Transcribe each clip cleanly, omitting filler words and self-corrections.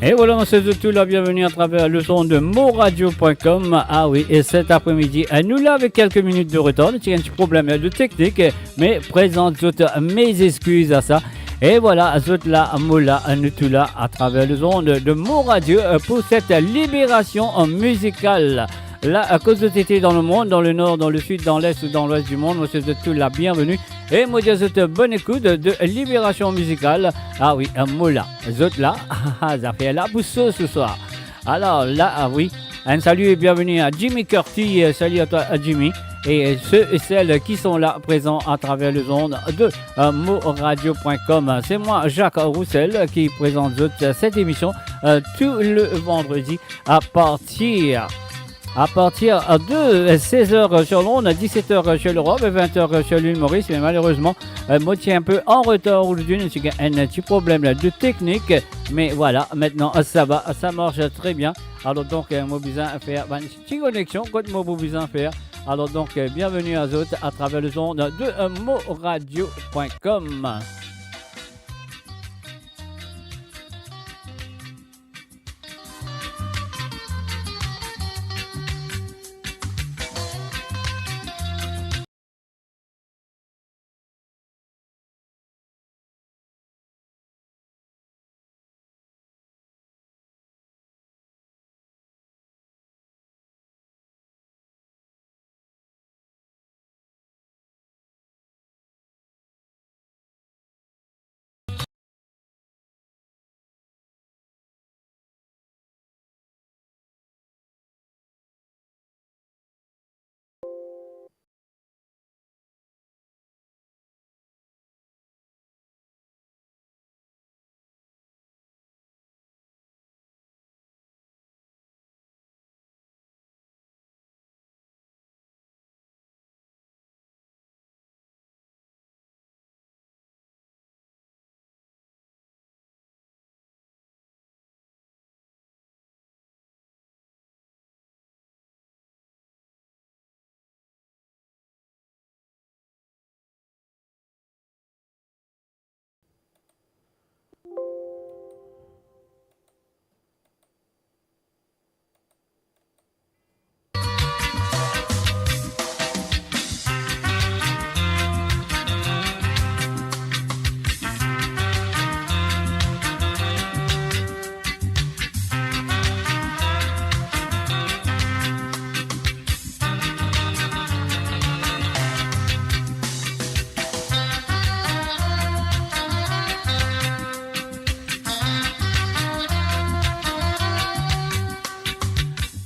Et voilà, monsieur de tout, la bienvenue à travers le son de moradio.com. Ah oui, et cet après-midi, nous là avec quelques minutes de retard, il y a un petit problème de technique, mais présente toutes mes excuses à ça. Et voilà, toute la moula, nous tout là à travers le son de Moradio pour cette libération musicale. Là, à cause de tété dans le monde, dans le nord, dans le sud, dans l'est ou dans l'ouest du monde, monsieur de tout, la bienvenue. Et moi, je souhaite bonne écoute de libération musicale. Ah oui, moula, zot là, ça fait la bousseau ce soir. Alors là, ah oui, un salut et bienvenue à Jimmy Curti, salut à toi Jimmy. Et ceux et celles qui sont là présents à travers le ondes de moradio.com. C'est moi, Jacques Roussel, qui présente cette émission tout le vendredi à partir de 16h sur l'onde, 17h sur l'Europe et 20h sur l'île Maurice. Mais malheureusement, moi je suis un peu en retard aujourd'hui, il y a un petit problème de technique. Mais voilà, maintenant ça va, ça marche très bien. Alors donc, moi besoin faire une petite connexion, quand moi besoin faire. Alors donc, bienvenue à tous à travers le son de moradio.com.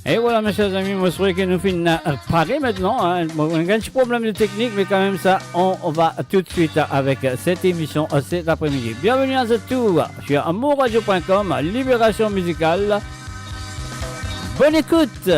Et voilà, mes chers amis, moi je souhaite que nous finissons pareil maintenant. Hein. On a un petit problème de technique, mais quand même ça, on va tout de suite avec cette émission cet après-midi. Bienvenue à ce tour sur amourradio.com, Libération musicale. Bonne écoute!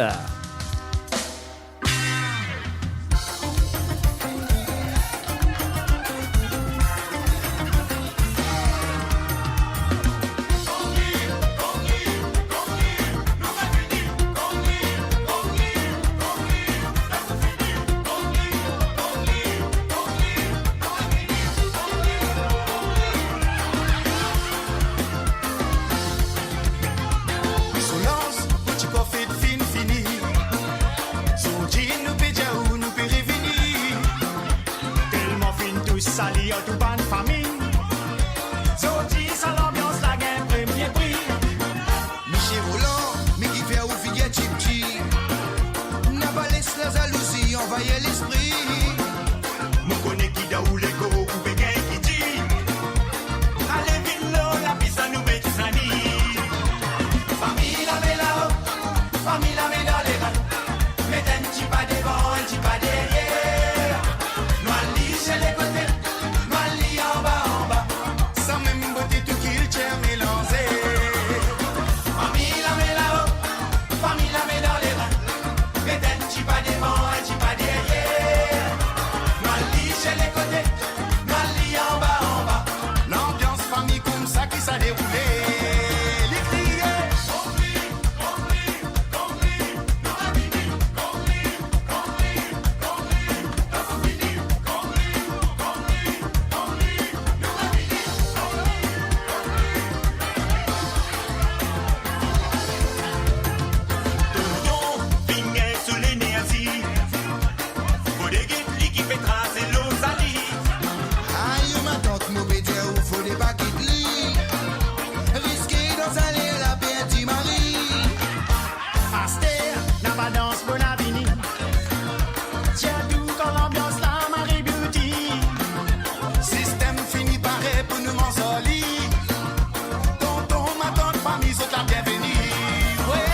Pas devant, pas derrière.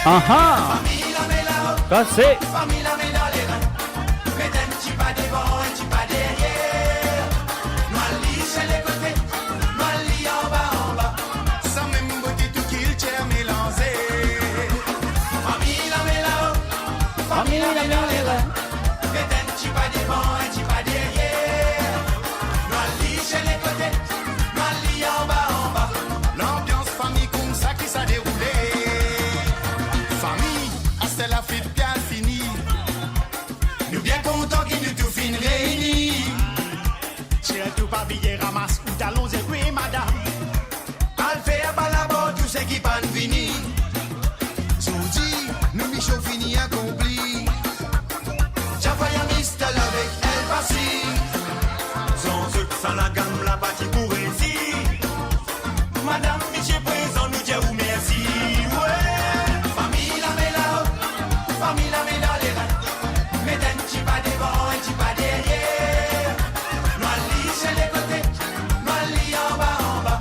Ah ah. Cassé. L'ambiance famille comme ça qui s'est déroulée. Famille, c'est la fête bien finie. Nous bien contents qu'il nous tout fin réunis. Chez tout pavillé ramasse ou talons et oui madame. Al fait à balabo tout ce qui pan fini. Soudi, nous Michaud fini accompli. J'envoie un Mr. avec elle passy. Sans eux, sans la gamme, la partie pour réussir. Madame Michel présent, nous disons merci. Ouais, famille la met là-haut, famille la met dans les reins. Mais d'un petit pas devant, un petit pas derrière. Noali chez les côtés, Noali en bas.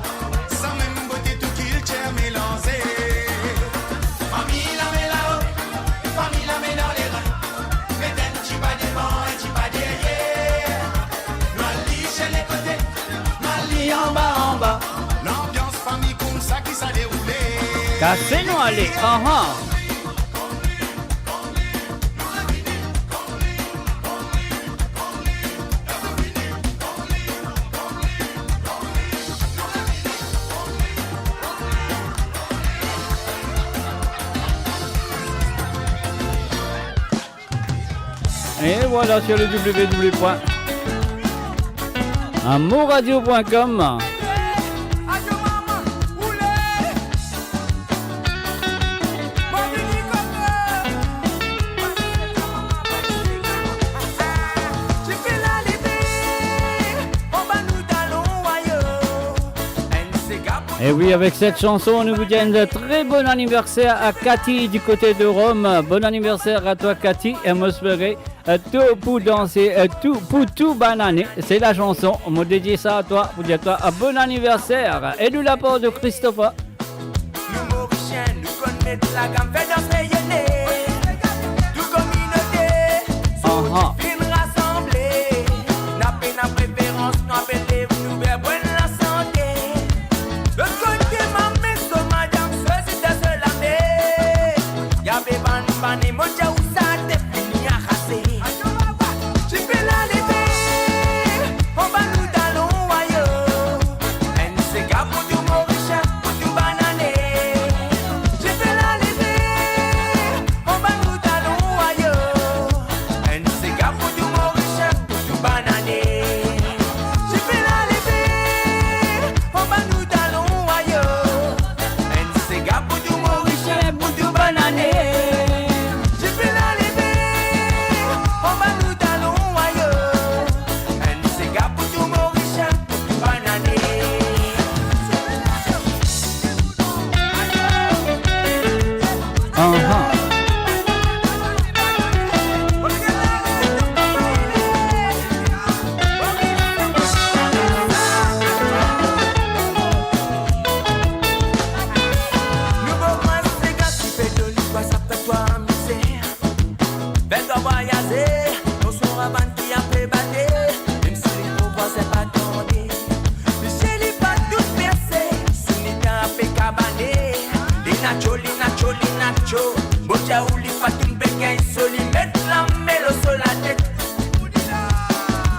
Sans même beauté, tout qu'il tient mélangé. Famille la met là-haut, famille la met dans les reins. Mais d'un petit pas devant, un petit pas derrière. Noali chez les côtés, Noali en bas. L'ambiance famille comme ça qui s'est déroulé. Cassé nous allez. Ah ah. Et voilà sur le www.amourradio.com. Et oui, avec cette chanson, nous vous disons un très bon anniversaire à Cathy du côté de Rome. Bon anniversaire à toi, Cathy. Et moi, j'espérais tout pour danser, tout pour tout bananer. C'est la chanson. On m'a dédié ça à toi, pour dire à toi un bon anniversaire. Et nous la part de Christopher. Nous Mauriciens, nous connaissons la gamme, fait danser rayonner. Tout communauté, Ah, film rassemblé. N'a pas de préférence, nous appelez nous bien bonne la santé. Le côté mamé, so madame, ceci de cela mais. Y'avait ban et moja ou ça t'es fini à casser. Tu fais la levée, on va nous talons ailleurs. NCK pour tout Mauricien, pour tout banané. Tu fais la levée, on va nous talons ailleurs. NCK pour tout Mauricien, pour tout banané. Tu fais la levée, on va nous talons ailleurs. NCK pour tout Mauricien, pour tout banané. Tu fais la levée, on va nous talons ailleurs. NCK pour tout Mauricien, pour tout banané. ah. Nouveau prince, c'est gars qui fait de l'histoire, ça fait toi un misère. Fais-toi voyager, on son raban qui a fait battre. Même si les pauvres c'est pas tendé. Michel est pas tout percé, Sunita a fait cabané. Les nacho, Boja ou les fatounes bégaye, soli, mettre la mélo sur la tête.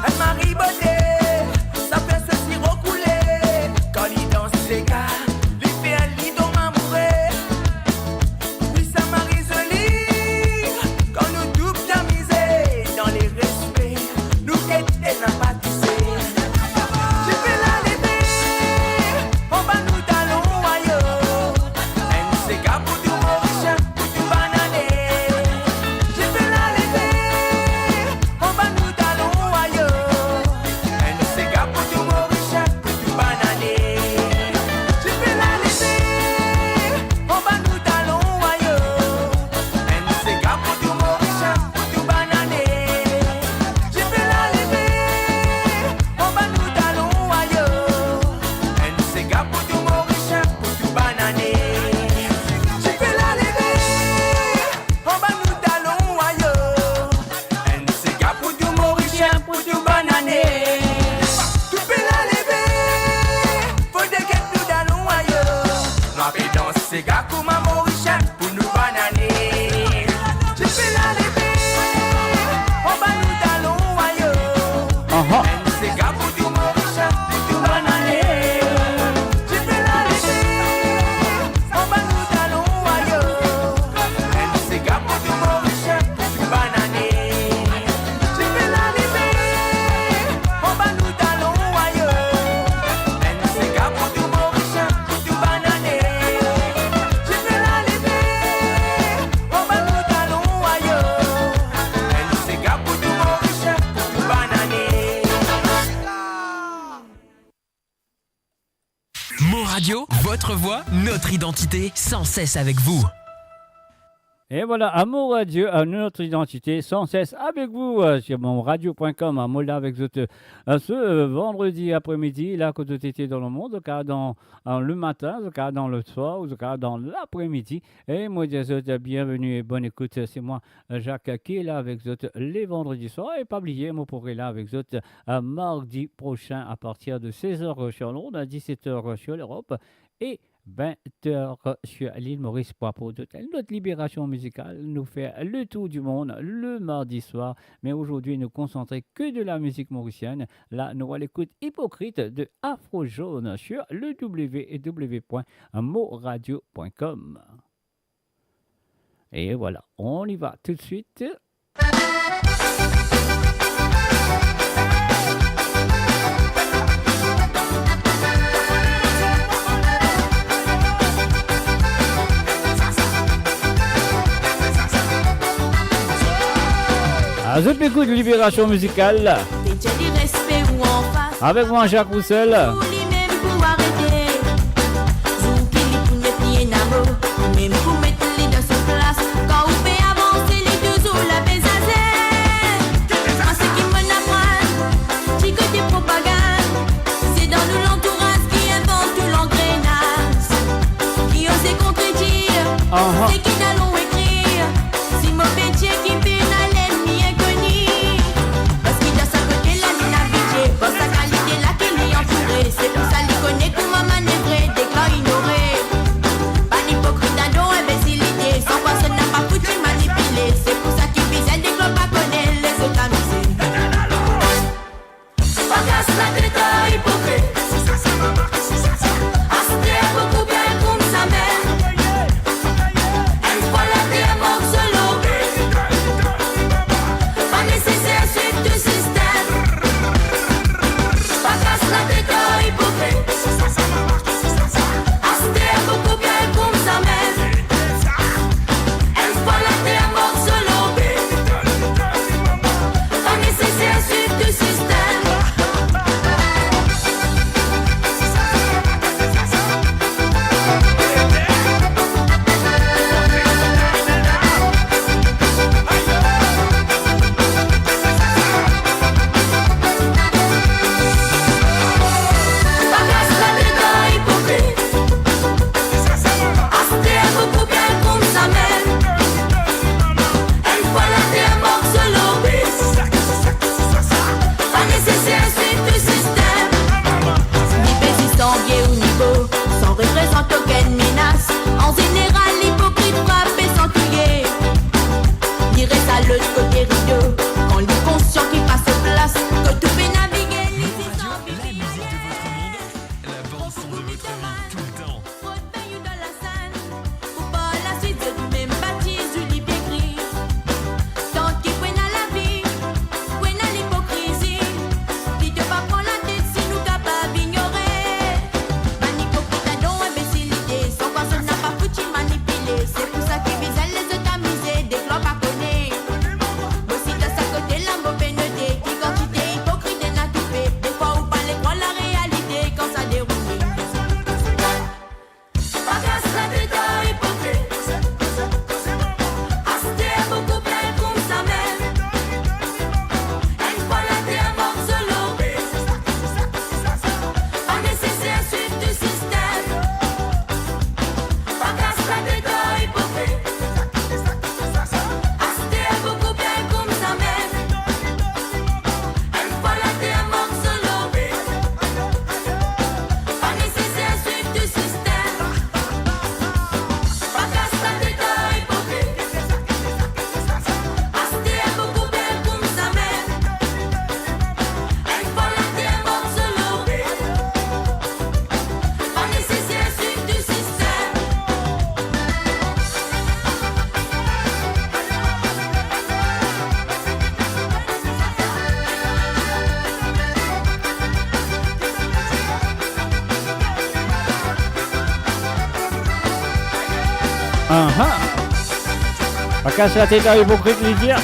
Elle Marie Baudet, ça fait ceci recouler. Quand il danse les gars, il fait un lit dans ma mourée. Puis ça Marie jolie, quand nous double la misère. Radio, votre voix, notre identité, sans cesse avec vous. Et voilà, Amour Radio, notre identité, sans cesse avec vous sur mon radio.com, à Molda avec vous ce vendredi après-midi, là, que vous étiez dans le monde, car dans le matin, car dans le soir, ou car dans l'après-midi. Et moi, je vous dis bienvenue et bonne écoute. C'est moi, Jacques, qui est là avec vous les vendredis soirs. Et pas oublier, moi, pour être là avec vous mardi prochain à partir de 16h sur Londres, à 17h sur l'Europe. Et 20h sur l'île Maurice pour notre libération musicale nous fait le tour du monde le mardi soir, mais aujourd'hui nous concentrer que de la musique mauricienne. Là nous allons l'écoute Hypocrite de Afro Jaune sur le www.moradio.com. Et voilà, on y va tout de suite. Je t'écoute Libération musicale avec moi Jacques Roussel. Pas casse la tête à Hypocrite Lydia.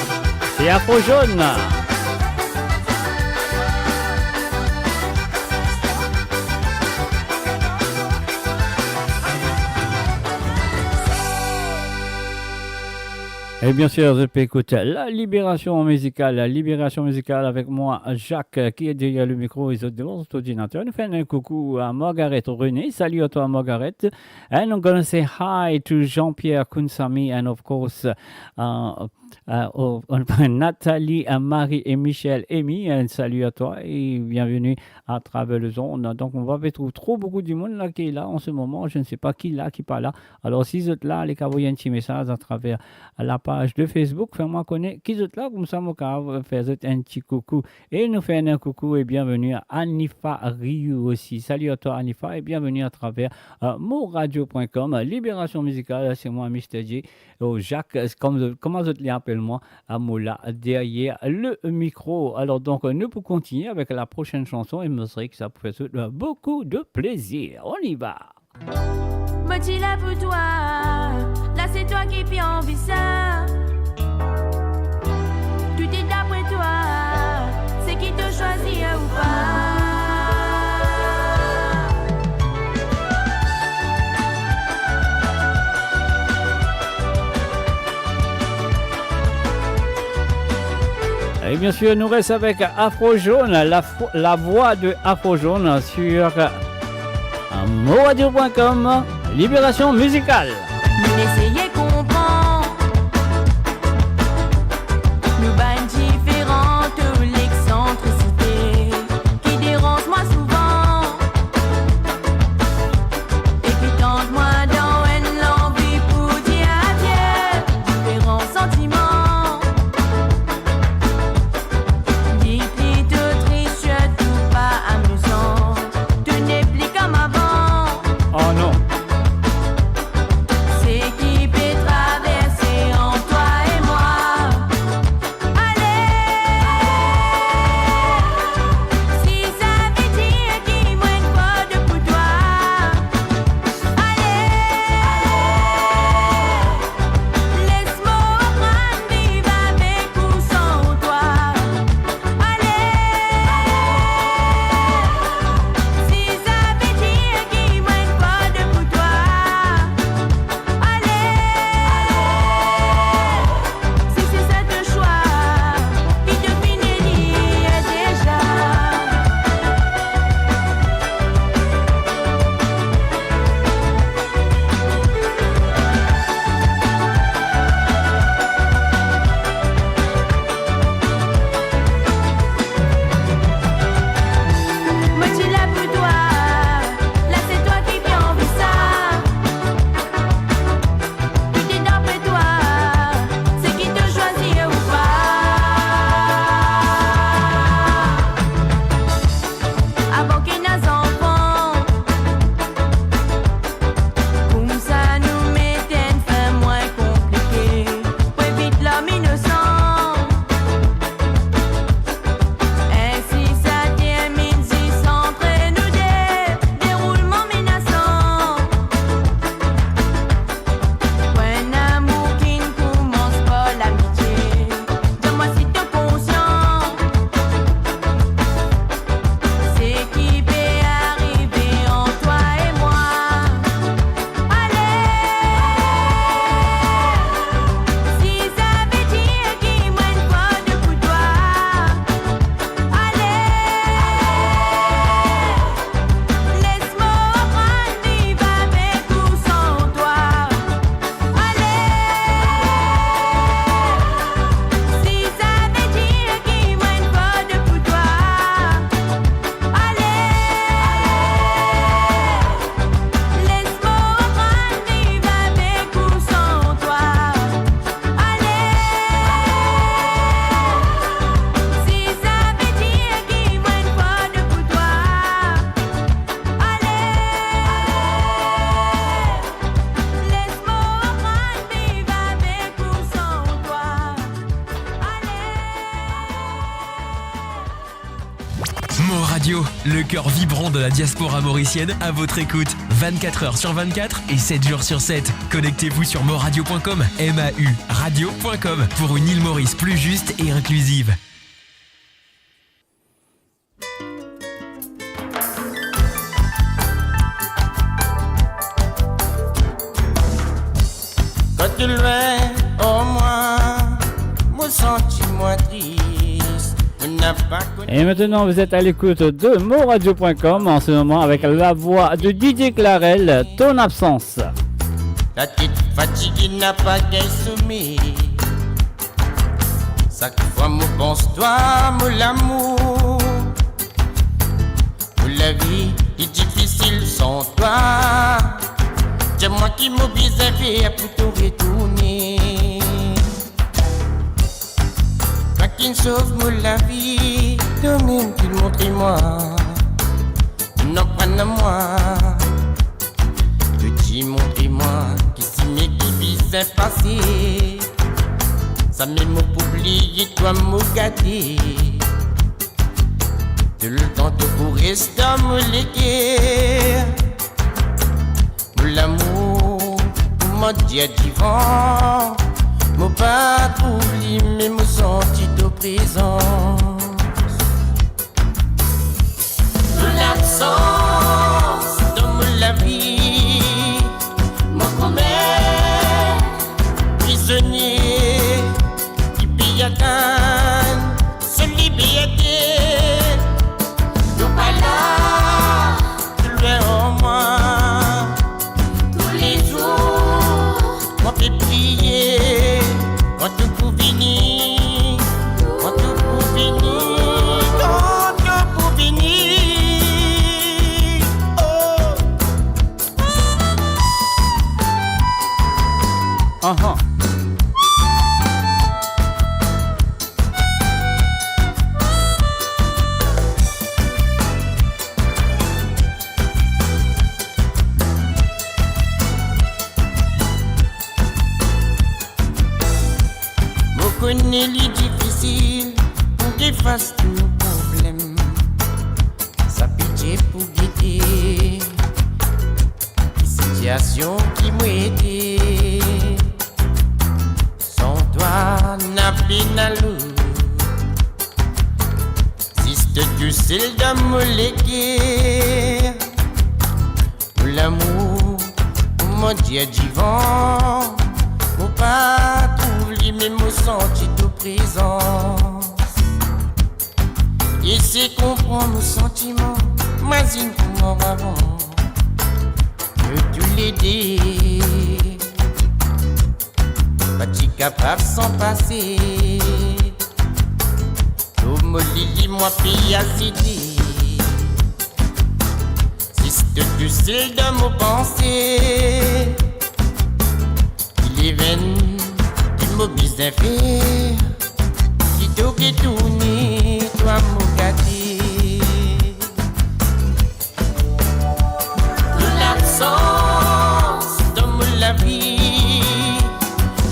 C'est Afro Jaune. Et bien sûr, je peux écouter la libération musicale avec moi, Jacques, qui est derrière le micro et de l'autre ordinateur. Nous faisons un coucou à Margaret René. Salut à toi, Margaret. And I'm going to say hi to Jean-Pierre Kunsami and of course, Nathalie, Marie et Michel Amy. Salut à toi et bienvenue à travers le zone. Donc, on va retrouver trop beaucoup de monde là qui est là en ce moment. Je ne sais pas qui là, qui pas là. Alors, si vous êtes là, les envoyer un petit message à travers la page de Facebook. Fais-moi connaître qui vous êtes là, comme ça, moi, faire un petit coucou. Et nous faisons un coucou et bienvenue à Anifa Ryu aussi. Salut à toi, Anifa, et bienvenue à travers moradio.com. Libération musicale, c'est moi, Mr. J. Oh, Jacques, comment vous l'appelle-moi, à Moula, derrière le micro. Alors, donc, nous pouvons continuer avec la prochaine chanson et me serait que ça pouvait être beaucoup de plaisir. On y va. Motti là pour toi, là c'est toi qui puis envie ça. Tout est d'après toi, c'est qui te choisit ou pas. Et bien sûr, nous restons avec Afro Jaune, la voix de Afro Jaune sur moradio.com, libération musicale. Essayez comprendre, nous bannes différentes, l'excentricité qui dérange moi souvent et qui tente moi dans l'envie pour dire adieu, différents sentiments. Dit tout triste, tout pas amusant, tout n'est plus comme avant. Oh non. C'est qui peut traverser en toi et moi. Allez, si ça veut dire qu'il m'aime pas de pour toi. Allez, laisse-moi prendre vivre avec ou sans toi. Allez, si ça veut dire qu'il m'aime pas de pour toi. Allez, si c'est ça ton choix, il te finit déjà. Moi tu l'as pour toi, là c'est toi qui viens envie ça. Tout est d'après toi, c'est qui te choisit ou pas. Avant qu'il n'a enfants, comme ça nous mettait une fin moins compliquée. Pour éviter l'homme innocent. Ainsi ça termine si entre nous deux, déroulement menaçant. Pour un amour qui ne commence pas l'amitié, dis-moi si t'es conscient. C'est qui peut arriver en toi et moi. Allez, si ça veut dire qu'il m'aime pas de pour toi. Allez, laisse-moi prendre vivre avec ou sans toi. Allez, si ça veut dire qu'il m'aime pas de pour toi. Allez, laisse-moi prendre vivre avec ou sans toi. Allez, si ça veut dire qu'il m'aime pas de pour toi. Allez, laisse-moi prendre vivre avec ou sans toi. Mo Radio, le cœur vibrant de la diaspora mauricienne à votre écoute. 24 heures sur 24 et 7 jours sur 7. Connectez-vous sur moradio.com, MAU radio.com pour une île Maurice plus juste et inclusive. Quand tu le veux, au moins triste. On n'a pas connu. Et maintenant, vous êtes à l'écoute de moradio.com en ce moment avec la voix de Didier Clarel, Ton absence. La tête fatiguée n'a pas qu'un sommeil. Chaque fois, me pense-toi, mon l'amour. La vie est difficile sans toi. C'est moi qui m'oblige à faire pour te retourner. Toi qui me sauve la vie, toi-même tu montres-moi. Non, pas de moi. Petit, montre-moi qui s'y met qui vise à passer. Ça même oublier, toi me gâter. Tout le temps de pour rester à me léguer. L'amour, mon Dieu divin, mon pas oublie, mais me sentir de présence. L'absence de la vie, mon commerce, prisonnier, qui paye à se liberté. Nous pas là, loin en moi. Tous les jours, on peut prier, on te pour venir, on te pour venir, on te pour venir. Oh. Uh-huh. Connais les difficiles pour qu'il fasse tous nos problèmes. Sa pitié pour guetter les situations qui m'aidaient. Sans toi, n'a plus n'a l'eau. Si c'est du ciel de me léguer. L'amour, mon Dieu divin. Mon pas t'oublie, mais me sentir de présence. Et c'est comprendre nos sentiments, imagine comment avant. Je te l'aider. Pas tu capable sans passer. Tout me lit, moi paye à céder. Si c'est du ciel de me penser. Les veines qui m'obligent à faire, qui toque tourner, toi mon gâté. L'absence de la vie,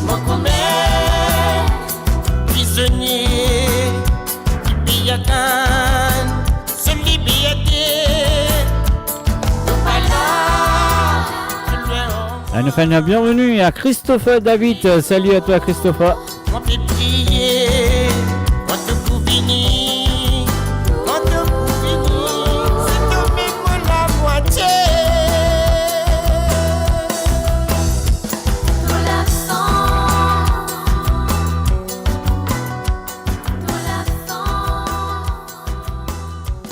mon commerce, prisonnier, qui paye à se liberté. Nous pas là. Nous faisons la bienvenue à Christopher David. Salut à toi Christopher. On peut prier, on te pour venir, on te pour venir, c'est toi-même pour la moitié. Ton absence, ton absence.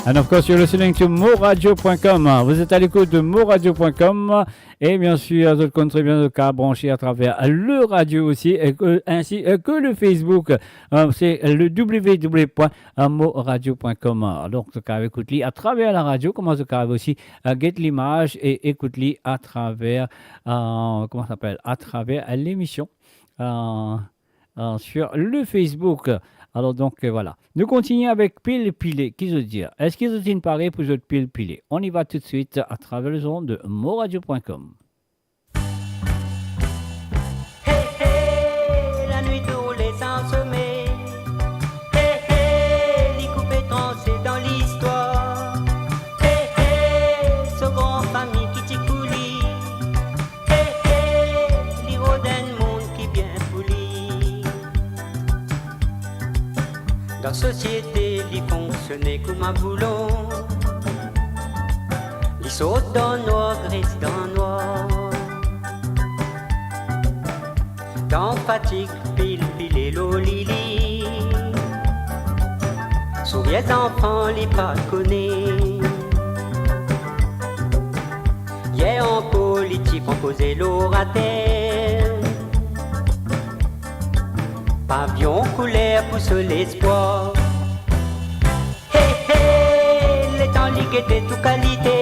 And of course, you're listening to moradio.com. Vous êtes à l'écoute de moradio.com. Et bien sûr, vous comptez très bien de cas brancher à travers le radio aussi, ainsi que le Facebook. C'est le www.moradio.com. Donc, ce cas écoute-li à travers la radio. Comment ce cas aussi get l'image et écoute-li à travers, comment ça s'appelle, à travers l'émission sur le Facebook. Alors donc voilà. Nous continuons avec Pile Pilé. Qui veut dire? Est-ce qu'ils ont une pareille pour votre Pile Pilé? On y va tout de suite à travers le son de moradio.com. Hey, hey, la nuit roulait sans sommeil. Hey, hey, les coupés tranchés dans l'histoire. Hey, hey, ce grand famille qui t'y coulit. Hey, hey, les rodins monde qui bien poli. Dans société, ils fonctionnaient comme un boulon. Ils sautent dans le noir, restent dans le noir. Dans fatigue, pile, pile et l'eau lili. les enfants les pas connaissent. Hier en politique on causait l'orateur. Pavillon couleur pousse l'espoir. Hey hey, les temps ligues étaient tout qualité.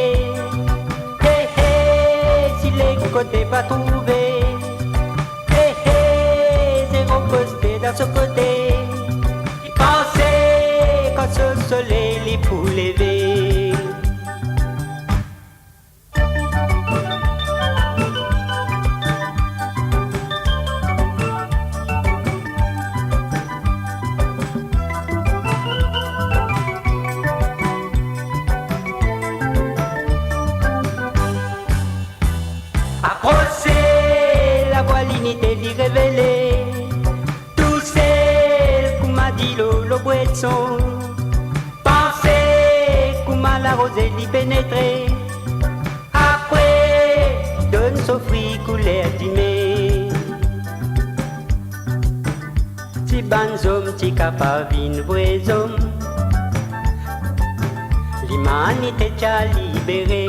Hey hey, si les côtés pas trouvés. Hey hey, zéro posté dans ce côté. Il pensait quand ce soleil les pour lever. Approchez la voix l'unité d'y révéler. Tout celle qu'on m'a dit le boisson. Pensez qu'on m'a la rosée d'y pénétrer. Après, donne son fruit couleur d'imé. Si banzom, ti capavine, boisson. L'humanité t'a libéré.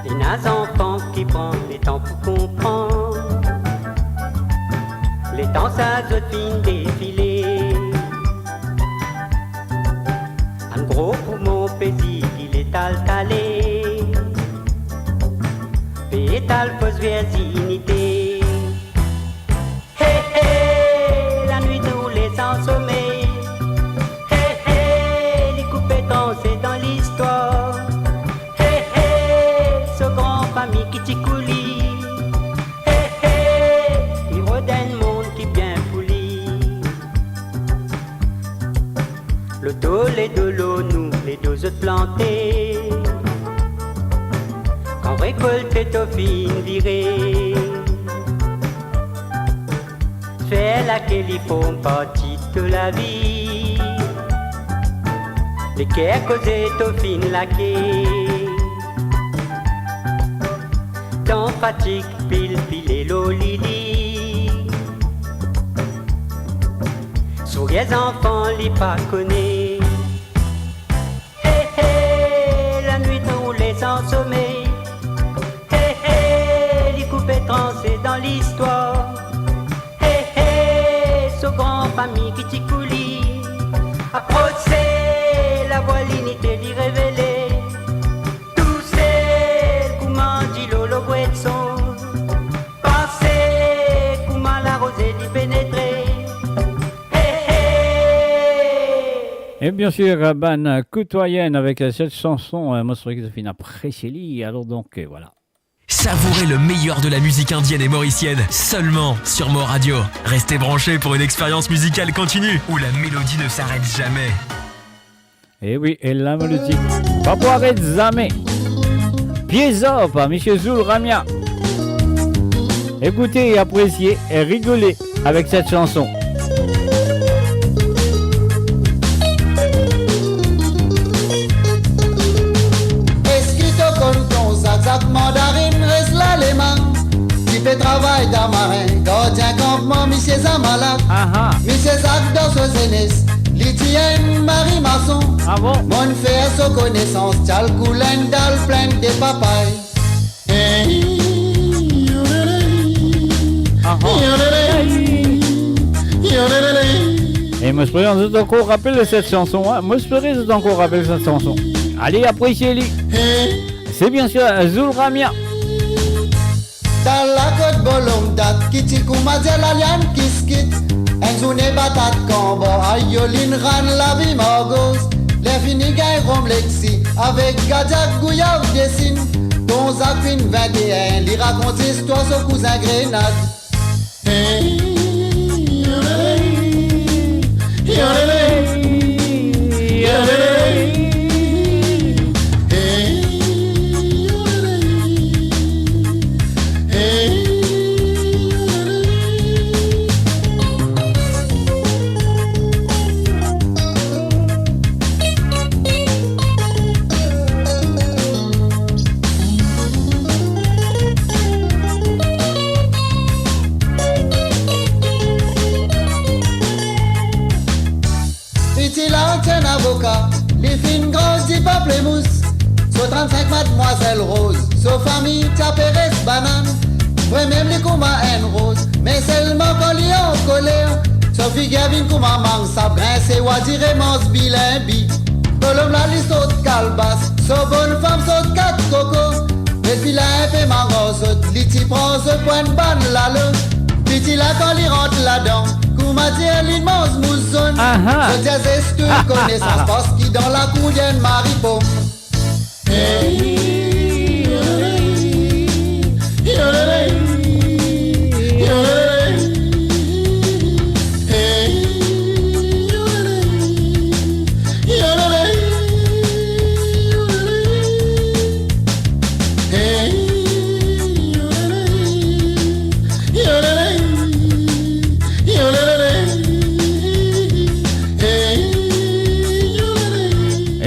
Les enfants qui prennent les temps pour comprendre. Les temps ça se fin défiler. Un gros poumon paisible, il est talé. Pétale fausse virginité. Hé hé, la nuit nous laisse sans sommeil. Hé hé, les coupés dansent dans l'histoire. Famille qui t'y coulit. Hé hé, il redonne le monde qui bien pouli. Le dos, les de l'eau, nous, les deux autres plantés. Quand récolte est au fin viré. Fait laquelle ils font partie de la vie. Les quais causés au fin laqués. Dans pratique, pile et l'olili. Sur les enfants, les pas connaît. Hé hé, la nuit nous laisse sans sommeil. Hé hé, les coupés tranchés dans l'histoire. Hé hé, ce grand famille qui t'y coulit. Approchez la voix l'unité d'y révéler. Pensez comment la rosée d'y pénétrer. Et bien sûr, ban côtoyenne avec cette chanson, moi je trouvais que ça finit après Chélie, alors donc voilà. Savourez le meilleur de la musique indienne et mauricienne seulement sur Mo Radio. Restez branchés pour une expérience musicale continue où la mélodie ne s'arrête jamais. Et oui, et la mélodie, pas pour arrêter jamais. Pieds up, Monsieur Zul Ramia. Écoutez et appréciez et rigolez avec cette chanson. Escrito con ton zak mandarin reste l'allemand. Qui fait travail d'un marin, gardien campement, Monsieur Zamalak. Monsieur Zak dans ce zénès, Litienne, Marie Masson. Ah bon? Mon frère, sa connaissance, t'as le coulin d'al plein de papaye. Et moi je pourrais vous encore rappeler cette chanson, hein? Moi je pourrais vous encore rappeler cette chanson. Allez, appréciez-les. C'est bien sûr Zul Ramia. Dans la côte bolom date, qui t'y coumazia la liane qui skit. Un journée batate combo, aïoline ran la vie morgos. Les finigay rom lexi, avec Gadjak Gouyav dessine. Ton Zakfin 21, lui raconte histoire son cousin Grenade. les fines grosses du pamplemousse. So 35 mademoiselle rose, so famille Pérez banane. Ouais même les combats en rose, mais seulement collé en colère. Sophie Gavin comment manque sa brince et Wadi Raymond bilimbi. Colombe la liste de calebasse, so bonne femme saute 4 cocos. Mais puis là un peu marrant saute, l'iti prend ce point de ban là le. Petit là quand il rentre là-dedans, comment dire l'immense mousson. Je dis est-ce que tu connais ça se passe qui dans la cour d'une maripo. Hey,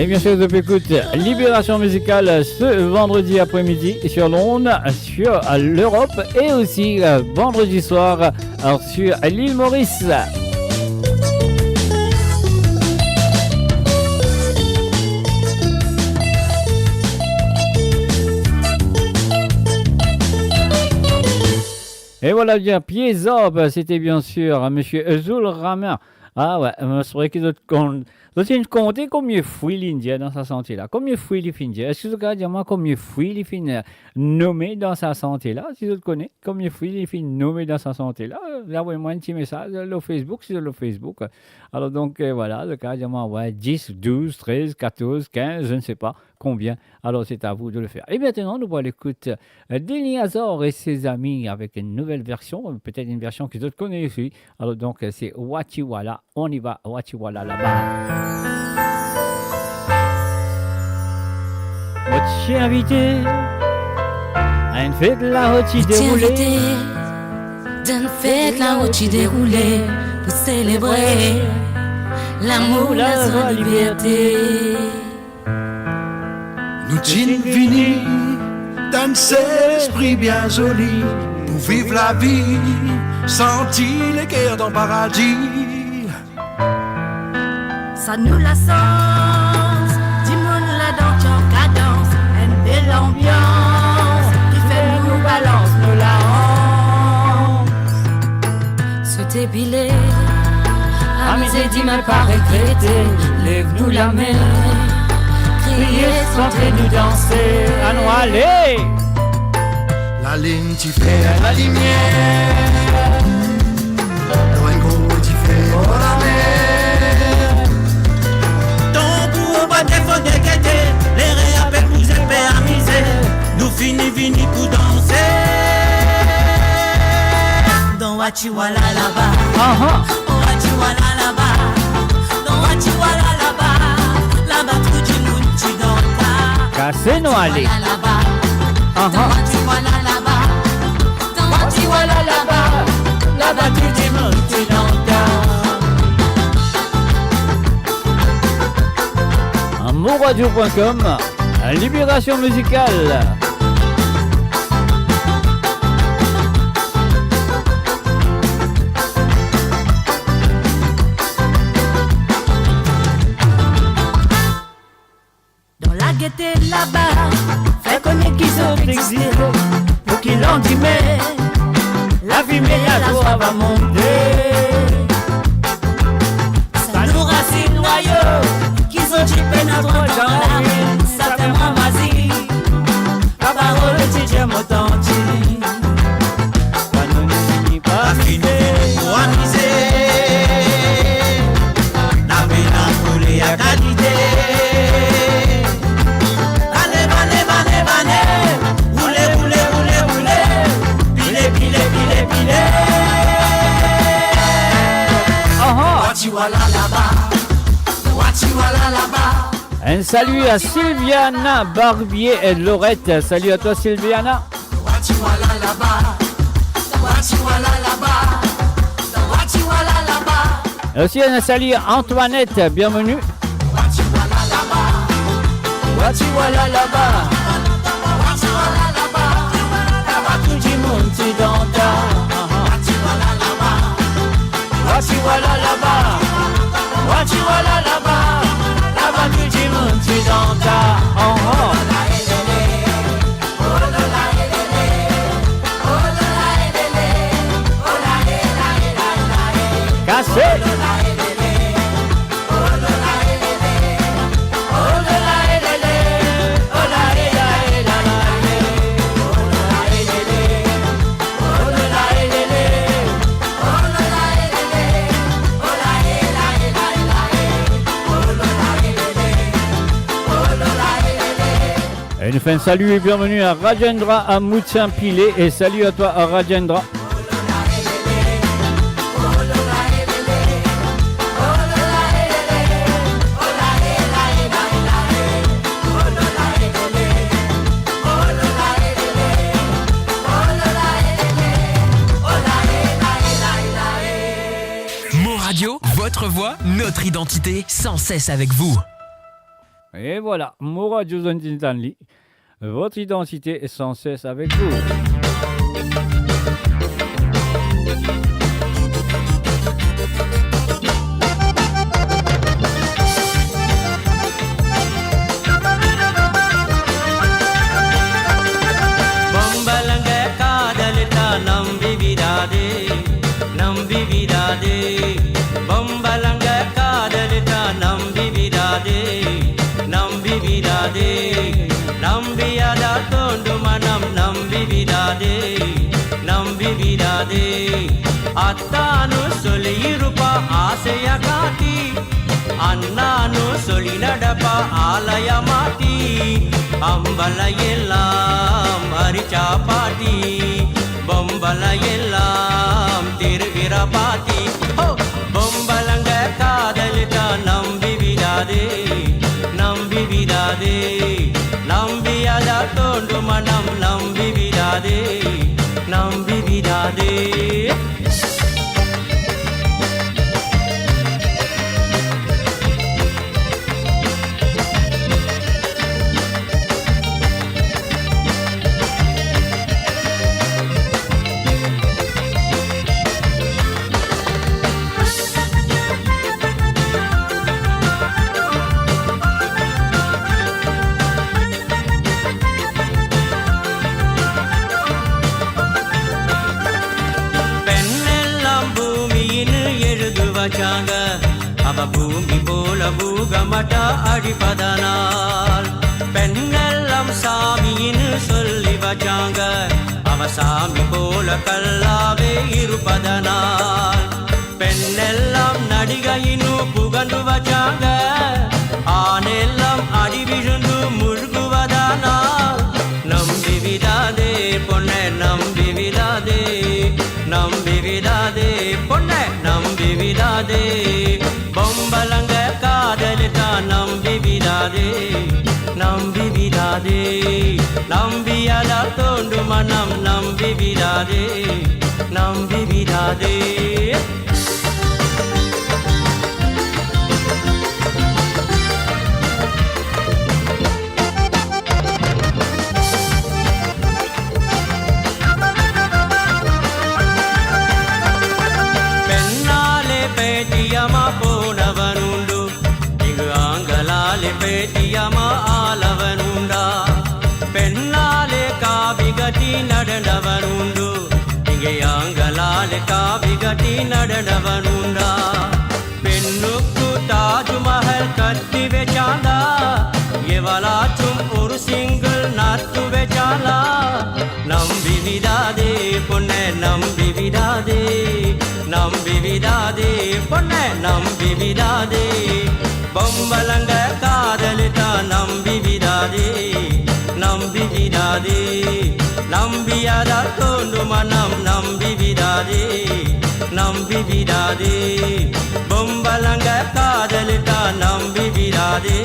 Et bien sûr, vous écoutez Libération musicale ce vendredi après-midi sur l'onde, sur l'Europe et aussi vendredi soir sur l'île Maurice. Et voilà bien, pieds up, c'était bien sûr Monsieur Zul Rama. Ah ouais, c'est vrai qu'ils ont compté combien de fruits l'Indien dans sa santé là. Combien de fruits il finit. Est-ce que vous regardez moi combien de fruits il finit nommé dans sa santé là. Si vous le connaissez, combien de fruits il finit nommé dans sa santé là. Envoyez-moi un petit message sur Facebook, sur le Facebook. Alors donc voilà, le cas moi ouais, 10, 12, 13, 14, 15, je ne sais pas combien. Alors c'est à vous de le faire. Et maintenant nous allons écouter Deli Azor et ses amis avec une nouvelle version, peut-être une version que vous connaissez aussi. Alors donc c'est Wachiwala. On y va, Wachiwala là-bas. Wachi invité à une fête la Wachi déroulée. D'une fête la Wachi déroulée pour célébrer l'amour, la liberté. Nous t'in vini dans cet esprit bien joli pour vivre la vie, sentir les guerres dans le paradis. Ça nous la sens, du monde là dans ton cadence, une belle ambiance qui fait nous balance, nous la hanse. Se dépiler, amuser, dis mais pas regretter, lève-nous la main, crier, chanter, nous danser, à nous aller. La ligne t'y fait la lumière, loin gros t'y fait la mer. Les réappels nous épais amusés, nous fini pour danser. Dans Wachiwala là-bas, Wachiwala là-bas, dans Wachiwala là-bas, là-bas tout du monde tu danses. Cassez-nous aller. là-bas, dans Wachiwala là-bas, dans Wachiwala là-bas, là-bas tout du monde tu danses. Mouradio.com, Libération musicale. Dans la gaieté là-bas, fait connaître qu'ils ont existé, pour qu'ils l'ont dit mais la vie meilleure la joie va monter. Ça nous racine noyau. Chipé notre dans la ville, ça fait moins vas-y. La parole de Dieu m'authentique. Pas nous ni pas fini pour amuser. La peine à couler à qualité. Allez, roulez. Pile. Wachiwala là-bas. Un salut à Sylviana Barbier et Laurette. Salut à toi Sylviana. Et aussi un salut à Antoinette, bienvenue. Wachiwala là-bas, là-bas tout du monde tu danses. Wachiwala là-bas, là-bas tout du monde. Et nous faisons un salut et bienvenue à Rajendra à Moutsampilé. Et salut à toi, Rajendra. Radio, votre voix, notre identité, sans cesse avec vous. Et voilà, Moradio Zontintanli, votre identité est sans cesse avec vous. Bombalanga kadalita nambi vidade Bombalanga kadalita nambi vidade Nambiyada tondu manam nambi vidade Attanu solirupa asaya kati Annanu solinadapa alaya mati Ambalayellam arichapati Bombalayellam tirvirapati Ho! Bombalanga kadalita nambi vidade Nambiyada tondu manam nambi vidade வச்சாங்க அவ பூமி போல பூகமட்ட அடிப்பதனால் பெண்ணெல்லாம் சாமின்னு சொல்லி வச்சாங்க அவ சாமி போல கல்லாவே இருப்பதனால் பெண்ணெல்லாம் நடிகையின்னு புகழ்ந்து வச்சாங்க ஆணெல்லாம் அடி விழுந்து முழுகுவதனால் நம்பி விடாதே பொண்ணை நம்பி விடாதே பொண்ணை நம்பி விடாதே பொம்பலங்க காதலித்தா நம்பி விடாதே நம்பியதா தோண்டு மனம் நம்பி விடாதே பேட்டியமா போனவனுண்டு இங்கு ஆங்கலாலே பேட்டியமா ஆளவனுண்டா பெண்ணாலே காவி கட்டி நடந்தவனுண்டு இங்கே ஆங்கலாலே காவி கட்டி நடந்தவனுண்டா பெண்ணுக்கு தாஜ்மஹல் கட்டி வச்சாண்டா எவளாச்சும் ஒரு சிங்கிள் நட்டு வச்சாலா நம்பி விடாதே பொண்ணை நம்பி விடாதே பொண்ணை நம்பி விடாதே பொம்பலங்க காதலித்தா நம்பி விடாதே நம்பியதா தோண்டு மனம் நம்பி விடாதே பொம்பலங்க காதலித்தா நம்பி விடாதே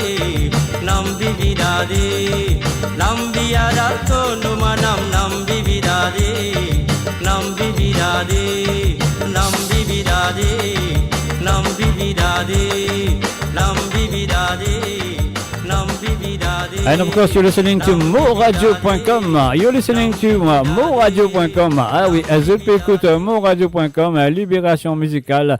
நம்பியதா தோண்டு மனம் நம்பி விடாதே And of course, you're listening to moradio.com. You're listening to moradio.com. Ah oui, je peux écouter moradio.com, Libération musicale,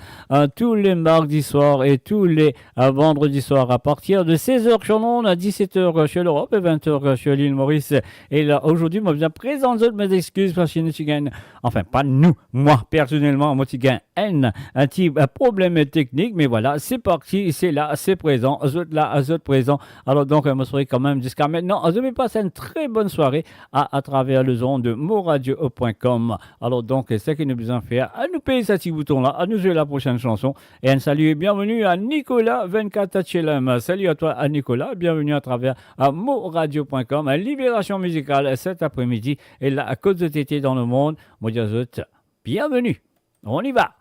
tous les mardis soirs et tous les vendredis soirs à partir de 16h sur l'onde, à 17h chez l'Europe et 20h chez l'île Maurice. Et là, aujourd'hui, moi, je viens présenter mes excuses parce que nous gagnons, enfin, pas nous, moi, personnellement, moi, je gagne un petit problème technique, mais voilà, c'est parti, c'est là, c'est présent, là, présent. Alors donc, je serai quand même même jusqu'à maintenant. Je vais passer une très bonne soirée à travers le son de moradio.com. Alors donc, ce que nous besoin faire, à nous payer ce petit bouton-là, à nous jouer la prochaine chanson. Et un salut et bienvenue à Nicolas 24 HLM. Salut à toi, à Nicolas. Bienvenue à travers à moradio.com. Libération musicale cet après-midi. Et là, à cause de tété dans le monde, moi, je vous dis bienvenue. On y va.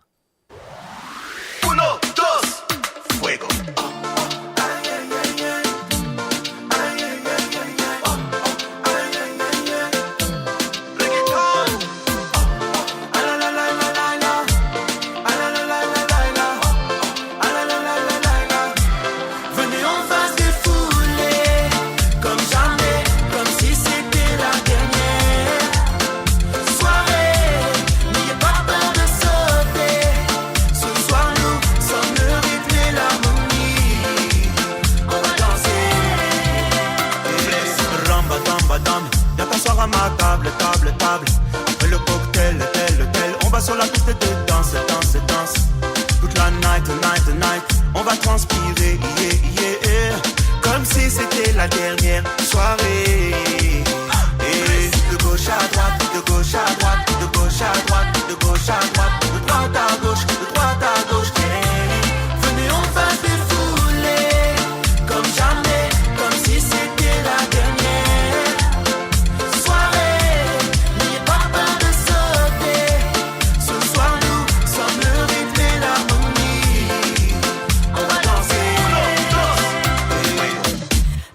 Uno, dos, fuego. À ma table. Après le cocktail, tel. On va sur la piste de danse. Toute la night. On va transpirer, yeah. Comme si c'était la dernière soirée. Et de gauche à droite, de gauche à droite, de gauche à droite, de gauche à droite, de droite à gauche, de droite à gauche. Venez, on va se défouler comme jamais, comme si c'était la dernière.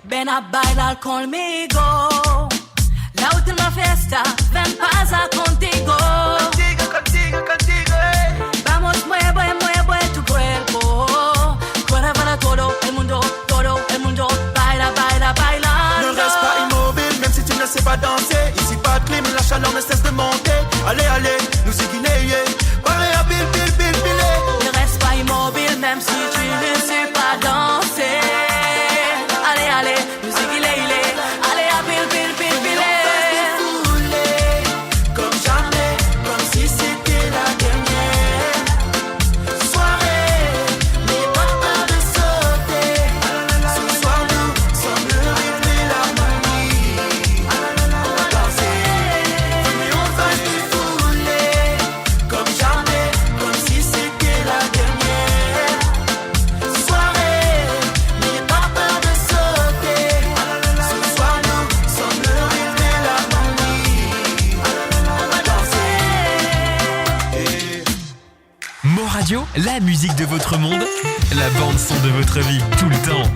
Ven a bailar conmigo, la última fiesta, ven pasa contigo. Vamos, mueve tu cuerpo, corre para todo el mundo, baila. Ne reste pas immobile, même si tu ne sais pas danser. Ici pas de clim, la chaleur ne cesse de monter. Allez, nous aiguiller, parler à pile. Ne reste pas immobile, même si tu ne sais pas danser. Allez, musique il est. Allez, à pile. Comme jamais, comme si c'était la dernière soirée. N'ayez pas peur de sauter. Ce soir nous sommes le rythme et l'harmonie. On va danser, mais on va se défouler. Comme jamais, comme si c'était la dernière soirée. N'ayez pas peur de sauter. Ce soir nous sommes le rythme et l'harmonie. On va danser. Moradio, la musique de votre monde, la bande son de votre vie, tout le temps.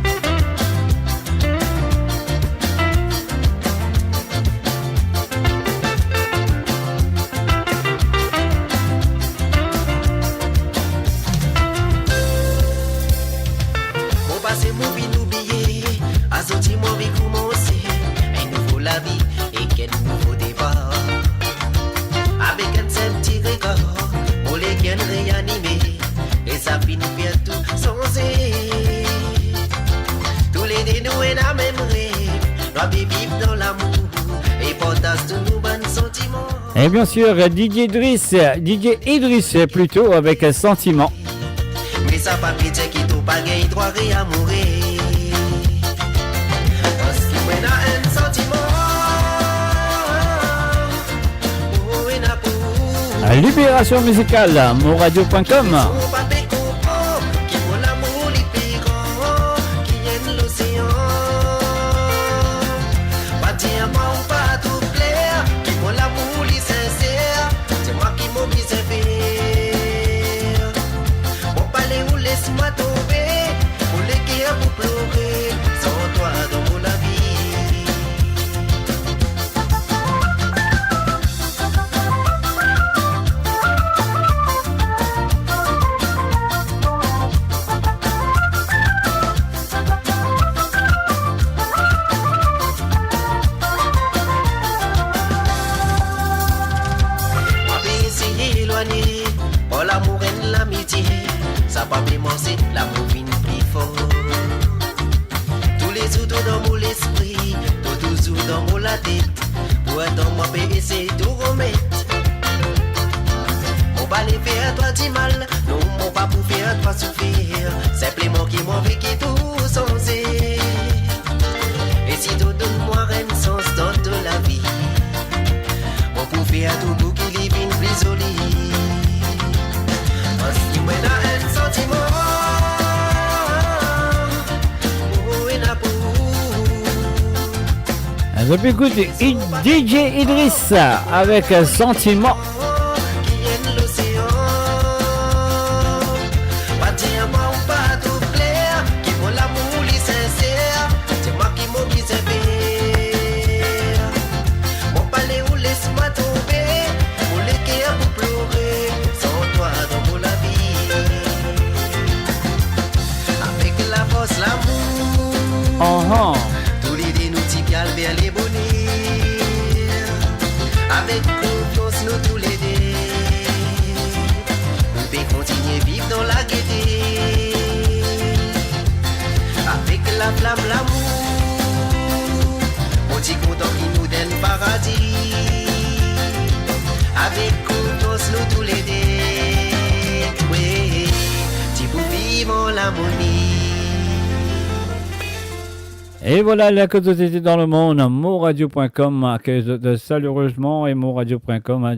Mon passé, mon vie, n'oublier. À sortir, mon vie, commencer. Un nouveau la vie et quel nouveau départ. Avec un seul petit record, on les gagne réanimés. Et ça finit bientôt sans tous les deux nous et la même rêve. Nous vivons dans l'amour et partage de nos bons sentiments. Et bien sûr, DJ Idriss plutôt avec Sentiment. Mais ça pas pitié qui tout pas gagne droit à mourir. Parce qu'il y a un sentiment. Oh, et n'a pas. Libération musicale, moradio.com. Laisse-moi tomber, pour les guerres, pour pleurer, sans toi dans mon vie. Ma vie s'y éloigner, pour l'amour et l'amitié. Ça pas c'est l'amour vient plus fort. Tous les jours dans mon esprit, toujours dans mon la tête. Pour attendre moi essayer de remettre. On va les faire toi du mal, non mon pas pour faire toi souffrir. Simplement qui m'en fait qui tout sans. Et si Je peux écouter DJ Idriss avec Sentiment. qui viennent l'océan. Pas diamant, pas tout clair, qui font l'amour les sincère. C'est moi qui m'oblige à faire. Mon palais où laisse-moi tomber, pour les cœurs pour pleurer, sans toi dans mon la vie. Avec la force, l'amour, tous les dés nous t'y calent vers les bonheurs. Avec confiance, nous tous les deux, on peut continuer à vivre dans la gaieté. Avec la flamme, l'amour, on dit content qui nous donne paradis. Avec confiance, nous tous les deux, oui, tu peux vivre en l'harmonie. Et voilà la quantité dans le monde, moradio.com accueille chaleureusement et moradio.com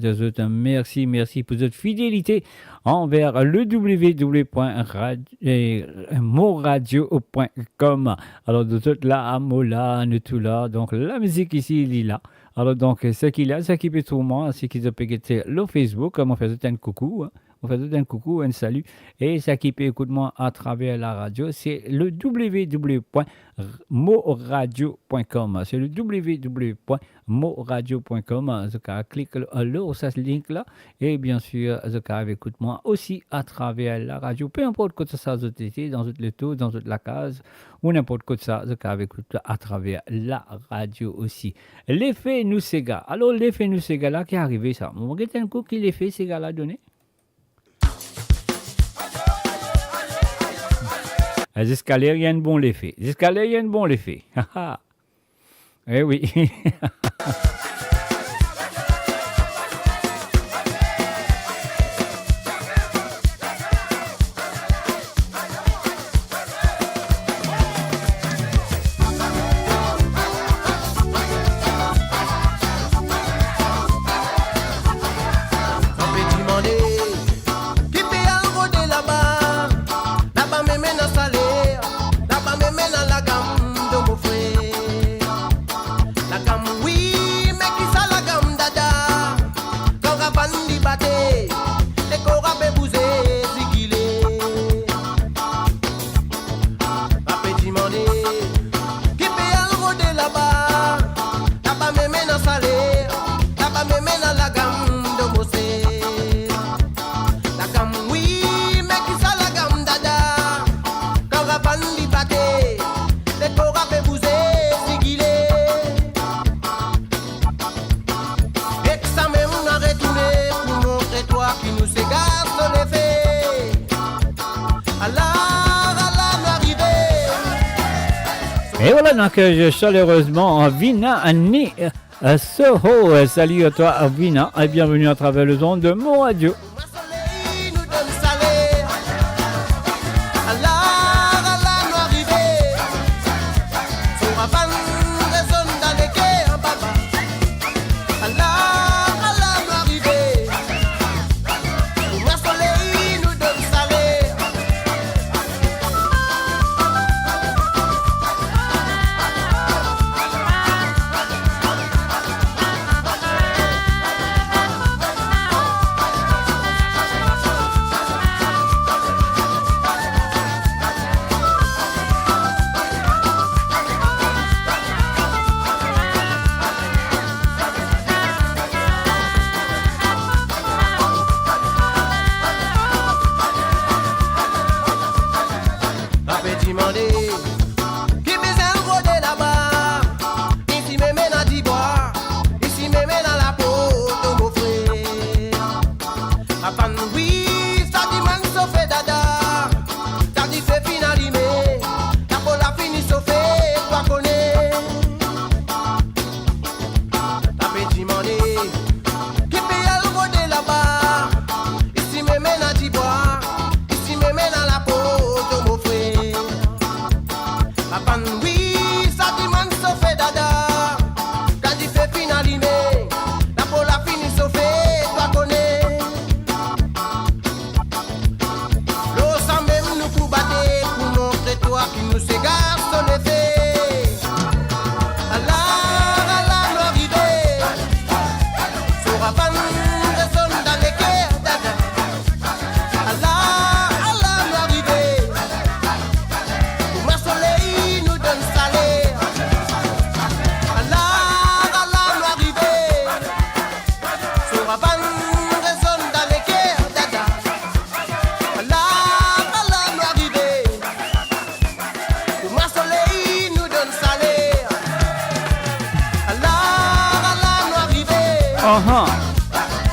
merci pour votre fidélité envers le www.moradio.com. Alors de toute la mola, nous tout là, donc la musique ici il est là. Alors donc ce qu'il a, ce qui peut tout moi, c'est qu'ils ont pété le Facebook, on fait tout un coucou. On fait tout un coucou, un salut. Et ça qui peut écouter moi à travers la radio, c'est le www.moradio.com. C'est le www.moradio.com. Je clique là, sur ce link-là. Et bien sûr, je écoute moi aussi à travers la radio. Peu importe quoi ça, dans le tour, dans la case, ou n'importe quoi ça, je écoute à travers la radio aussi. L'effet nous c'est gars. Alors, l'effet nous c'est gars là qui est arrivé ça. Vous regardez un coup qui l'effet ces gars là donné? Jusqu'à l'air, il y a un bon l'effet. Jusqu'à l'air, il y a un bon l'effet. Eh oui. Et voilà donc chaleureusement Vina Annie Soho. Salut à toi Vina et bienvenue à travers le son de Mon Radio.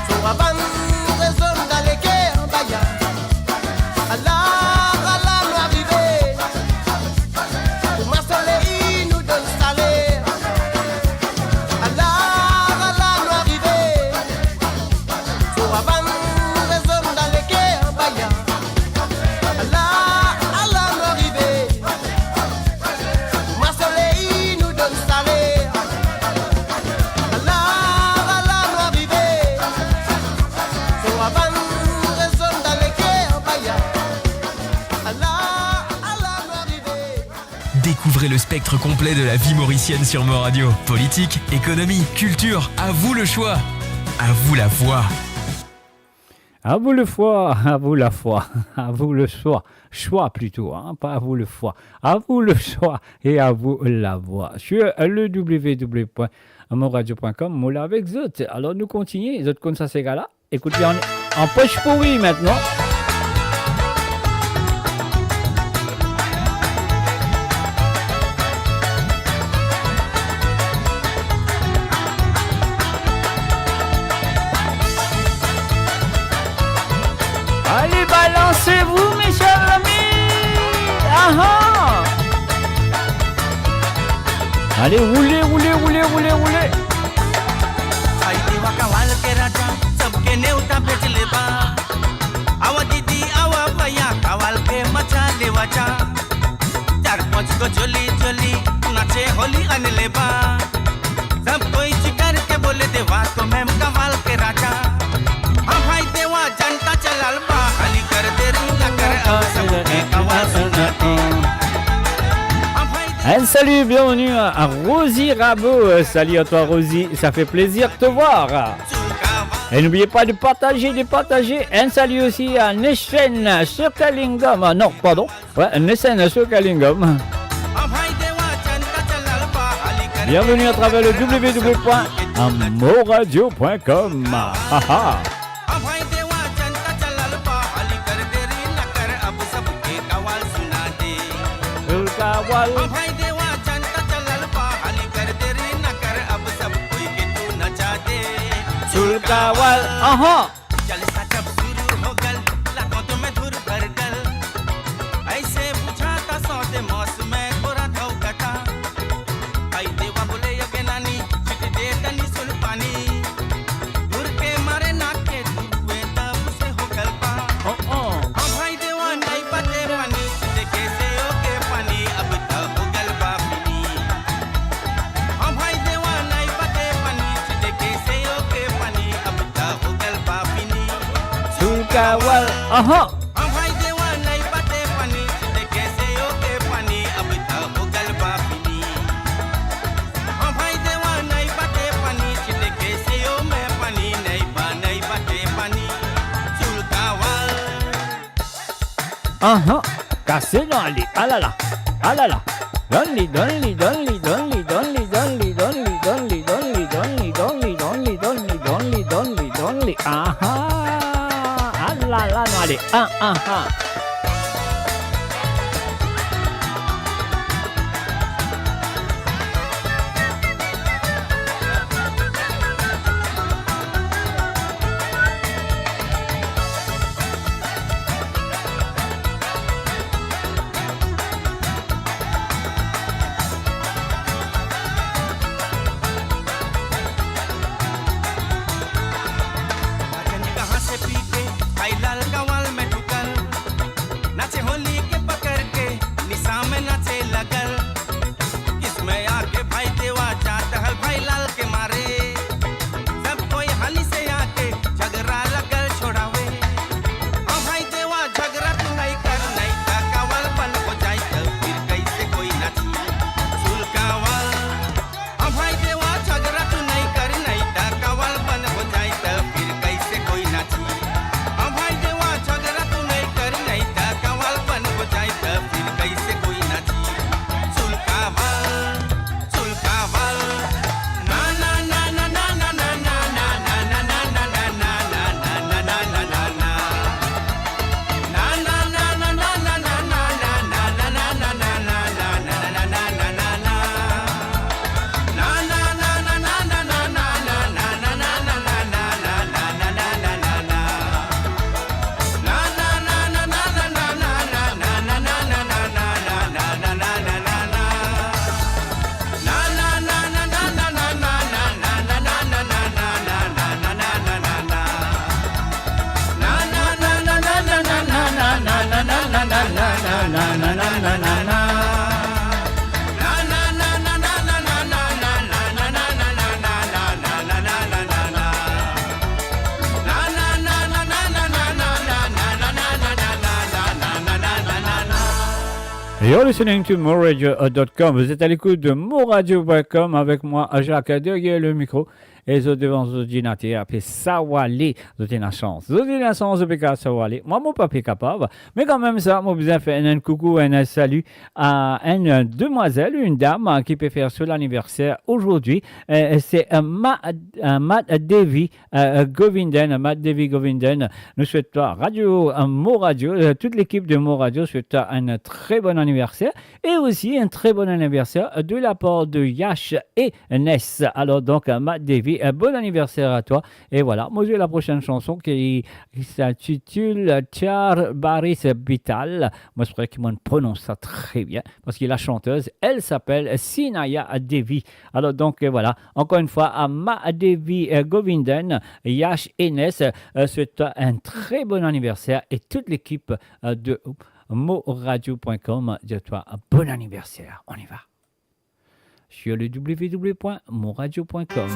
Soraban, raison d'aller en baya. Allah, Allah, nous arriver. Pour ma soleil, nous donne salé. Allah, Allah, nous arriver. Soraban, raison d'aller en baya. Allah, Allah, nous arriver. Pour ma soleil, nous donne salé. Allah, Allah, nous arriver. Soraban, raison d'aller en baya. Allah, Allah, nous arriver. Découvrez le spectre complet de la vie mauricienne sur Mo Radio. Politique, économie, culture, à vous le choix. À vous la voix. À vous le foie, à vous la foi, à vous le choix plutôt, hein, pas à vous le foie, à vous le choix et à vous la voix. Sur le www.moradio.com, moula avec Zot. Alors nous continuons, Zot comme ça c'est gars là. Écoutez, en poche pourrie maintenant. Allez, balancez-vous, mes chers amis! Ah, allez, roulez, roulez, roulez, roulez, roulez! देवा कवाल के राजा सबके नेवता भेजले बा आवा दीदी आवा भैया कवाल के मचा लेवाचा 4-5 को जोली जोली नाचे होली अनले बा सब कोई चिकर के बोले देवा को मैं कवाल के राजा हम भाई देवा जनता चलाल बा खाली कर देरी ना कर अब सबके कवाल सुनाते Un salut, bienvenue à Rosie Rabot. Salut à toi Rosie, ça fait plaisir de te voir. Et n'oubliez pas de partager. Un salut aussi à Neshen Sokalingam. Non, pardon. Ouais, Neshen Sokalingam. Bienvenue à travers le www.moradio.com. Kawal. Sulkawal. Aha. जलसा जब शुरू हो गल लाखों तो मैं धुर भर गल ऐसे बुझाता सौदे मौसम में थोड़ा धौकता आई देवा बोले यगे नानी छिट दे तनी सुन पानी धुर के मारे नाक के धुए तब से हो गल पा हम भाई देवा नहीं पते पानी छिट कैसे हो के पानी अब तक हो गल बा पीनी हम भाई देवा नहीं पते पानी छिट कैसे हो के पानी अब तक हो गल बा पीनी Sulkawal. Aha. हम भाई देवा नहीं पते पानी छिटे कैसे हो के पानी अब तक हो गल बा पीनी हम भाई देवा नहीं पते पानी छिटे कैसे हो मैं पानी नहीं पते पानी चुलकावल Aha. Cassé dans les. Ah là là. Ah là là. Donne-lui. Aha. Ah là là, non, allez. कहाँ से पी के आई लाल कवाल में ढुकल You're listening to moradio.com. Vous êtes à l'écoute de moradio.com avec moi, Jacques, derrière le micro. Et je devant l'ordinateur, puis Sawali, vous avez la chance. Vous avez la chance de pécar Sawali. Moi, mon papa est capable. Mais quand même, ça, moi, besoin de faire un coucou, un salut à une demoiselle, une dame qui peut faire sur l'anniversaire aujourd'hui. C'est Matt Devi Govindan. Matt Devi Govindan. Nous souhaitons Radio Moradio, toute l'équipe de Moradio souhaite un très bon anniversaire et aussi un très bon anniversaire de la part de Yash et Ness. Alors, donc, Matt Devi, un bon anniversaire à toi. Et voilà, moi j'ai la prochaine chanson qui s'intitule Char Baris Bital. Moi je crois qu'il prononce ça très bien parce que la chanteuse, elle s'appelle Sinaya Devi. Alors donc voilà, encore une fois, à Ma Devi Govindan, Yash Enes, c'est un très bon anniversaire et toute l'équipe de moradio.com de toi un bon anniversaire. On y va. Sur le www.moradio.com.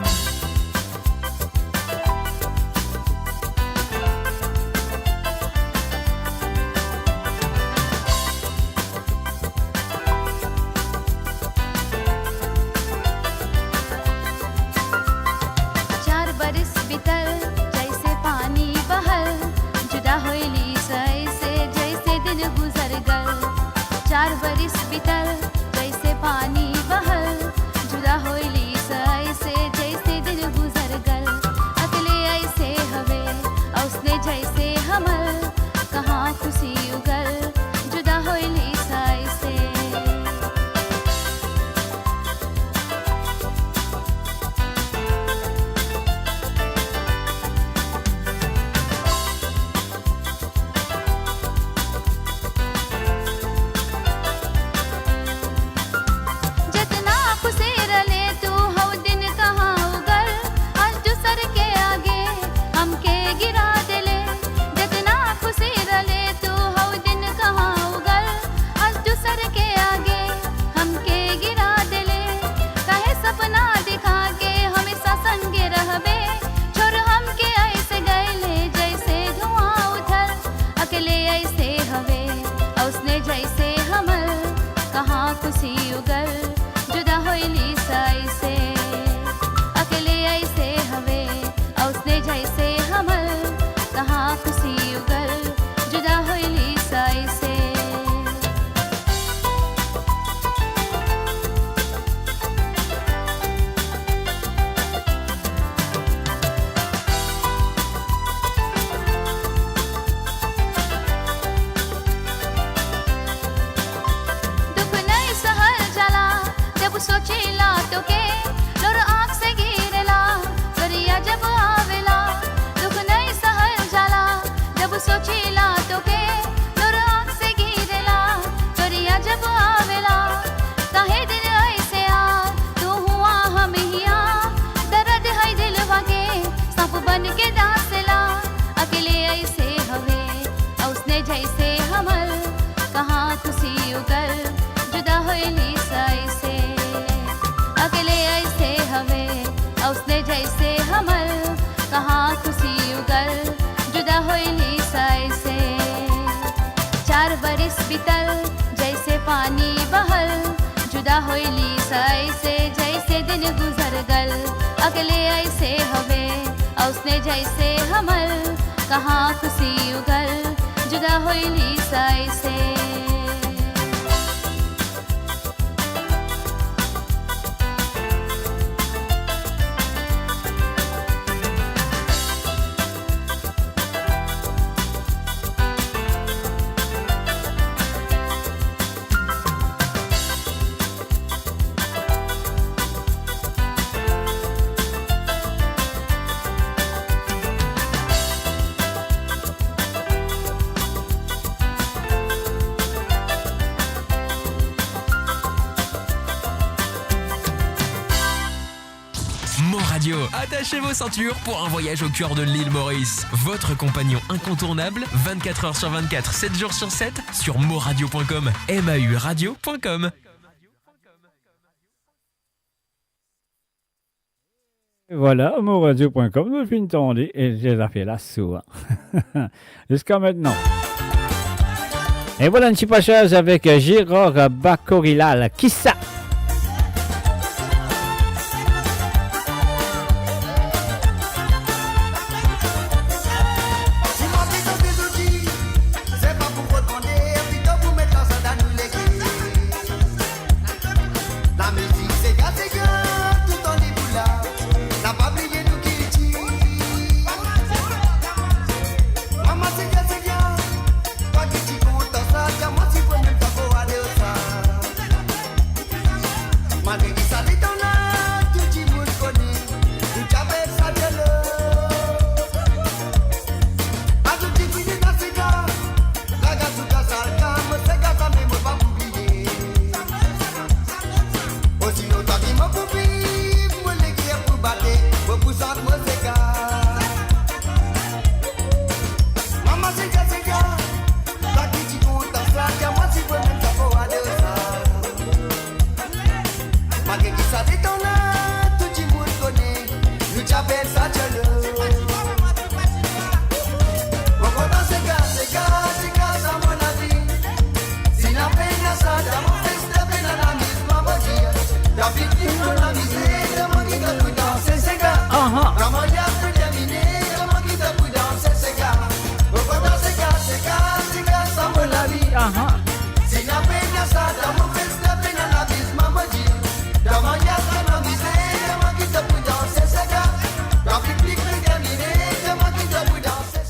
Attachez vos ceintures pour un voyage au cœur de l'île Maurice. Votre compagnon incontournable, 24 heures sur 24, 7 jours sur 7, sur moradio.com, MAU radio.com. Voilà, moradio.com, nous finissons et j'ai fait la sourde. Jusqu'à maintenant. Et voilà un petit passage avec Gérard Bacorilal. Qui ça? Si mon petit dans tes outils, c'est pas pour retourner, plutôt pour mettre l'ensemble dans nous les clés. La musique c'est gars, tout en est là. N'a pas oublié nous qui tue. Maman c'est gars, toi qui t'y comptes ça, tiens moi si faut même pas pour aller au ça. Malgré que ça dit ton âge, tout le monde connaît, tout j'avais ça de l'eau.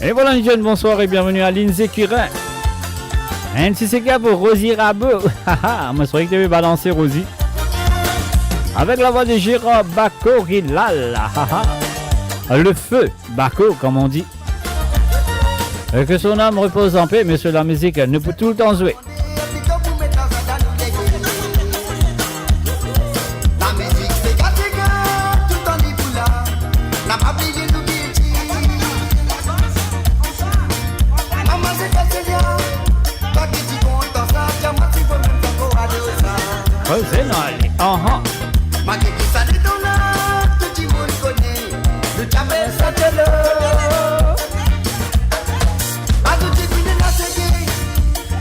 Et voilà les jeunes, bonsoir et bienvenue à Lindsay Curin. Un petit CK pour Rosie Rabot. Moi je croyais que tu avais balancé Rosie. Avec la voix de Gérard Bacorilal. Le feu, Baco comme on dit. Et que son âme repose en paix, mais sur la musique ne peut tout le temps jouer. C'est Noël. Malgré que ça dit ton âge, tout le monde connaît, le jamais ça te l'eau. Pas tout est fini dans ce game,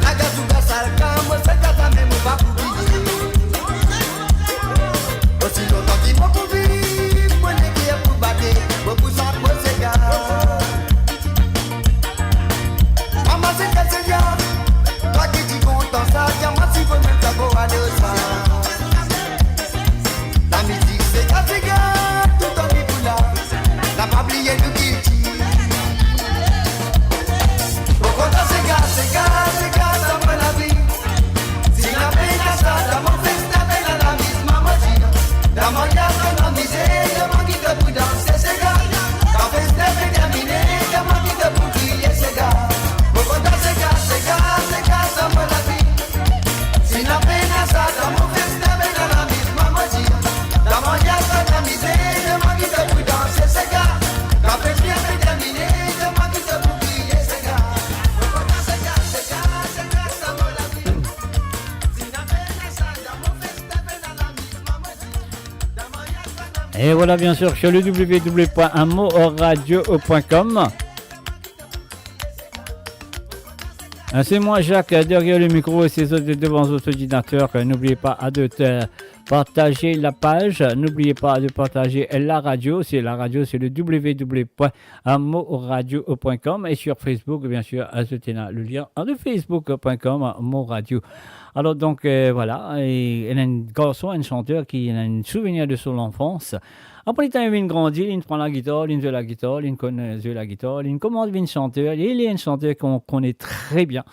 la gazouga salka, moi c'est gata même pas pour oublier. Aussi longtemps qu'ils m'ont pour vivre, moi les guerres pour battre, moi pour ça, moi c'est gars. Maman c'est qu'elle c'est bien, toi qui t'y content ça, tiens moi si vous même ça pour aller au ça. La musique c'est Africa, tout en est là. N'a pas oublié le guilty. Au contraire c'est gars, ça me la vie. Si la peine à ça, dans mon fils, la peine à la mise, maman dit. Dans mon yard, dans la misère, dans mon guide pour danser, c'est gars. Dans mon fils, c'est terminé, dans mon guide pour crier, c'est gars. Au contraire c'est gars, ça me la vie. Si la peine à ça, dans mon fils, la peine à la mise, maman dit. Dans mon yard, dans la misère, dans mon guide pour danser, c'est gars. Dans mon fils, c'est terminé, dans mon guide pour crier, c'est gars. Au contraire c'est gars, ça me la vie. Si la peine à ça, dans mon fils, la peine à la mise, maman dit. Dans mon yard, dans la misère. Et voilà bien sûr sur le www.amoradio.com. C'est moi Jacques derrière le micro et ces autres devant votre ordinateur. N'oubliez pas de partager la page. N'oubliez pas de partager la radio. C'est la radio, c'est le www.amoradio.com et sur Facebook bien sûr, ajoutez le lien de facebook.com Moradio. Alors donc voilà, et il y a un garçon, un chanteur qui a un souvenir de son enfance. Après, il vient grandir, il prend la guitare, il joue la guitare, il connaît la guitare, il commence à être chanteur, il est un chanteur qu'on connaît très bien.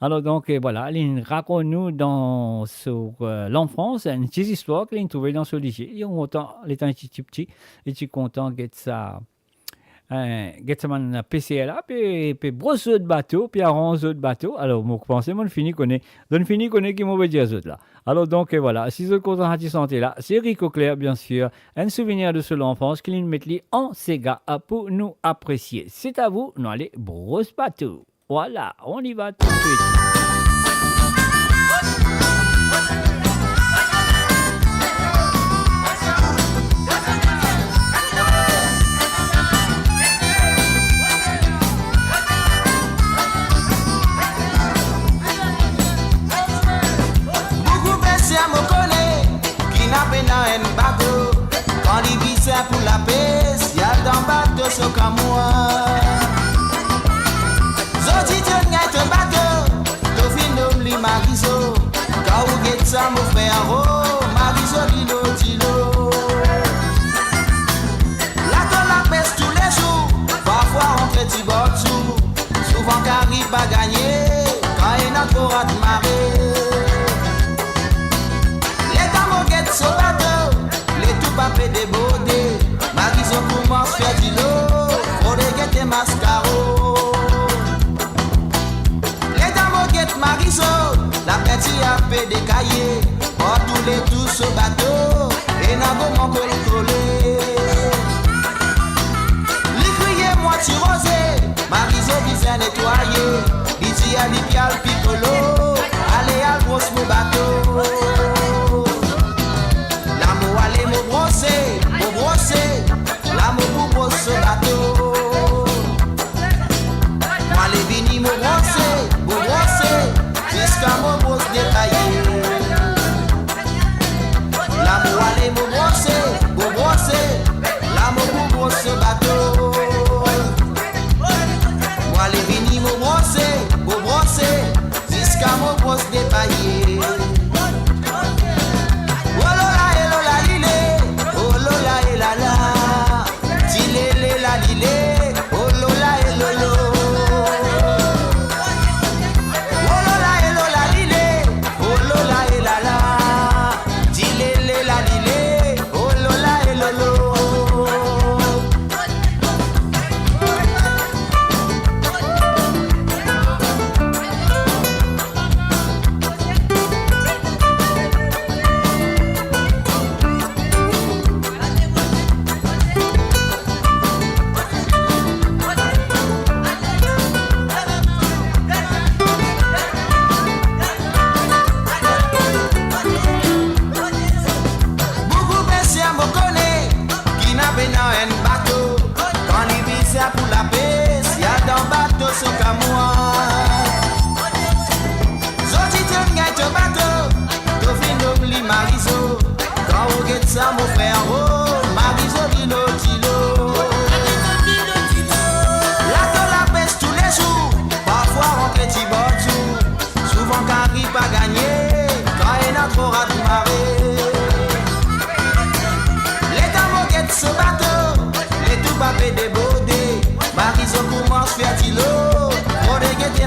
Alors donc voilà, il raconte-nous sur l'enfance, une petite histoire qu'il a trouvée dans ce lycée. Il est un petit, il est content de ça. Get un PC là, puis brosse de bateau, puis arrange de bateau. Alors, moi, je pense que mon fini connaît qui m'ont dit à eux là. Alors, donc, voilà, si vous êtes content de santé là, c'est Rico Claire, bien sûr, un souvenir de son enfance qu'il met en Sega pour nous apprécier. C'est à vous, nous allez brosse bateau. Voilà, on y va tout de suite. un bateau. Quand il vise pour la paix, y'a dans bateau ce comme moi. Zoti tenait un bateau, to fin nom li mariso. Quand vous guette ça mon frère, oh, mariso lilo tilo. La ton la peste tous les jours, parfois on fait du bord-sous. Souvent qu'arrive à gagner, quand il n'a pas de marée. Les dames guettent ce bateau, les tout papés débordés. Mariso commence à faire du lot, faut les guetter mascaro. Les dames guettent Mariso, la petite a fait des cahiers. Oh, tous les tous ce bateau, et n'a pas mon contrôlé. L'écuyer moitié rosé, Mariso vient nettoyer. Ici à l'Ipial Piccolo, allez à grosse mon bateau. L'amour allez me brosser, l'amour pour brosser bateau. Moi les vini me brosser, jusqu'à me brosse détaillé. L'amour allez me brosser, l'amour pour brosser bateau. Moi les vini me brosser, jusqu'à me brosse détaillé.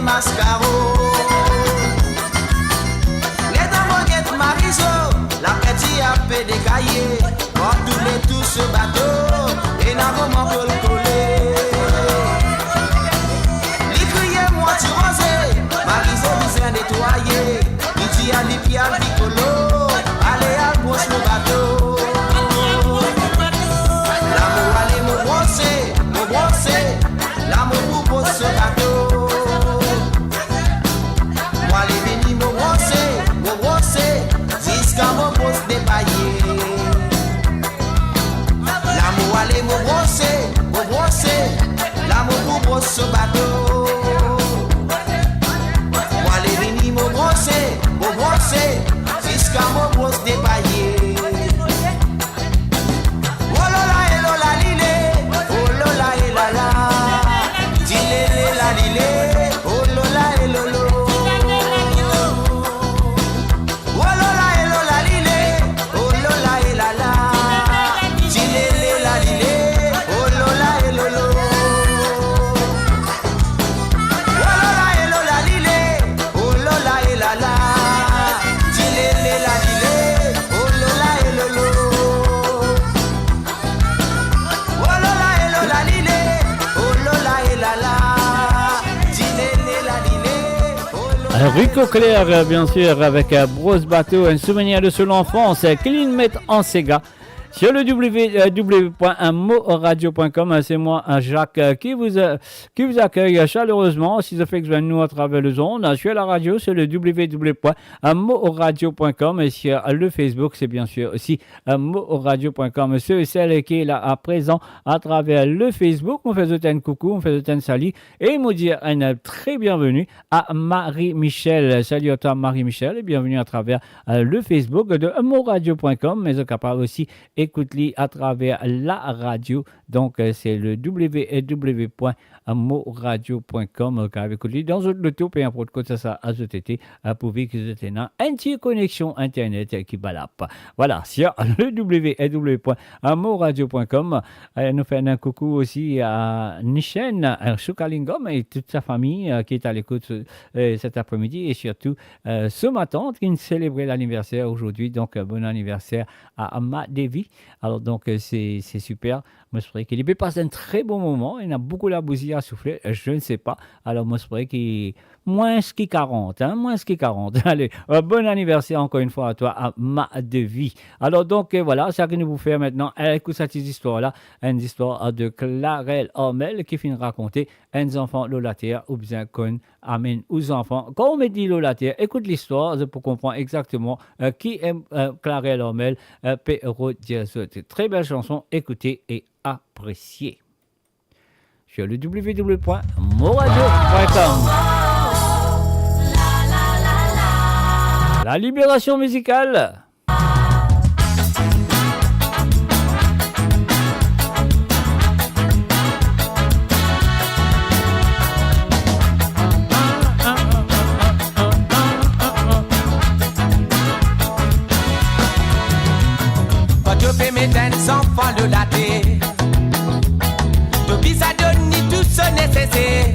Mascaro. Les dames guettent Mariso, la petite a fait des cahiers. Quand tous les tous ce bateau, et n'a comment pour le coller. L'écuyer moitié rosé, Mariso vient nettoyer. Il dit à l'Ipial Piccolo, allez à brosse le bateau. L'amour allez me brosser, l'amour pour brosse ce bateau. Mon brosse dépaillé. L'amour allez me brosser, l'amour pour brosse ce bateau. Moi les vini me brosser, jusqu'à mon brosse dépaillé. Oh lola et lola lilé, oh lola et lala, dilé la lilé, oh lola et lolo. Rico Clair, bien sûr, avec Brosse Bateau, un souvenir de son enfance qu'il met en Sega. sur le www.moradio.com. C'est moi, Jacques, qui vous accueille chaleureusement. Si ça fait que nous à travers le zone, sur la radio, sur le www.moradio.com. Et sur le Facebook, c'est bien sûr aussi moradio.com. Ceux et celles qui est là à présent à travers le Facebook, on fait un coucou, on fait un salut et nous dire un très bienvenue à Marie-Michel. Salut à toi Marie-Michel et bienvenue à travers le Facebook de moradio.com, mais on est capable aussi d'écouter à travers la radio. Donc c'est le www.moradio.com écouter dans le tout et un podcast ça a été pour que vous êtes une connexion internet qui balap. Voilà, sur le www.moradio.com. Nous faisons un coucou aussi à Nishen, à Shukalingom et toute sa famille qui est à l'écoute cet après-midi et surtout ce matin qui célébrait l'anniversaire aujourd'hui. Donc bon anniversaire à Amma Devi. Alors donc c'est super. Moi, je crois qu'il peut passer un très bon moment. Il a beaucoup la bousille à souffler. Je ne sais pas. Alors, moi, je crois qu'il moins ce qui 40. Moins ce qui 40. Allez, bon anniversaire encore une fois à toi, à Ma Devi. Alors, donc, voilà, ça que nous vous faire maintenant. Écoute cette histoire-là. Une histoire de Clarelle Hormel qui finit de raconter un enfant lolataire ou bien qu'on amène aux enfants. Quand on me dit lolataire, écoute l'histoire pour comprendre exactement qui est Clarelle Hormel. P.R.O. Très belle chanson. Écoutez et apprécié sur le www.moradio.com. La libération musicale. Quand je fais mes dents enfants le laté, depuis ça donne tout ce nécessaire.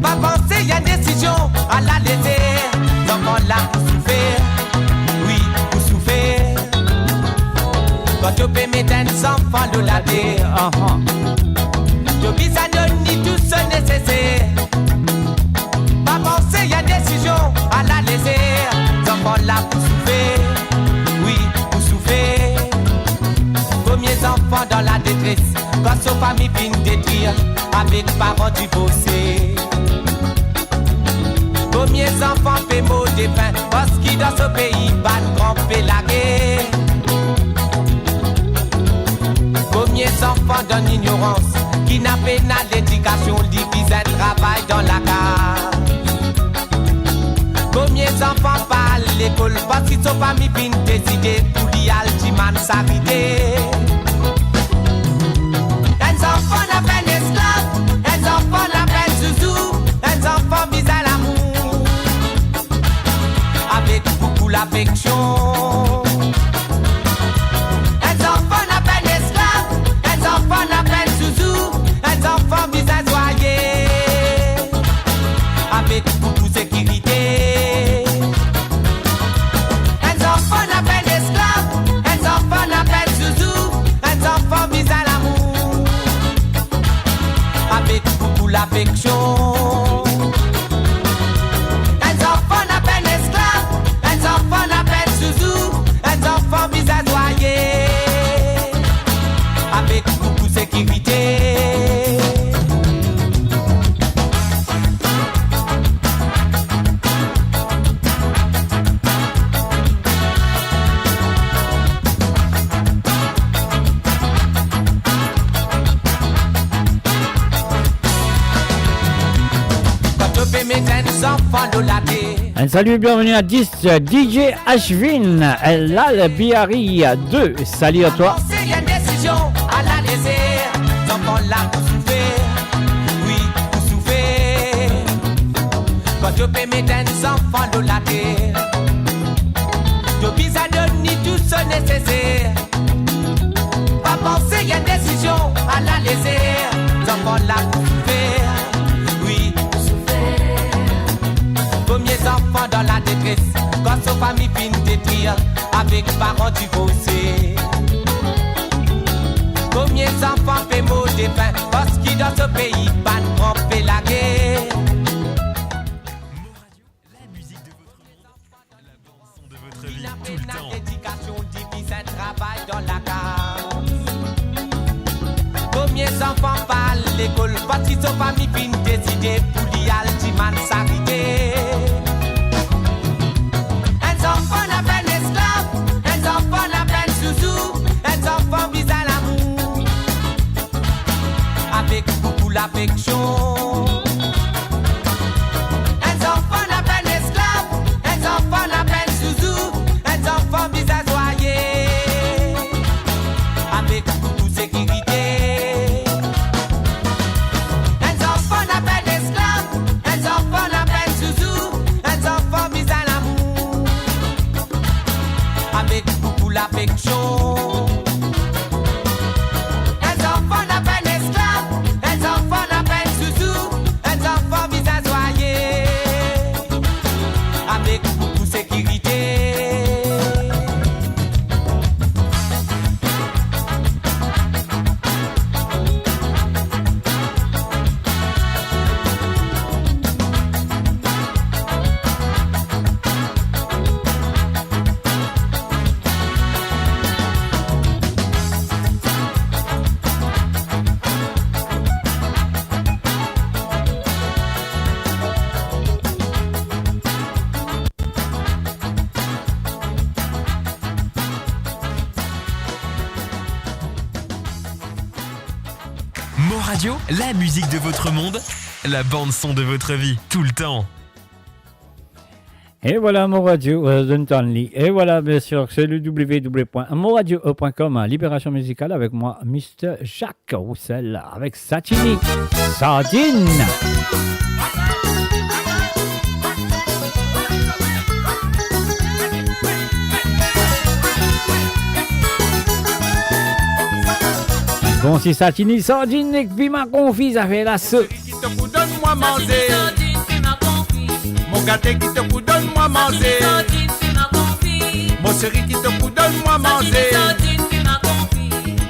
Pas penser, y a une décision à la laisser. L'enfant là pour souffrir, oui, pour souffrir. Quand je fais mes dents enfants le laté, depuis ça donne tout ce nécessaire. Pas penser, y a une décision à la laisser. L'enfant là pour souffrir, oui, pour souffrir. Combien d'enfants dans la détresse, quand son famille vient détruire, avec parents divorcés. Combien d'enfants paient mot de pain, parce qu'ils dans ce pays ban camper la guerre. Combien d'enfants dans l'ignorance, qui n'a pas l'éducation, qui un travail dans la case. Combien d'enfants parlent l'école, parce qu'ils sont famille vient décider pour l'y altiman s'arrêter. Un enfant n'a pas d'esclave, un enfant n'a pas de zouzou, un enfant mise à l'amour, avec beaucoup l'affection. Un enfant n'a pas d'esclave, un enfant n'a pas de zouzou, un enfant mise à joyer, avec beaucoup sécurité. Un enfant n'a pas d'esclave, un enfant n'a pas de zouzou, un enfant mise à l'amour, avec beaucoup l'affection. Un enfant n'a pas d'esclave, un enfant n'a pas de zouzou, un enfant mise à joyer, avec beaucoup sécurité. Un salut et bienvenue à 10 DJ Ashvin, Lal Biari 2. Salut à toi. Il y a une décision à la laisser. L'enfant là pour souffrir, oui, pour souffrir. Quand je paie mes dents enfants de la terre, je vise à donner tout ce nécessaire. Pas penser, il y a une décision à la laisser. L'enfant là pour souffrir, oui, pour souffrir. Combien d'enfants dans la détresse, quand son famille vient détruire, avec parents divorcés. Combien d'enfants paient mot de pain, parce qu'ils dans ce pays ban camper la guerre. La musique de votre monde, la bande son de votre vie tout le temps. L'éducation divise un travail dans l'école, parce qu'ils sont pas mis fin décidé pour l'y aller, man s'arrêter. Un enfant n'a peine esclave, un enfant n'a peine zouzou, un enfant vise à l'amour, avec beaucoup l'affection. Un enfant n'a peine esclave, un enfant n'a peine zouzou, un enfant vise à joyer, avec beaucoup sécurité. Un enfant n'a peine esclave, un enfant n'a peine zouzou, un enfant vise à l'amour, avec beaucoup l'affection. Un enfant n'a peine esclave, un enfant n'a peine zouzou, un enfant vise à joyer, avec beaucoup sécurité. Mo Radio, la musique de votre monde, la bande-son de votre vie, tout le temps. Et voilà, Mo Radio, Lee. Et voilà, bien sûr, c'est le www.moradio.com, Libération musicale avec moi, Mr. Jacques Roussel, avec Satini, Sardine. Bon, si Satini, Sardine, et puis ma confise a fait la sauce. Donne-moi manger. Mon gâté qui te coûte, donne-moi manger. Mon chéri qui te coûte, donne-moi manger.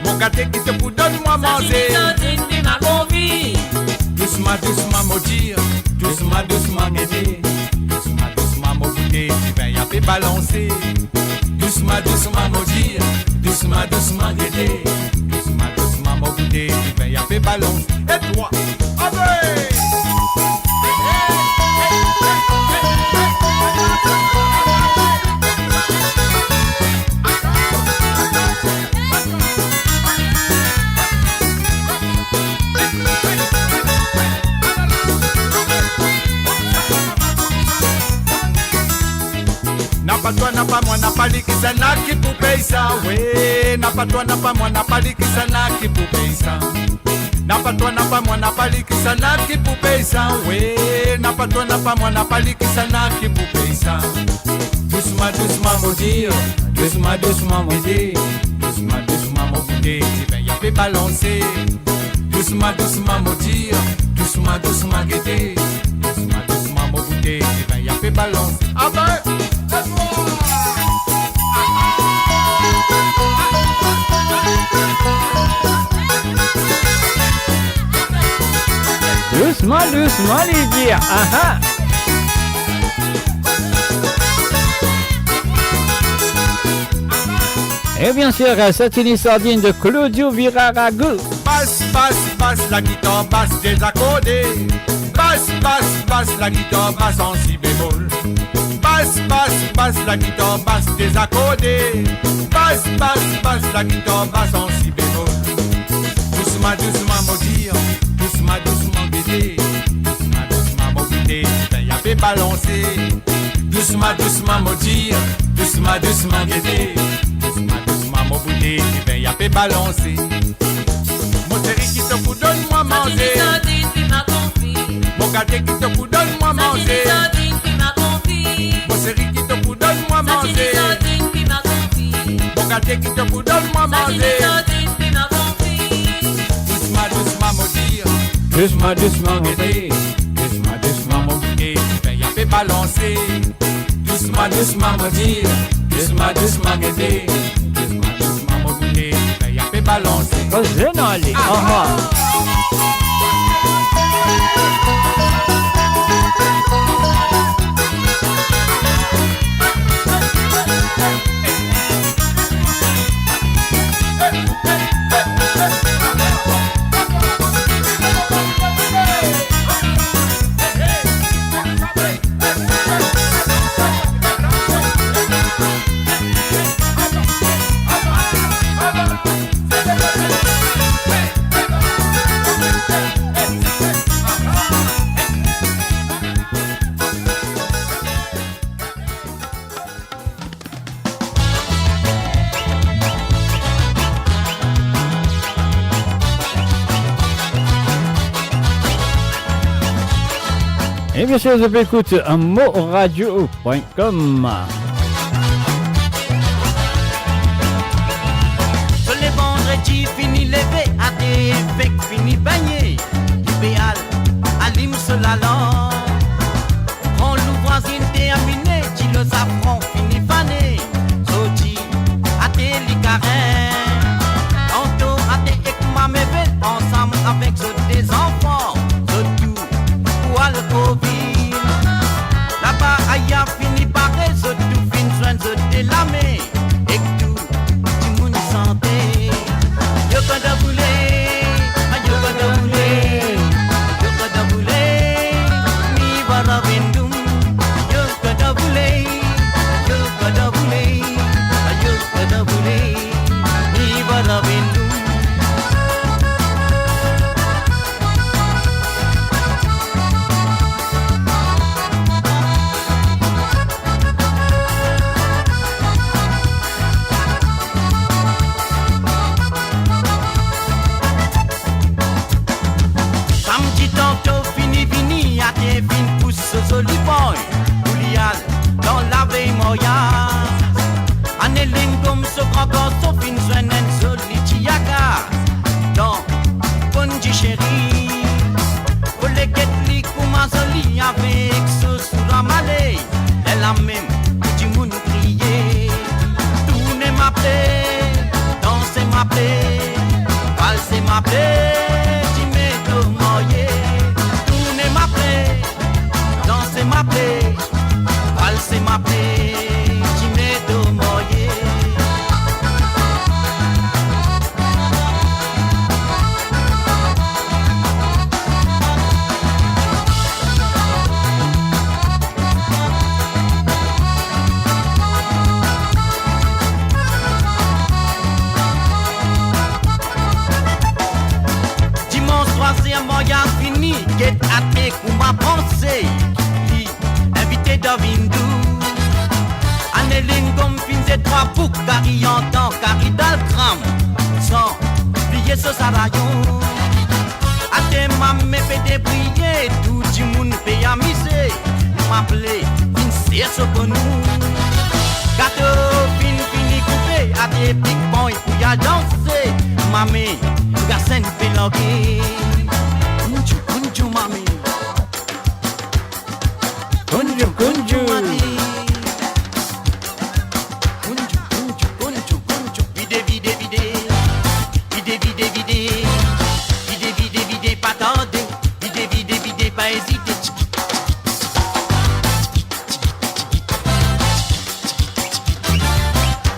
Mon gâté qui te coûte, donne-moi manger. Doucement, doucement, maudire. Doucement, doucement, m'aider. Doucement, doucement, m'oublier. Tu vas y aller balancer. Doucement, doucement, maudire. Doucement, doucement, m'aider. Doucement, doucement, m'oublier. Tu vas y aller balancer. Et toi, allez! N'a pas toi, n'a pas moi, n'a pas dit qui ça n'a qui pour payer ça, ouais. N'a pas toi, n'a pas moi, n'a pas dit qui ça n'a qui pour payer ça. N'a pas toi, n'a pas moi, n'a pas dit qui ça n'a qui pour payer ça, ouais. N'a pas toi, n'a pas moi, n'a pas dit qui ça n'a qui pour payer ça. Doucement, doucement, maudire. Doucement, doucement, m'aider. Doucement, doucement, m'oublier. Tu vas y aller balancer. Doucement, doucement, maudire. Doucement, doucement, guetter. Doucement, doucement, m'oublier. Tu vas y aller balancer. Ah ben! Doucement, doucement, les dire. Ah Et bien sûr, Satini Sardine de Claudio Virarago. Basse, basse, basse, la guitare basse désaccordée. Basse, basse, basse, la guitare basse en si bémol. Basse, basse, basse, la guitare basse désaccordée. Basse, basse, basse, la guitare basse en si bémol. Doucement, doucement, maudire. Doucement, doucement, baiser. Doucement, doucement, m'oublier. Ben, y'a fait balancer. Doucement, doucement, maudire. Doucement, doucement, guider. Doucement, doucement, m'oublier. Ben, y'a fait balancer. Mon chéri qui te fout, donne-moi manger. Mon gâté qui te fout, donne-moi manger. Mon chéri qui te fout, donne-moi manger. Mon gâté qui te fout, donne-moi manger. Doucement, doucement, maudire. Doucement, doucement, m'aider. Doucement, doucement, m'oublier. Ben, y'a fait balancer. Doucement, doucement, maudire. Doucement, doucement, m'aider. Doucement, doucement, m'oublier. Ben, y'a fait balancer. Oh, je n'en ai. Et bien sûr, je écoute moradio.com. Tous les vendredis, fini levé, à des effets, fini baigné. Idéal, allume ce lalon. Prends l'ouvroisine terminé, tu le safran, fini fané. Soti, à tes licarins. Anto, à tes écouma, mes belles, ensemble avec des enfants. Sotou, ou à le Covid. Là-bas, aïe, fini par réseau, tout fin, soin de délamé. Et tout, du monde santé. Yo kada boulé, yo kada boulé, yo kada boulé, mi bara bindum. Yo kada boulé, yo kada boulé, yo kada boulé, mi bara bindum. Samedi tantôt fini fini à tes fins pousse joli boy Oulial dans la veille moya Aneling comme ce grand gosse fin soinen joli tiaga dans Bonji chéri Pour les guetli comment joli avec ce sous la malée Elle a même du monde crié Tourner ma plaie danser ma plaie valser ma plaie Tourner ma plaie, danser ma plaie, valser ma plaie, Jimé Domoye. Moyen fini, get à tes coups ma pensée. Invité d'Avindou. Anéline comme fins et trois boucs, car y entend, car il dans le crâne. Sans oublier ce sarayon. A tes mamans fait débriller, tout le monde fait amuser. M'appeler, fin c'est ce que nous. Gâteau, fin fini coupé, à des big boys, pour y a danser. Mamé, garçon fait loguer. Kunju mami Kunju Kunju Vide vide vide Vide vide vide Vide vide vide pas tarder Vide vide vide pas hésiter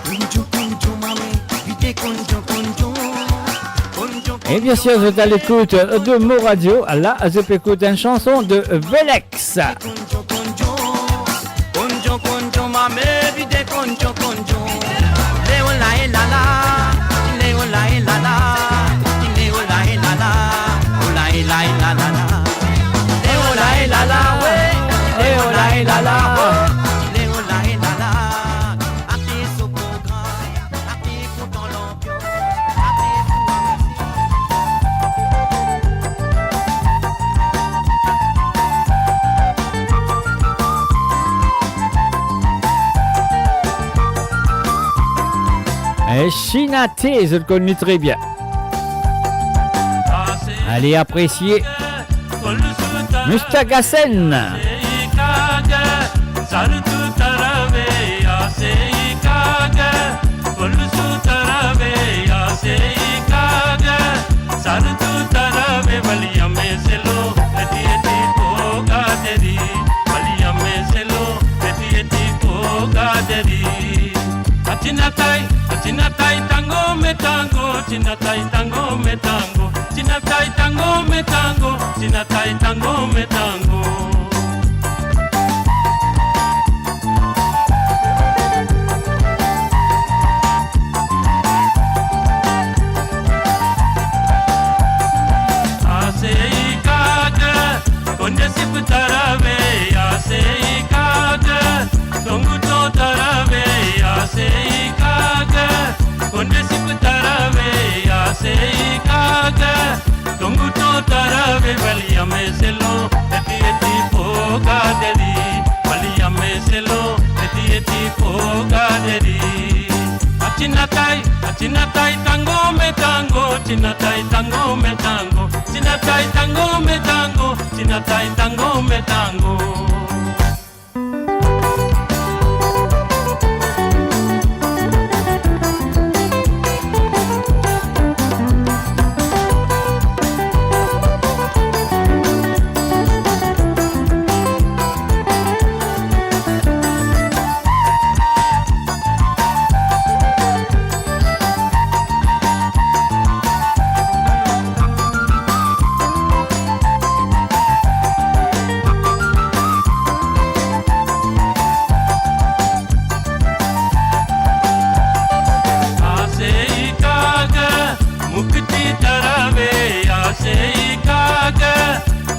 Kunju mami Vide kunju Et bien sûr, vous êtes à l'écoute de Mo Radio. Là, je peux écouter une chanson de Velex. Conjo conjo mame vide conjo conjo Leo la la la Leo la la la Leo la la la La la la la Leo la la la Leo la la la Leo la la la Ati so programme Ati content l'ambiance Et Chinate, je le connais très bien. Allez apprécier Mustagasen. Chinatai tango metango, chinatai tango metango, chinatai tango metango, chinatai tango metango. Aseikaga, konde siputarabe, aseikaga, tongu totarabe, aseikaga. Konde siputarabe aseikaga Tongu totarabe Valia meselo Eti eti po gaderi Walia meselo eti gaderi Achinatai tango me tango Chinatai tango me tango Chinatai tango me tango Chinatai tango me tango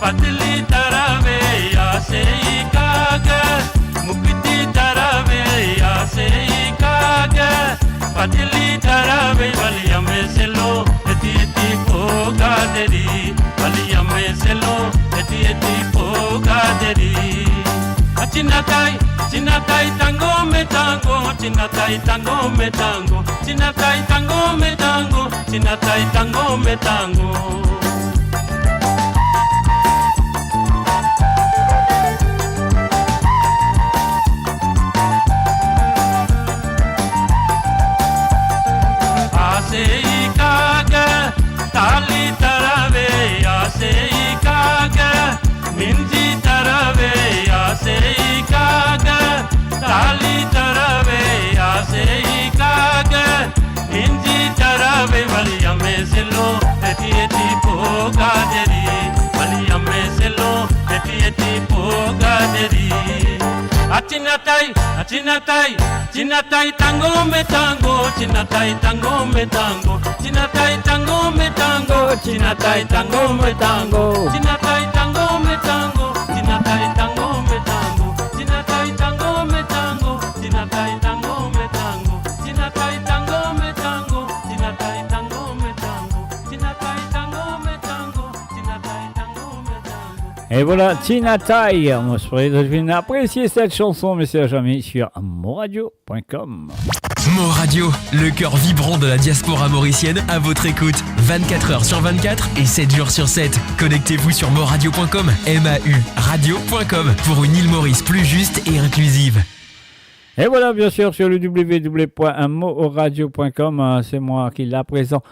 Patli tarave ya sei kaga mukti tarave ya sei kaga patli tarave valia meselo eti poga deri valia meselo eti poga deri Chinatai tango me tango Chinatai tango me tango Chinatai tango me tango Chinatai tango me tango Tali tarave ya sei kaga minji tarave ya sei kaga tali tarave ya sei kaga minji tarave valia meselo eti poga deri valia meselo eti poga deri Chinatai tango me tango Chinatai tango me tango Chinatai tango me tango Chinatai tango me tango Chinatai tango me tango Chinatai tango me tango Chinatai tango me tango Chinatai tango me tango Chinatai tango me tango Chinatai tango me tango Chinatai tango me tango Chinatai tango me tango. Et voilà, Chinatai. On se ferait de apprécier cette chanson, messieurs et amis, sur moradio.com. Mo Radio, le cœur vibrant de la diaspora mauricienne à votre écoute. 24h sur 24 et 7 jours sur 7. Connectez-vous sur moradio.com, MAU radio.com pour une île Maurice plus juste et inclusive. Et voilà, bien sûr, sur le www.moradio.com, c'est moi qui la présente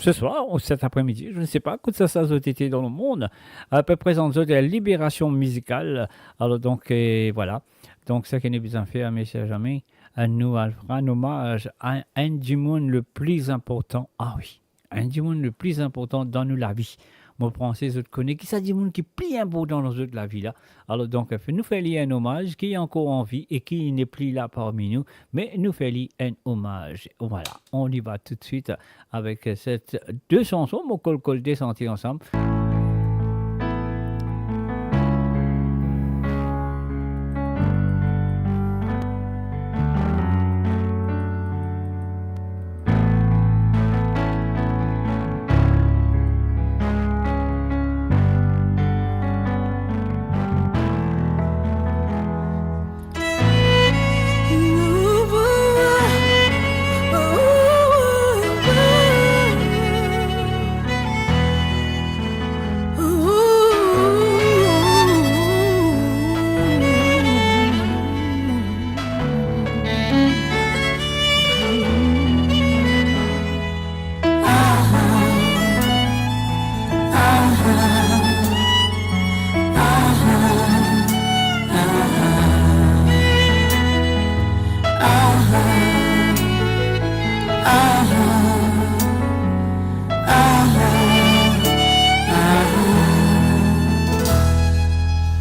ce soir ou cet après-midi, je ne sais pas, quand ça a été dans le monde, à peu près présente la libération musicale. Alors donc, voilà. Donc, ce qui nous besoin de faire, messieurs et amis, nous allons un hommage à un du monde le plus important. Ah oui, un du monde le plus important dans nous la vie. Moi, prends ces autres connais qui ça du monde qui est plus important dans la vie là. Alors donc, nous faisons un hommage qui est encore en vie et qui n'est plus là parmi nous, mais nous faisons un hommage. Voilà, on y va tout de suite avec cette deux chansons, mon col descenti ensemble.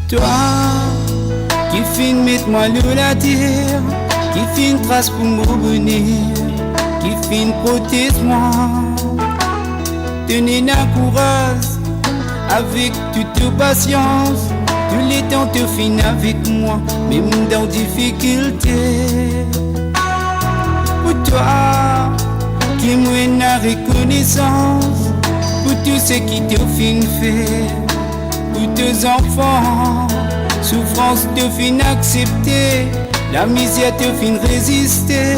Toi, qui fin mettre moi le la terre, qui fin trace pour me revenir, qui fin protège moi. Tenez la courage, avec toute patience, tous les temps te fin avec moi, même dans difficulté. Pour toi, qui me la reconnaissance, pour tout ce qui te fin fait. pour tes enfants. Souffrance te fin accepter, la misère te fin résister.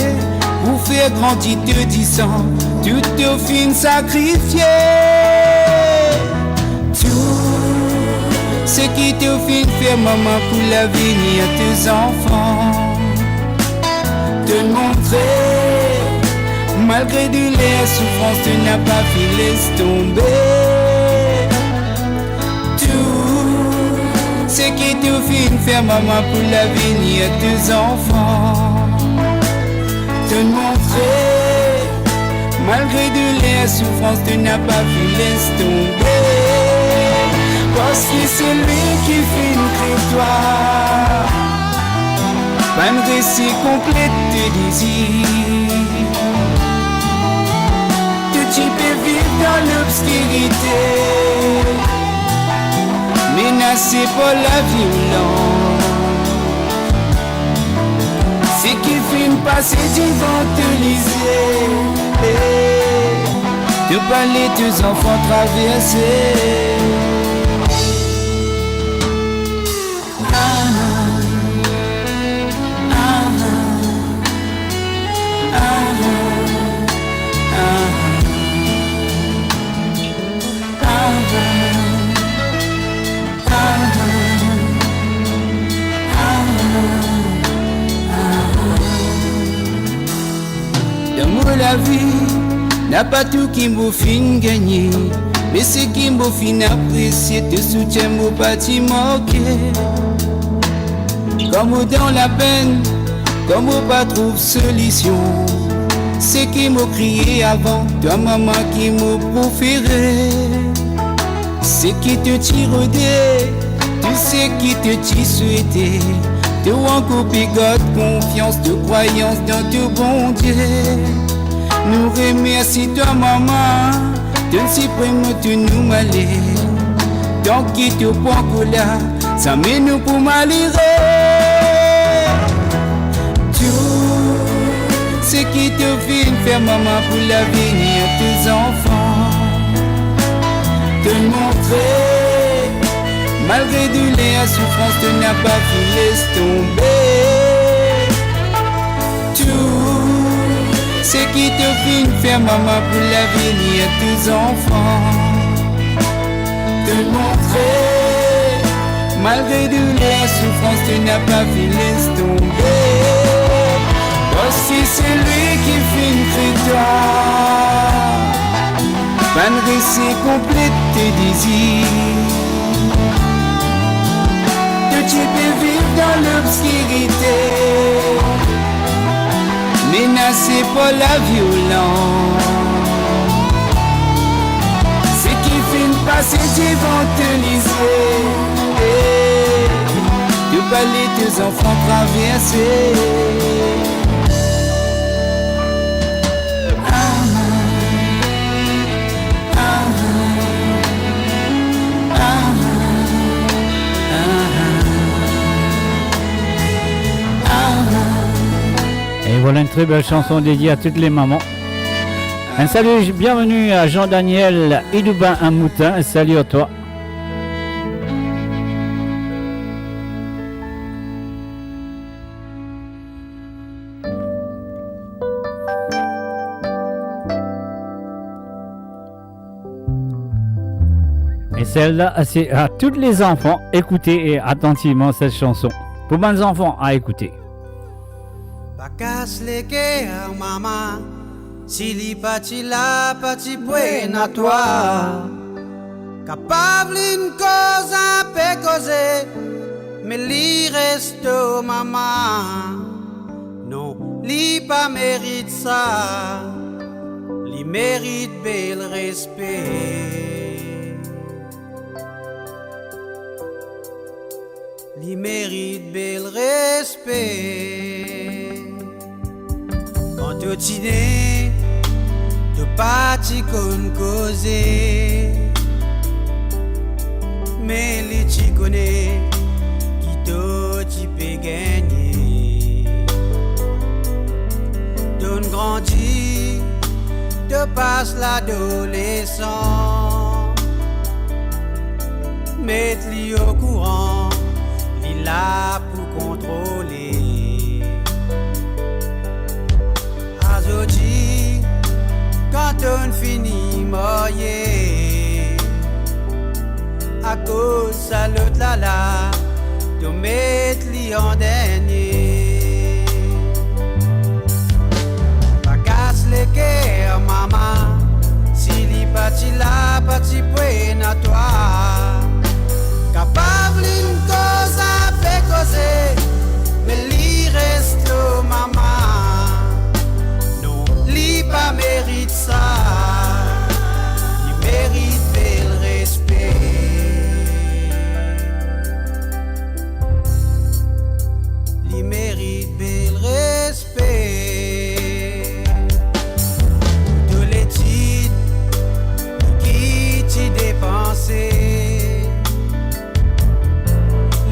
Pour faire grandir te 10 ans, tout te fin sacrifier. Tout ce qui te fin faire maman pour l'avenir de tes enfants. Te montrer, malgré de la souffrance, tu n'as pas pu laisser tomber. Tout ce qui te fin faire maman pour l'avenir de tes enfants. Te montrer, malgré de la souffrance, tu n'as pas pu laisser tomber. Parce que c'est lui qui fait une victoire. Pas un récit complet de désir. Que tu peux vivre dans l'obscurité, menacé par la violence. C'est qui finit passer devant te liser, de parler tes enfants traverser. La vie n'a pas tout qui m'a fin gagner, mais ce qui m'a fin apprécier, te soutient mon bâti manqué. Comme dans la peine, comme on pas trouve solution, ce qui m'a crié avant, toi maman qui m'a proféré. Ce qui te tire au dé, tu sais qui te tire souhaité. Te encore pigote confiance, de croyance dans tout bon Dieu. Nous remercions toi maman, de suprême tu nous malais. Donc qui te prend là, ça met nous pour malheureux. Tout ce qui te fait faire maman pour l'avenir de tes enfants. Te montrer, malgré de la souffrance, tu n'as pas pu laisser tomber. Ce qui te fin faire maman pour l'avenir de tes enfants. Te montrer, malgré de la souffrance, tu n'as pas pu laisser tomber. Aussi c'est lui qui fin toi. Pas un récit complet de tes désirs. Que tu peux vivre dans l'obscurité, menacé par la violence. C'est qui finit passer devant te liser, de parler tes enfants traverser. Et voilà une très belle chanson dédiée à toutes les mamans. Un salut, bienvenue à Jean-Daniel Idoubin Amoutin, un salut à toi. Et celle-là, c'est à tous les enfants, écoutez attentivement cette chanson. Pour mes enfants à écouter. Bakas leke maman, si li pati la pati buena toi. Capable une cause à pe cause, mais li resto maman. Non, li pas mérite ça, li mérite bel respect. Li mérite bel respect. Quand tu dîner, tu parti qu'on causer, mais les tu connais qui tu peux gagner. Donne grandi, te passe l'adolescent, mettre li au courant, li là pour contrôler. Aujourd'hui, quand on finit moyer, à cause de l'autre là, de mettre li en dernier. Pas casse le cœur, maman, si li parti là, parti près à toi. Capable une cause à faire causer, mais li reste au maman. Non, li pas mérite ça, li mérite le respect. Li mérite bel respect. Tous les titres qui t'y dépensé,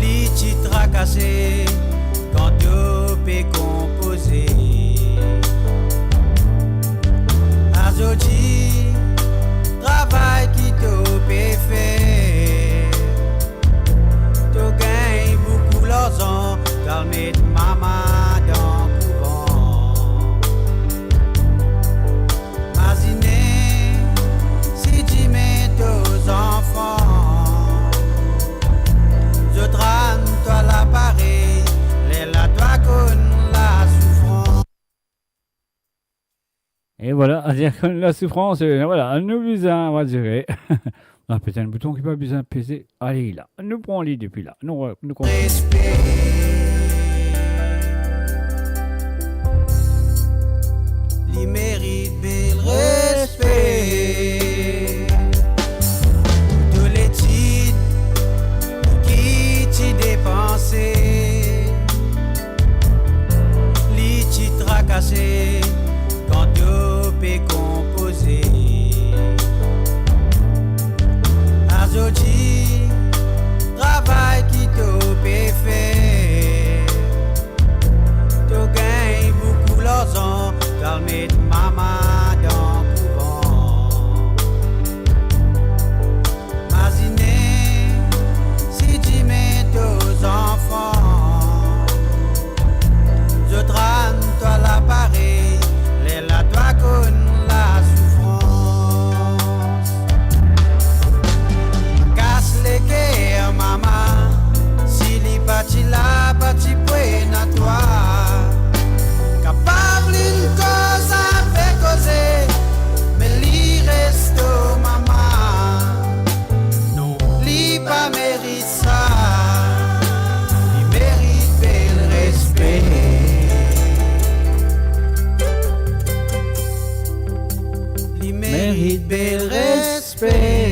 li t'y tracassé quand tu peux composer. Aujourd'hui, travail qui t'o peut faire, tu gagnes beaucoup l'argent. Calmer maman dans le couvent. Imaginez si tu mets tes enfants, je trame toi l'appareil, les la toi qu'on la souffrance. Et voilà, à dire que la souffrance, voilà, nous besoin, on va dire. On a peut-être un bouton qui n'a pas besoin de peser. Allez, là, nous prenons l'idée depuis là. Nous Li mérite bel respect. Tous les titres qui t'y dépensé, li t'y tracassé quand tu peux composer. Aujourd'hui, travail qui te peut faire, tu gagnes beaucoup l'argent. Calmer maman dans le couvent. Imaginez si tu mets tes enfants, je trame toi l'appareil, les la toi qu'on la souffrance. Casse les cœurs maman, si li parti là, parti près à toi. Capable une cause à faire causer, mais li reste au maman. Non, li pas mérite ça, li mérite bel respect. Li mérite bel respect.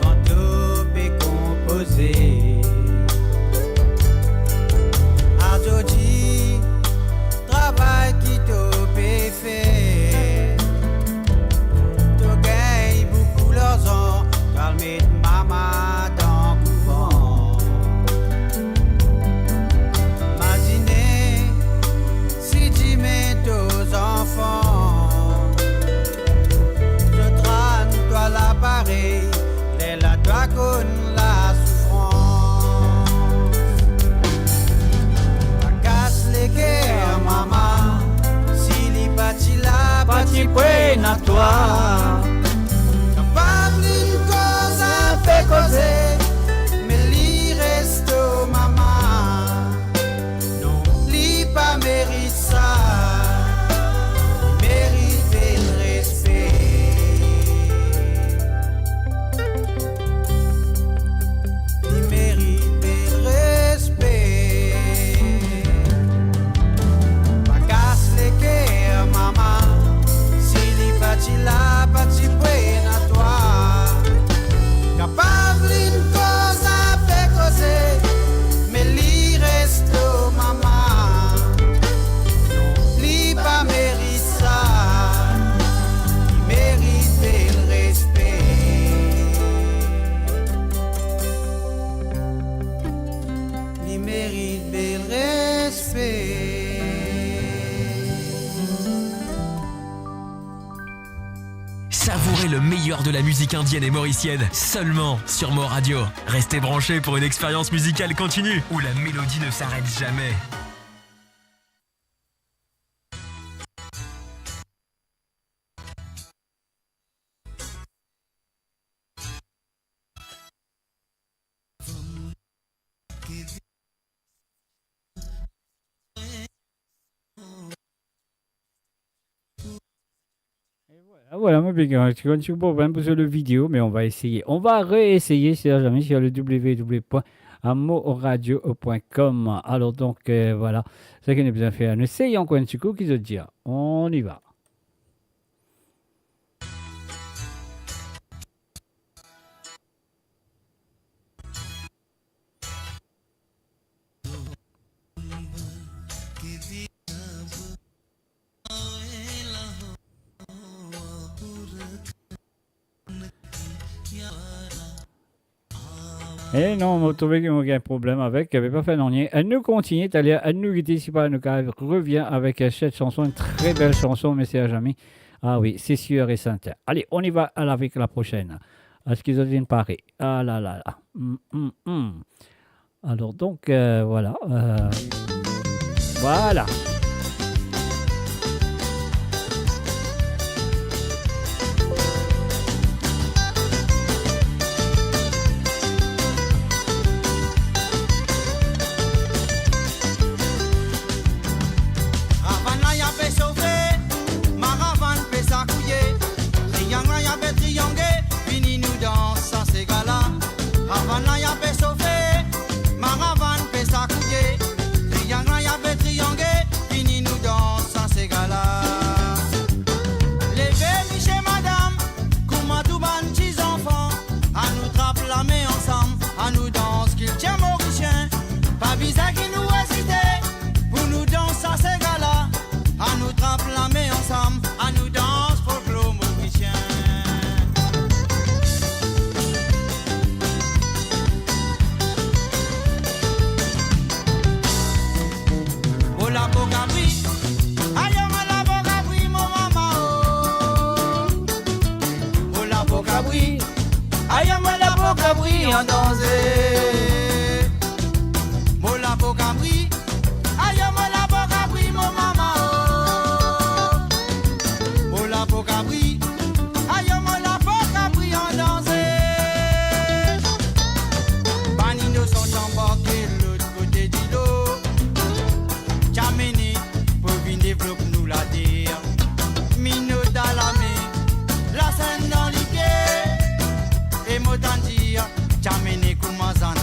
Quand tu peux composer. Aujourd'hui, travail qui te peut faire, tu gagnes beaucoup l'argent. Calmer maman dans le couvent. Imaginez si tu mets tes enfants, je trame toi l'appareil, les la toi qu'on la souffrance. La casse les cœurs maman, si li parti là, parti près à toi. Capable une cause à faire causer, mais li reste au maman. Non, li pas mérite ça, li mérite le respect. Li mérite le respect. meilleur de la musique indienne et mauricienne, seulement sur Mo Radio. Restez branchés pour une expérience musicale continue, où la mélodie ne s'arrête jamais. Voilà, mon big, je suis pas vraiment sur le vidéo, mais on va essayer. On va réessayer, si jamais, sur le www.amoradio.com. Alors, donc, voilà. Ce qu'on a besoin de faire, un essai en coin de coup qui se dit, on y va. Et non, on a trouvé qu'il y a un problème avec, il n'y avait pas fait non rien. Elle nous continue, elle nous guide ici par nous revient avec cette chanson, une très belle chanson, mais c'est à jamais. Ah oui, c'est sûr et certain. Allez, on y va avec la prochaine. Est-ce qu'ils ont une pareille? Ah là là là. Alors donc, voilà. Voilà. en danger. Mola Bocabri, aïe mola Bocabri, mon maman. Mola Bocabri, aïe mola Bocabri en danger. Banino sont embarqués de l'autre côté du lot. Chameni, pour venir développer nous la dire. Mino dans la main, la scène dans l'idée. Et m'autant dire, Chameni Koumazan.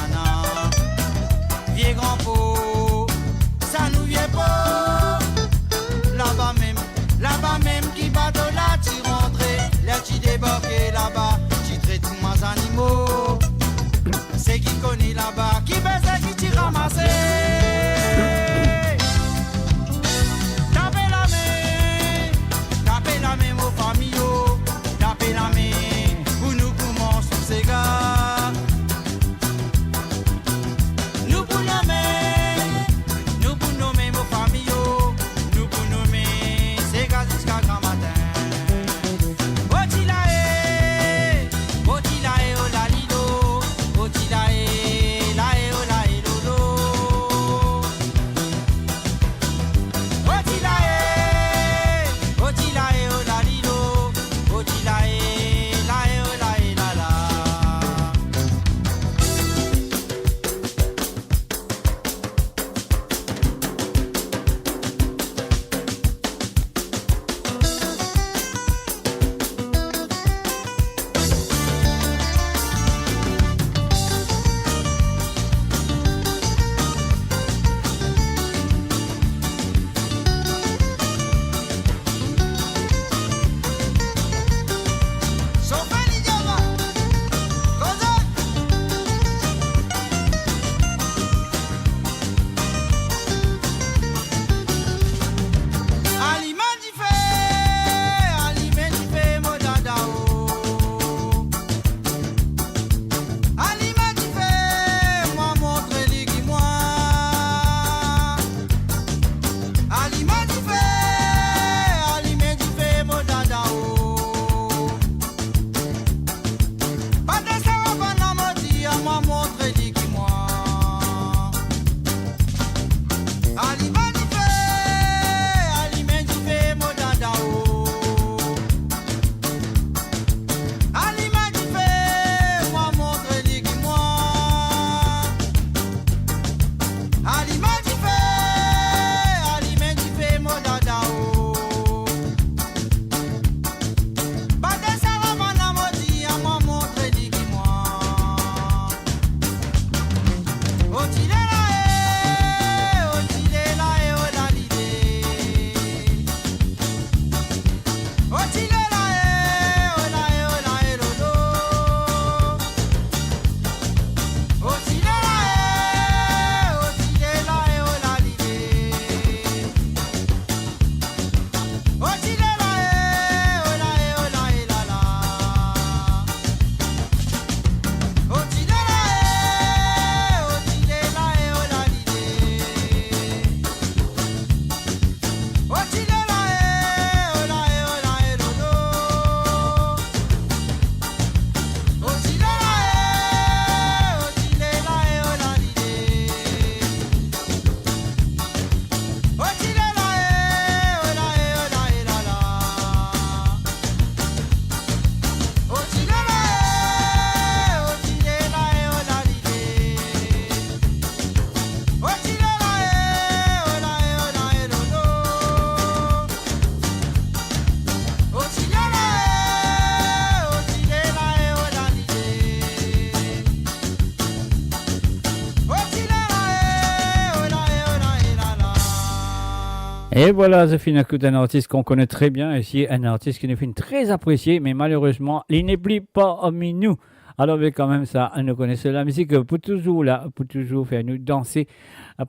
Et voilà, c'est fini un artiste qu'on connaît très bien ici, un artiste qui nous fait très apprécié, mais malheureusement, il n'est plus parmi nous. Alors, mais quand même, ça, nous connaissons la musique pour toujours là, pour toujours faire nous danser,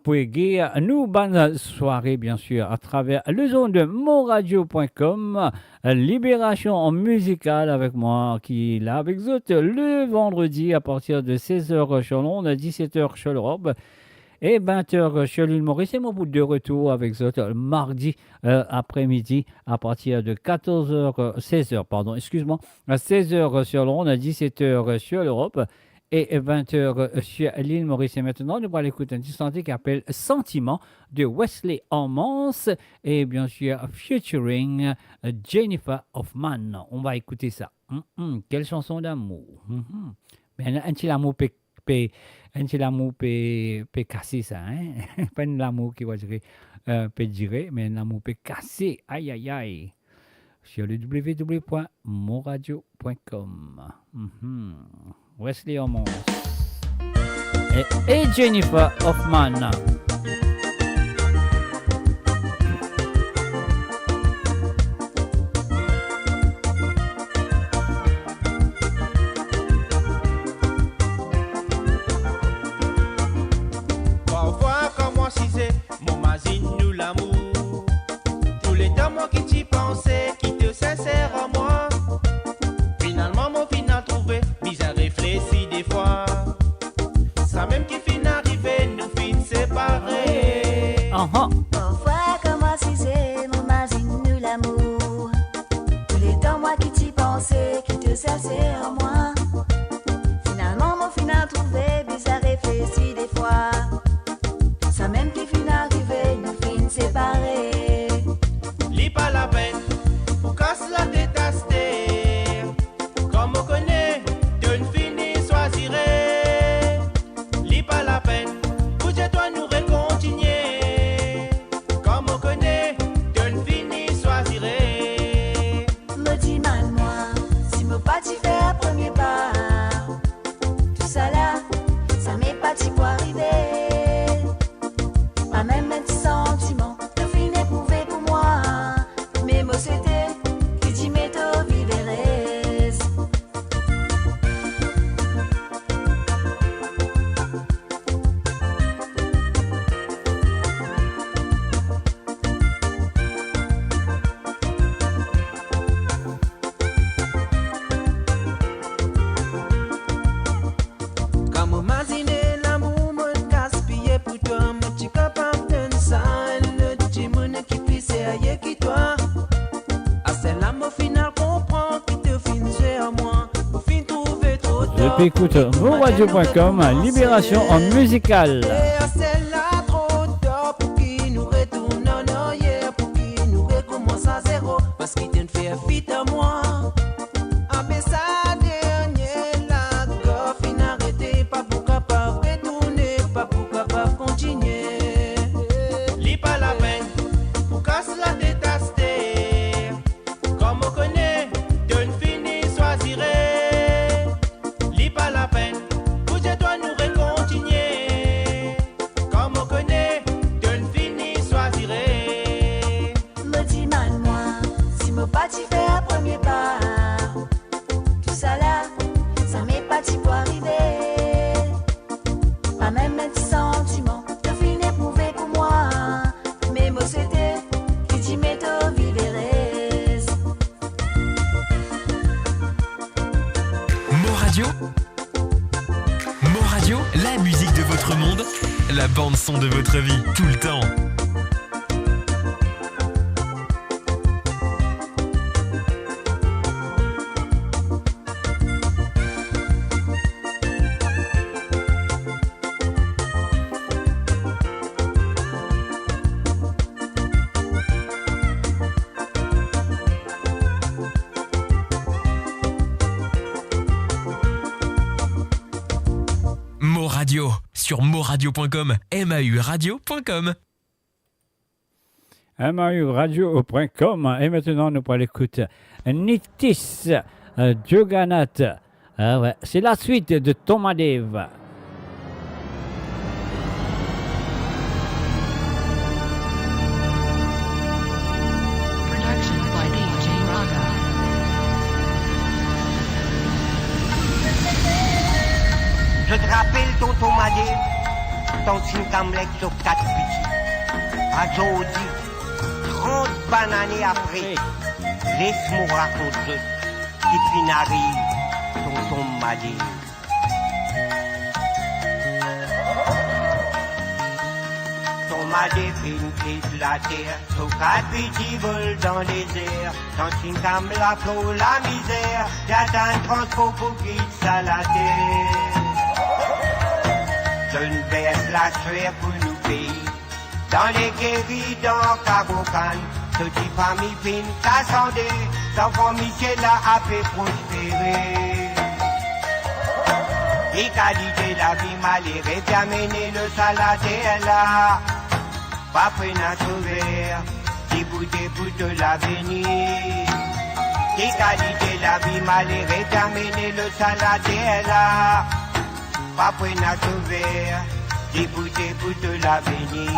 pour égayer nous bonne soirée, bien sûr, à travers le zone de moradio.com, Libération musicale avec moi, qui est là avec vous le vendredi à partir de 16h sur Londres, 17h sur l'Europe. Et 20h sur l'île Maurice, c'est mon bout de retour avec vous mardi après-midi à partir de 16h, pardon, excuse-moi, à 16h sur Londres, 17h sur l'Europe et 20h sur l'île Maurice. Et maintenant, nous allons écouter un petit chantier qui s'appelle Sentiment de Wesley Hormans et bien sûr featuring Jennifer Hoffman. On va écouter ça. Quelle chanson d'amour. Mais un petit amour un petit amour peut casser ça, hein? Pas un amour qui va dire, peut dire, mais un amour peut casser. Aïe, aïe, aïe. Sur le www.moradio.com. Wesley Hormans et Jennifer Hoffman. Mon mazine nous l'amour. Tous les temps moi qui t'y pensais, qui te sincère à moi. Finalement mon final trouvé, bizarre réfléchi des fois. Ça même qui fin arrivé, nous fin séparés. Parfois comme moi si c'est mon mazine nous l'amour. Tous les temps moi qui t'y pensais, qui te sincère à moi. Finalement mon final trouvé, bizarre réfléchi des fois. Ça même qui fin arrivé, nous fin séparés. Lis pas la peine, pour casse la détaster. Comme on connaît, d'une fini choisirait. Lis pas la peine, pour que toi nous recontigner. Comme on connaît, d'une fini choisirait. Me dis mal moi, si me pas t'y faire premier pas. Tout ça là, ça m'est pas t'y pour arriver. Même un petit sentiment, le fin éprouvé pour moi. Mais moi c'était, qui dit métaux viveres. Comme imaginer l'amour me gaspiller pour toi, mon petit copain. Depuis écoute, moradio.com, Libération en musicale. C'est là trop tard pour qu'il nous retourne en arrière, pour qu'il nous recommence à zéro, parce qu'il t'en fait fit à moi. Ah mais ça dernière la gorge fin arrêté, pas pour capable retourner, pas pour capable continuer. Lis pas la peine, pour casse la détaster, comme on connaît, d'une fini choisirait. Pas la peine, pour que toi nous recontigner. Comme on connaît, d'une fini choisirait. Me dis mal moi, si me pas t'y faire premier pas. Tout ça là, ça m'est pas t'y pour arriver. Pas même un petit sentiment, le fin éprouvé pour moi. Mais moi c'était, qui dit métaux viveres. Moradio, la musique de votre monde, la bande son de votre vie, tout le temps. Moradio, sur moradio.com, MAU radio.com. MAUradio.com. Et maintenant, nous allons écouter Nittis Juggernaut. Ah ouais, c'est la suite de Tomadev. Je te rappelle tonton Madé, ton Sinkamlek sur 4 petits. Aujourd'hui, 30 bananes après, laisse-moi raconter qui fin arrive, tonton Madé. Ton Madé fait de la terre, sur 4 petits vols dans les airs. Ton Sinkamlek pour la misère, j'attends transport pour qu'il ça la terre. Je ne baisse la sueur pour nous payer. Dans les guéris, dans Cabocan, petite famille fine, cassandée, sans famille là a fait prospérer. Et qualité la vie malheureuse, qui a mené le salade là, pas prêt à sauver, qui bouteille pour de l'avenir. Et qualité la vie malheureuse, qui a mené le salade là, pas prêt à sauver, qui bouteille pour de l'avenir.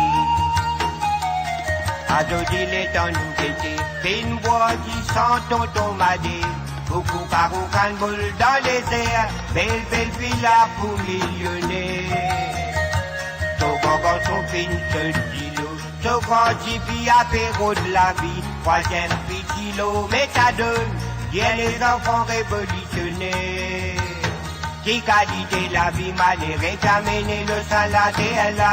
Aujourd'hui les temps nous guettés, une bois qui sent tonton Madé. Beaucoup caroucan boule dans les airs, belle villa pour millionnaires. Ton gogon son fin seul kilo, ton grand jibi apéro de la vie, troisième petit lot, méthadone, bien les enfants révolutionnaires. Qui qualité la vie malheureuse, qui a mené le salade là,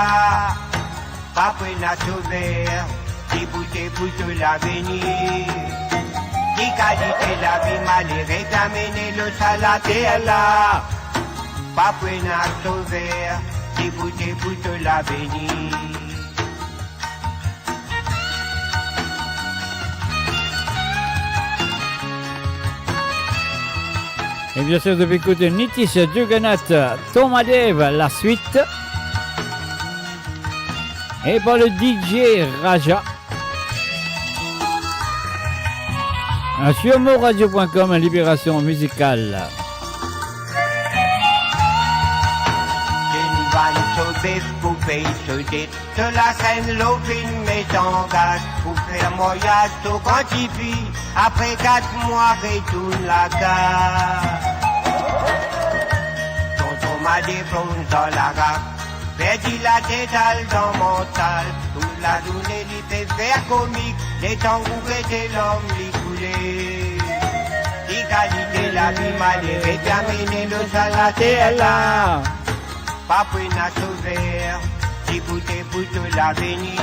pas prêt à sauver. Qui bouteille pour de l'avenir. Qui qualité la vie malheureuse, qui a mené le salade là, pas prêt à sauver. Qui bouteille pour de l'avenir. Et bien sûr, depuis écouter Nitis Djuganat, Tomadev, la suite. Et par le DJ Raja. Sur moradio.com, Libération musicale. Une vanne sauvée pour payer ce dette. De la scène, l'opine met en gaz. Pour faire voyage, tout quantifie. Après 4 mois, retourne la gare. Tonton m'a déplongé dans la rap. Perdu la tétale dans mon tal. Toute la journée, il fait faire comique. Les temps où était l'homme, il coulait. Il qualité la vie malheureuse, qui a mené le salade là. Pas prêt à sauver, qui bouteille pour tout l'avenir.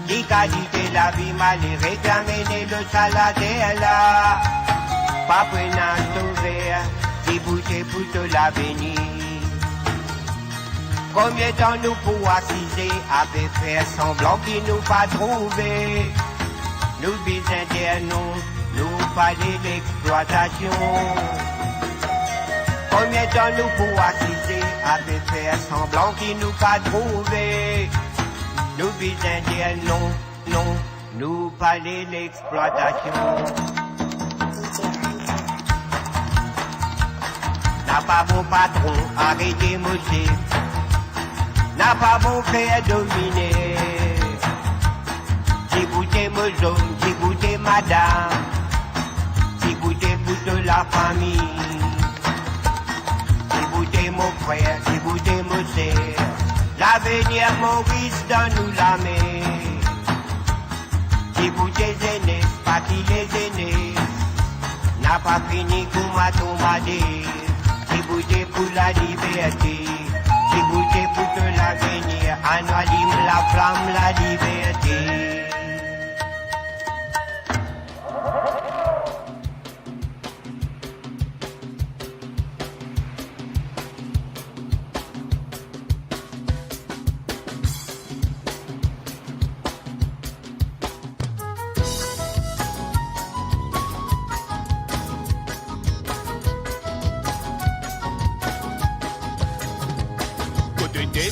Qui qualité la vie malheureuse, qui a mené le salade là. Pas prêt à sauver, qui bouteille pour tout l'avenir. Combien de temps nous pour assister, avec faire semblant qu'ils nous pas trouver. Nous Byzantins, nous parler l'exploitation. Combien de temps nous pour assister, avec faire semblant qu'ils nous pas trouver. Nous Byzantins, nous parler l'exploitation. N'a pas bon patron, arrêtez monsieur. N'a pas bon faire dominer. J'ai goûté mes hommes, j'ai goûté madame. J'ai goûté pour de la famille. J'ai goûté mon frère, j'ai goûté mon sœur. L'avenir Maurice dans nous la main. J'ai goûté jeunesse, pas qui les aînés. N'a pas fini comme ma tomade. J'ai goûté pour la liberté. J'ai goûté pour tout l'avenir, en allume la flamme, la liberté.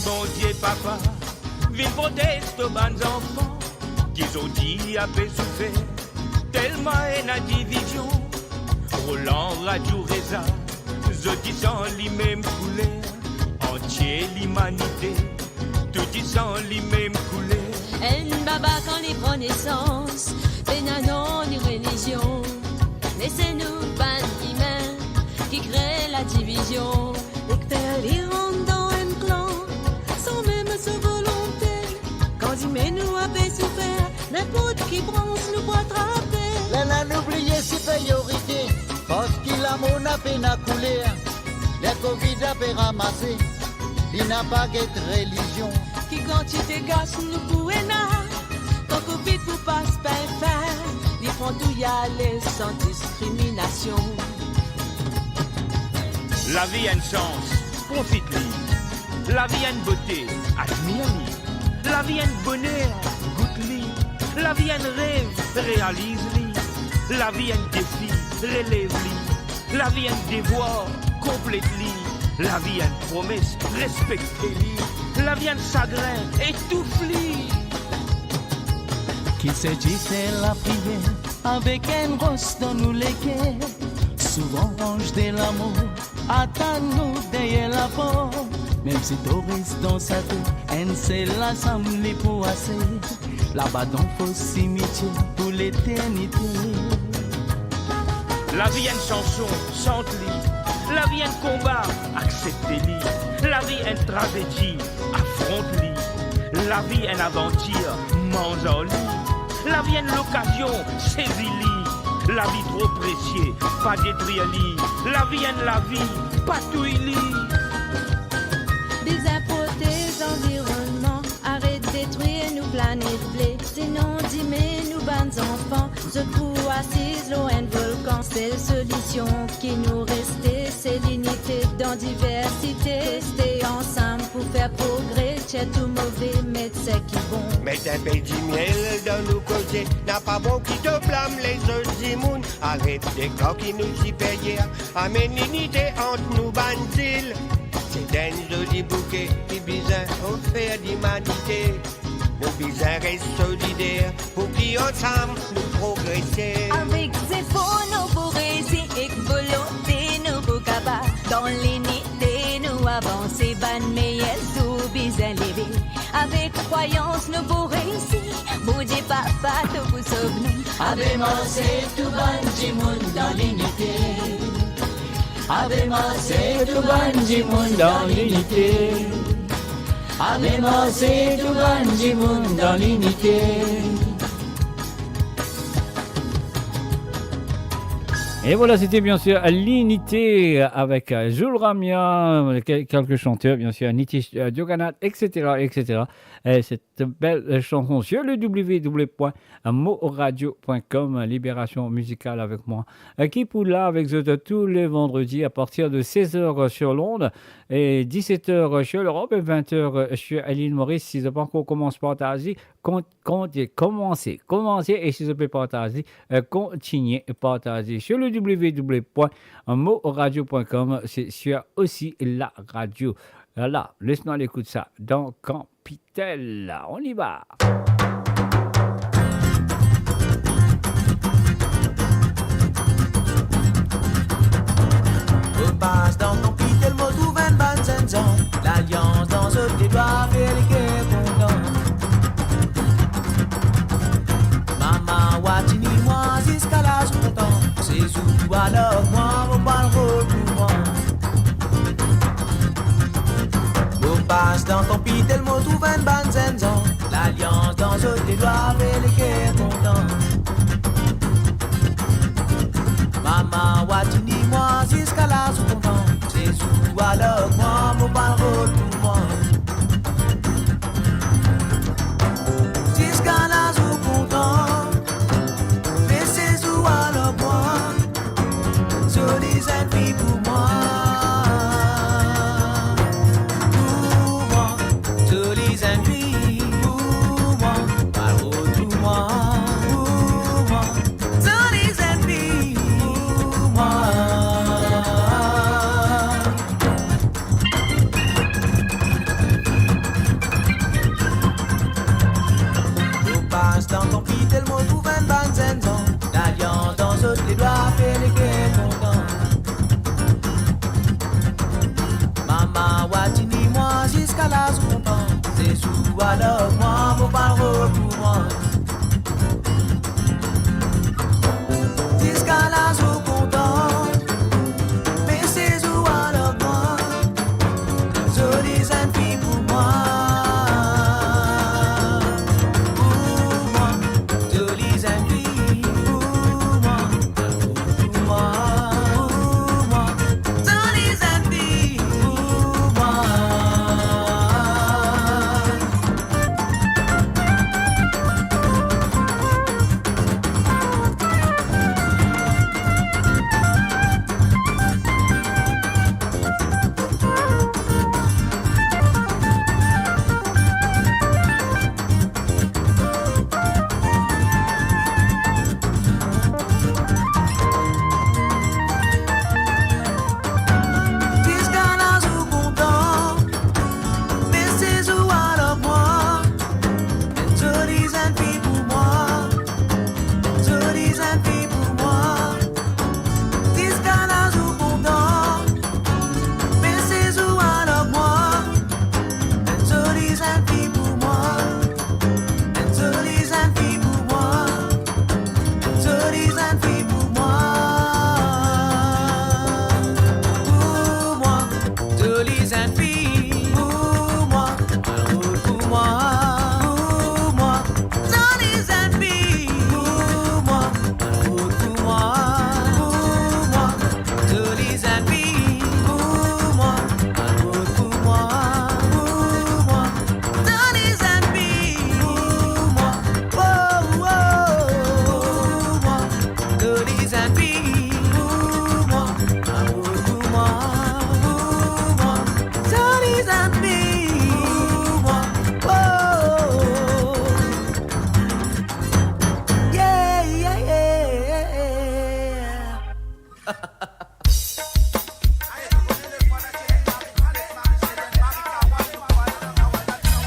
Bon Dieu papa, vive proteste aux bons enfants, qu'ils ont dit à souffert, tellement est la division. Roland Radio Reza, je dis sans les mêmes couleurs, entier l'humanité, tout dit sans les mêmes couleurs. En baba quand il prend naissance, pénanon ni religion, laissez-nous ban humain qui crée la division. Les faire ils rentrent dans un clan, sans même sa volonté. Quand il met nous avait souffert, n'importe qui branche nous pour attraper. L'un a oublié ses priorités, parce qu'il a mon à peine à couler. Les Covid a fait ramasser, il n'a pas de religion. Qui quantité gâche nous pouvons quand Covid pour pas se faire, ils font tout y aller sans discrimination. La vie a un sens, profite-lui. La vie a une beauté, admire-lui. La vie a un bonheur, goûte-lui. La vie a un rêve, réalise-lui. La vie a un défi, relève-lui. La vie a un devoir, complète-lui. La vie a une promesse, respectez-lui. La vie a un chagrin, étouffe-lui. Qui sait c'est la prière, avec un rose dans nous les quais. Souvent range de l'amour, attends-nous derrière la porte. Même si Doris dans sa tête, un seul assemblée pour assez. Là-bas dans fausse cimetière pour l'éternité. La vie a une chanson, chante-lui. La vie a un combat, acceptez-lui. La vie a une tragédie, affronte-lui. La vie a une aventure, mange-en-lui. La vie a une occasion, saisis-lui. La vie trop précieuse, pas détruire-lui. La vie a la vie, pas touille-lui. Des impôts des environnements, arrête de détruire nos planètes blés. Sinon, dis-moi, nous bonnes enfants, je pour assise loin de volcan. C'est la solution qui nous restait, c'est l'unité dans diversité. Rester ensemble pour faire progrès, c'est tout mauvais, mais c'est qui bon. Mets un peu de miel dans nos causes, n'a pas bon qui te blâme les autres immunes. Arrête des corps qui nous supérieurs, amène l'unité entre nous bandiles. C'est un joli bouquet qui besoin offert d'humanité. Nos besoins restent solidaires pour qui ensemble nous progresser. Avec ses efforts, nous pour réussir et volonté, nous pour capables. Dans l'unité, nous avancer, ban meilleur sous besoin lever. Avec croyance, nous pour réussir. Bouger papa, tout pour sauver. Avec c'est tout bon du monde dans l'unité. Avec c'est tout bon du monde dans l'unité. Avec c'est tout bon du monde dans l'unité. Et voilà, c'était bien sûr l'unité avec Jules Ramia, quelques chanteurs, bien sûr, Nitish Dioganat, etc., etc. Cette belle chanson sur le www.moradio.com, Libération musicale avec moi, qui pour là avec eux tous les vendredis à partir de 16h sur l'onde et 17h sur l'Europe et 20h sur l'île Maurice. Si ce pas encore commence par partager, commencez et si ce peut partager, continuez à partager sur le www.moradio.com, c'est sur aussi la radio. Là, laisse-nous l'écoute ça dans Campitel. On y va. Repasse dans Campitel, mot tout 25 ans. L'alliance dans ce tes doigts fait les guerres contents. Maman, watini moi jusqu'à la sous-temps. C'est sous alors moi, mon bal pour moi. Passe dans ton pitel, mot tout 25 ans. L'alliance dans ce tes doigts fait les guerres contents. Maman, watini moi jusqu'à la sous-temps. C'est sous alors moi, mon bal pour moi. Jusqu'à la sous-temps. Mais c'est sous alors moi. Jolis ennemis pour moi.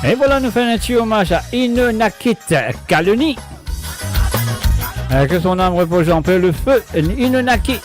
Et voilà, nous faisons un petit hommage à Inonakit Kaluni. Que son âme repose en paix, le feu Inonaki.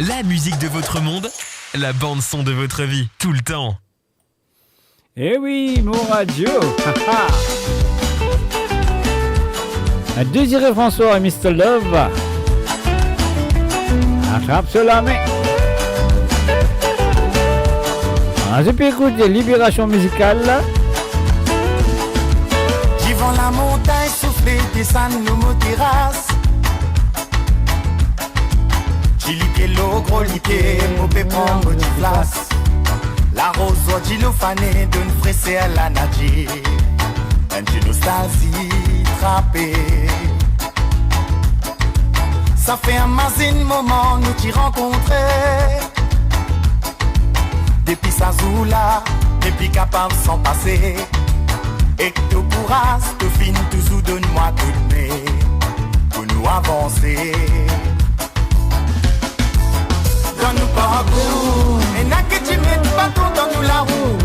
La musique de votre monde, la bande son de votre vie, tout le temps. Eh oui, mon radio. Désiré François et Mr. Love. Attrape sur la main. Je peux écouter Libération musicale. J'y la montagne souffler, descend nos terrasses. Chiliqué l'eau, gros liqué, mauvais prendre du place. La rose, dit le fané, d'une pressée à la nagie. Une nostalgie trappée. Ça fait un mazin moment, nous t'y rencontrer. Depuis sa zoula, et puis capable s'en passer. Et que tout courage, tout fin, toujours donne-moi coup de main pour nous avancer. Dans nous parcours, et n'a que tu mets tout partout dans nous la roue.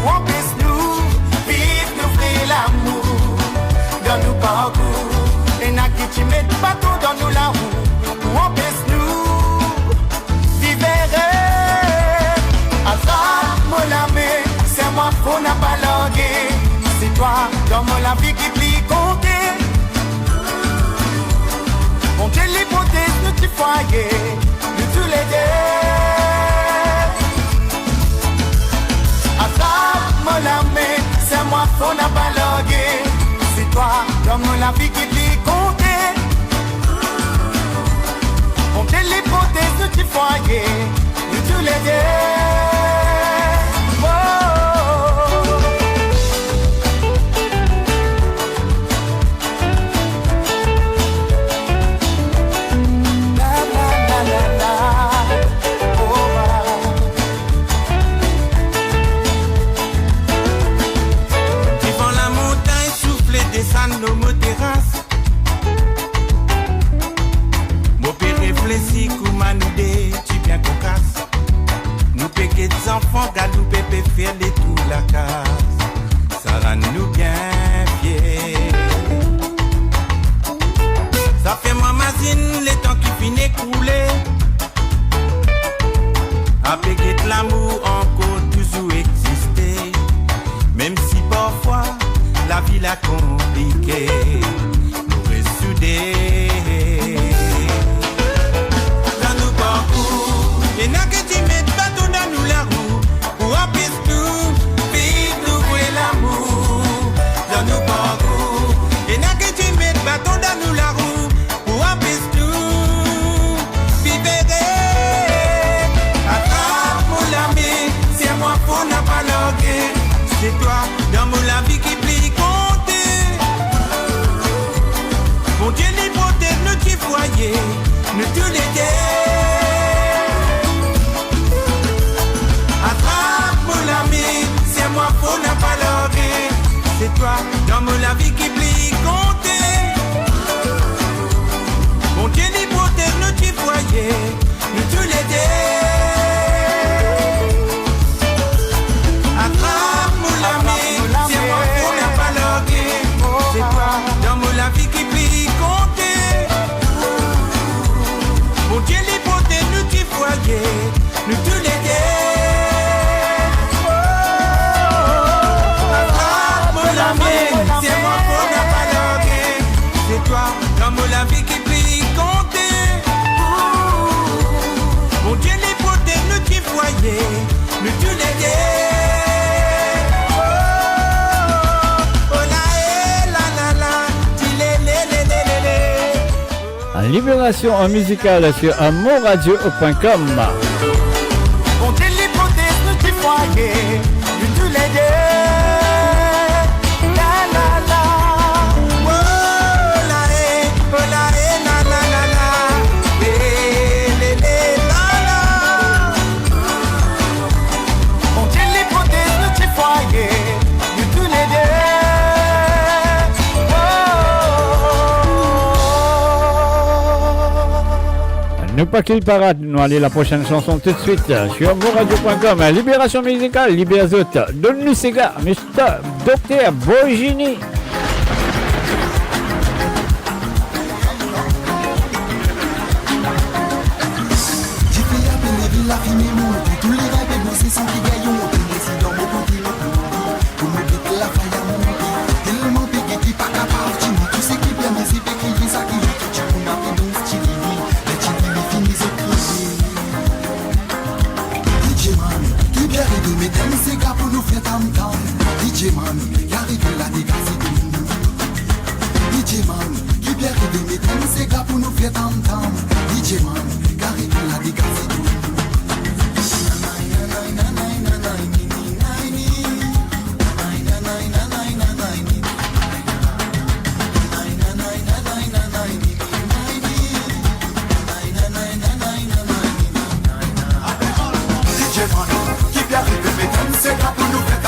On puisse nous vivre, nous faire l'amour. Dans nous parcours, et n'a que tu mets tout partout dans nous la roue. On puisse nous vivre. Azar, mon ami, c'est moi qu'on n'a pas langué. C'est toi, dans mon la vie qui plie compter. On te l'hypothèse, nous t'y foyer, nous tous les deux. Azar, mon ami, c'est moi qu'on n'a pas langué. C'est toi, dans mon la vie qui plie compter. On te l'hypothèse, nous t'y foyer, nous tous les deux. Nos mots terrasses, mon père réfléchit comme nous tu bien cocasse. Nous péquets des enfants, galou pépé faire les tout la casse. Ça rend nous bien fiers. Ça fait moi mazine les temps qui finissent couler. À péquet de l'amour encore toujours exister. Même si parfois la vie l'a compliquée, nous ressoudés. Dans nos parcours, et n'a que tu mets bateau dans nous la roue, pour apaiser nous, vivre nous et l'amour. Dans nos parcours, et n'a que tu mets bateau dans nous la roue, pour apaiser nous, vivre. Attrape mon ami, c'est moi pour n'a pas logué. C'est toi, dans mon la vie qui plie compter. Mon Dieu, l'hypothèse, nous t'y foyer, nous tous les deux. Attrape mon ami, c'est moi pour n'a pas l'orgueil. C'est toi, dans mon la vie qui plie compter. Mon Dieu, l'hypothèse, nous t'y foyer, nous tous les deux. C'est toi, dans mon la vie qui plie compter. Mon Dieu, l'hypothèse, nous t'y foyer, nous tous les deux. Mon ami, c'est moi pour n'a pas logué. C'est toi, dans mon la vie qui plie compter. Mon Dieu, l'hypothèse, nous t'y foyer, nous tous les deux. Libération musicale sur amourradio.com. On te l'hypothèse, nous t'y foyer, nous tous les deux. La la la. Oh la eh, oh la eh, la la la la. Eh, le, la la. On te l'hypothèse, nous t'y foyer, nous tous les deux. Ne pas qu'il parade, nous allons la prochaine chanson tout de suite sur amourradio.com. Libération musicale, Libéazot, donne-nous ces gars, Mr. Dr. Borgini. La fine monte, tous les rêves bossés sans qui gaillons. T'es dans mon côté, pour me quitter la faille à monter. Tellement pégué qui pas capable, tu sais qui bien, mais c'est fait crier ça qui joue. Tu peux m'appeler donc style, les chili finissent au creuser. DJ Man, qui bien de mesdames, c'est gars pour nous faire tam-tam. DJ Man, qui arrive là, dégager de nous. DJ Man, qui bien de mesdames, c'est gars pour nous faire tam-tam. DJ Man, qui arrive là, dégager de nous. Qui arrive, mesdames, c'est gars pour nous faire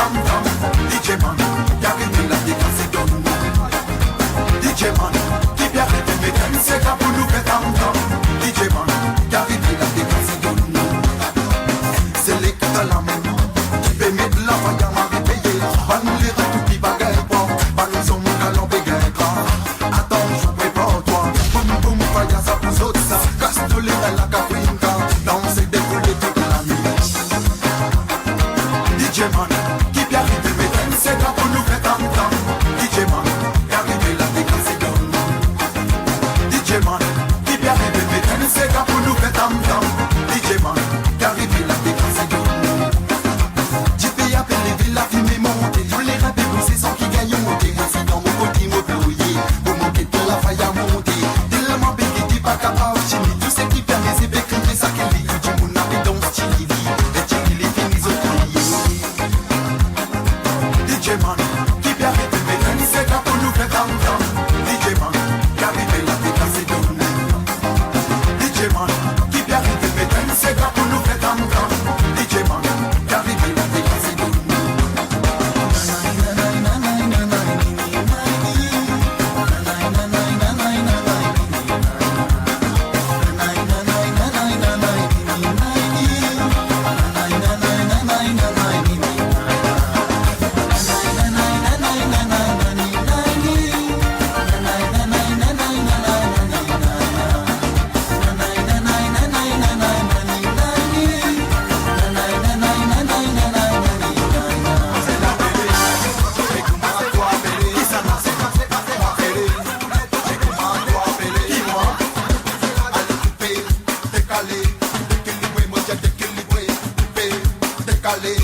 calé.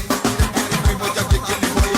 Oui, moi, j'ai qu'il est voyé.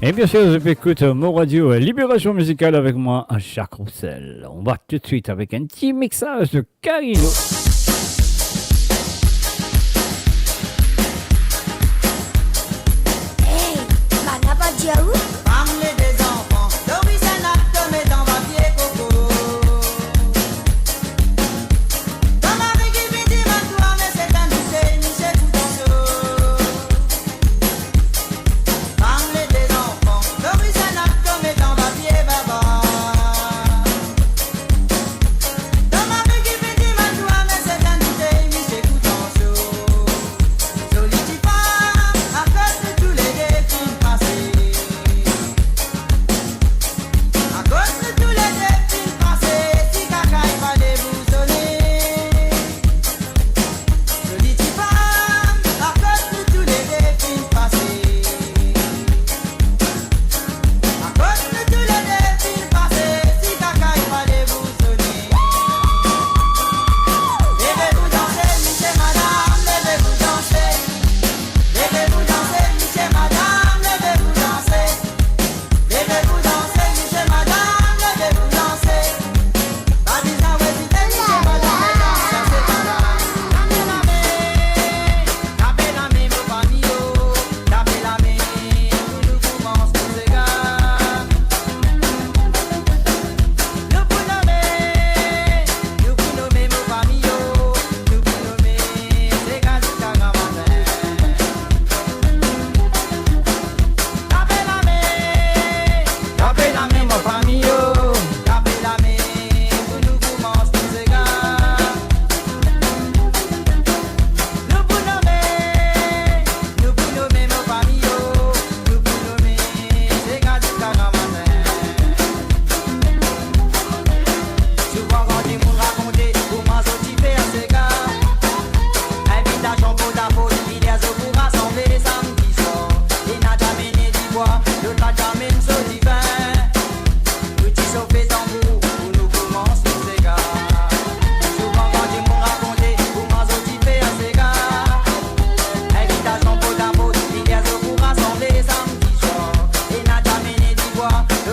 Et bien sûr, je écoute mon radio Libération Musicale avec moi, Jacques Roussel. On va tout de suite avec un petit mixage de Carino. Hey, Manapa Diaou. Ramener des enfants, Doris et Nat, mais dans ma pied coco. Dans ma vie qui vit dit ma toi, mais c'est un lycée tout en chaud. Ramener des enfants, Doris et Nat, mais dans ma pied baba. Dans ma vie qui vit dit ma toi, mais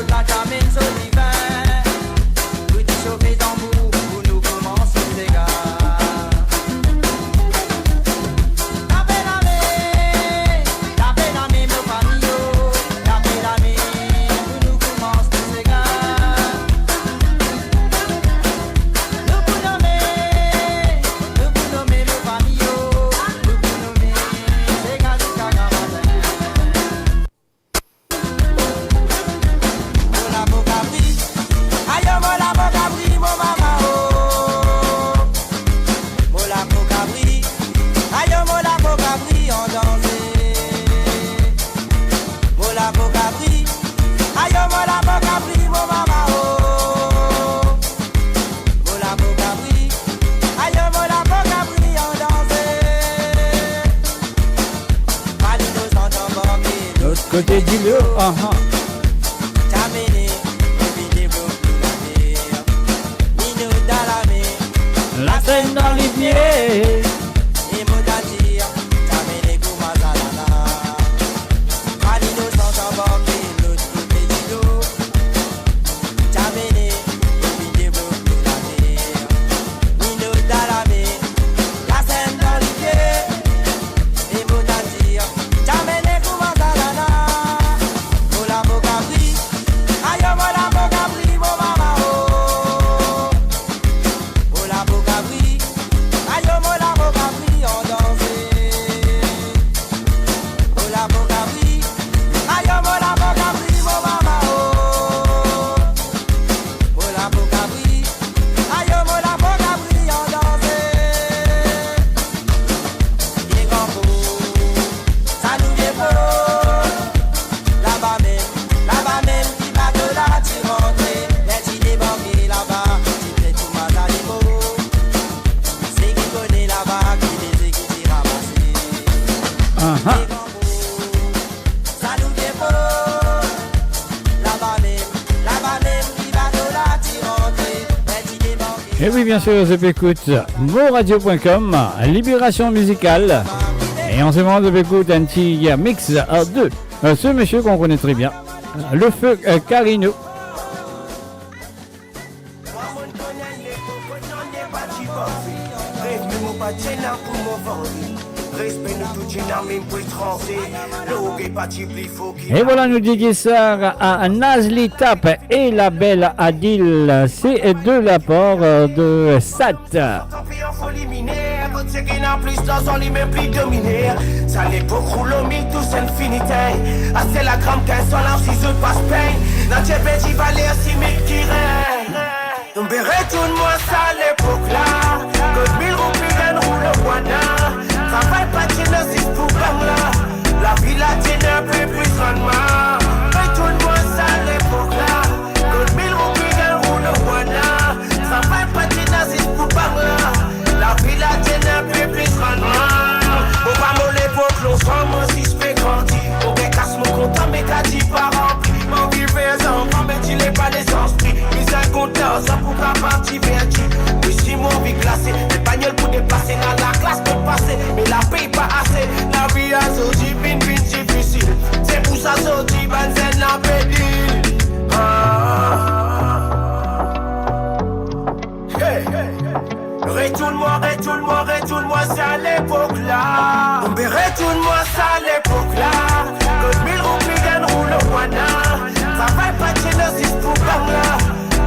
la jamine sur l'hiver. Petit chauffé tambour pour nous commencer les gars. Côté du lieu, la scène dans les pieds. Et oui, bien sûr, je écoute moradio.com, Libération musicale. Et en ce moment, je écoute un petit mix de ce monsieur qu'on connaît très bien, le feu Carino. Et voilà, nous dit Guessard à Nazli Tap et la belle Adil. C'est de la part de Sat. Ça l'époque roule au mythe, tout c'est l'infinité. Assez la gramme qu'un seul an, si je passe peine. Dans tes petits valets, si mythe qui règne. On verrait tout le monde ça à l'époque là. Que 1000 roupies gagne roule au Wana. Travaille pas de génosis pour Bangla. La vie latine un peu plus rendement. Mais tout le monde ça à l'époque là. Que 1000 roupies gagne roule au Wana. Travaille pas de génosis pour Bangla. La vie latine un peu plus rendement. On va mon l'époque, l'on s'en m'en si je fais grandir. On décasse mon compte, mais t'as dit pas rempli. Mon vie fait un enfant, mais tu l'es pas les esprits. Mis un compteur, ça pour ta partie vertu. Oui, si mon vie glacée, les bagnoles pour dépasser dans la classe pour passer. Mais la paye pas assez, la vie a sorti, bin difficile. C'est pour ça sorti, banzen la pédile. Retourne-moi, c'est à l'époque là. On verrait retourne-moi, c'est à l'époque là. Que 1000 roupies gagne roule au Wana. Travaille pas de génosis pour Bangla.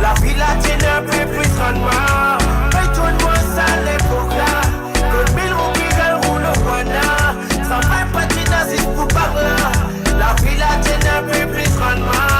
La vie latine un peu plus rendement. Retourne-moi, c'est à l'époque là. Que 1000 roupies gagne roule au Wana. Travaille pas de génosis pour Bangla. La vie latine un peu plus rendement.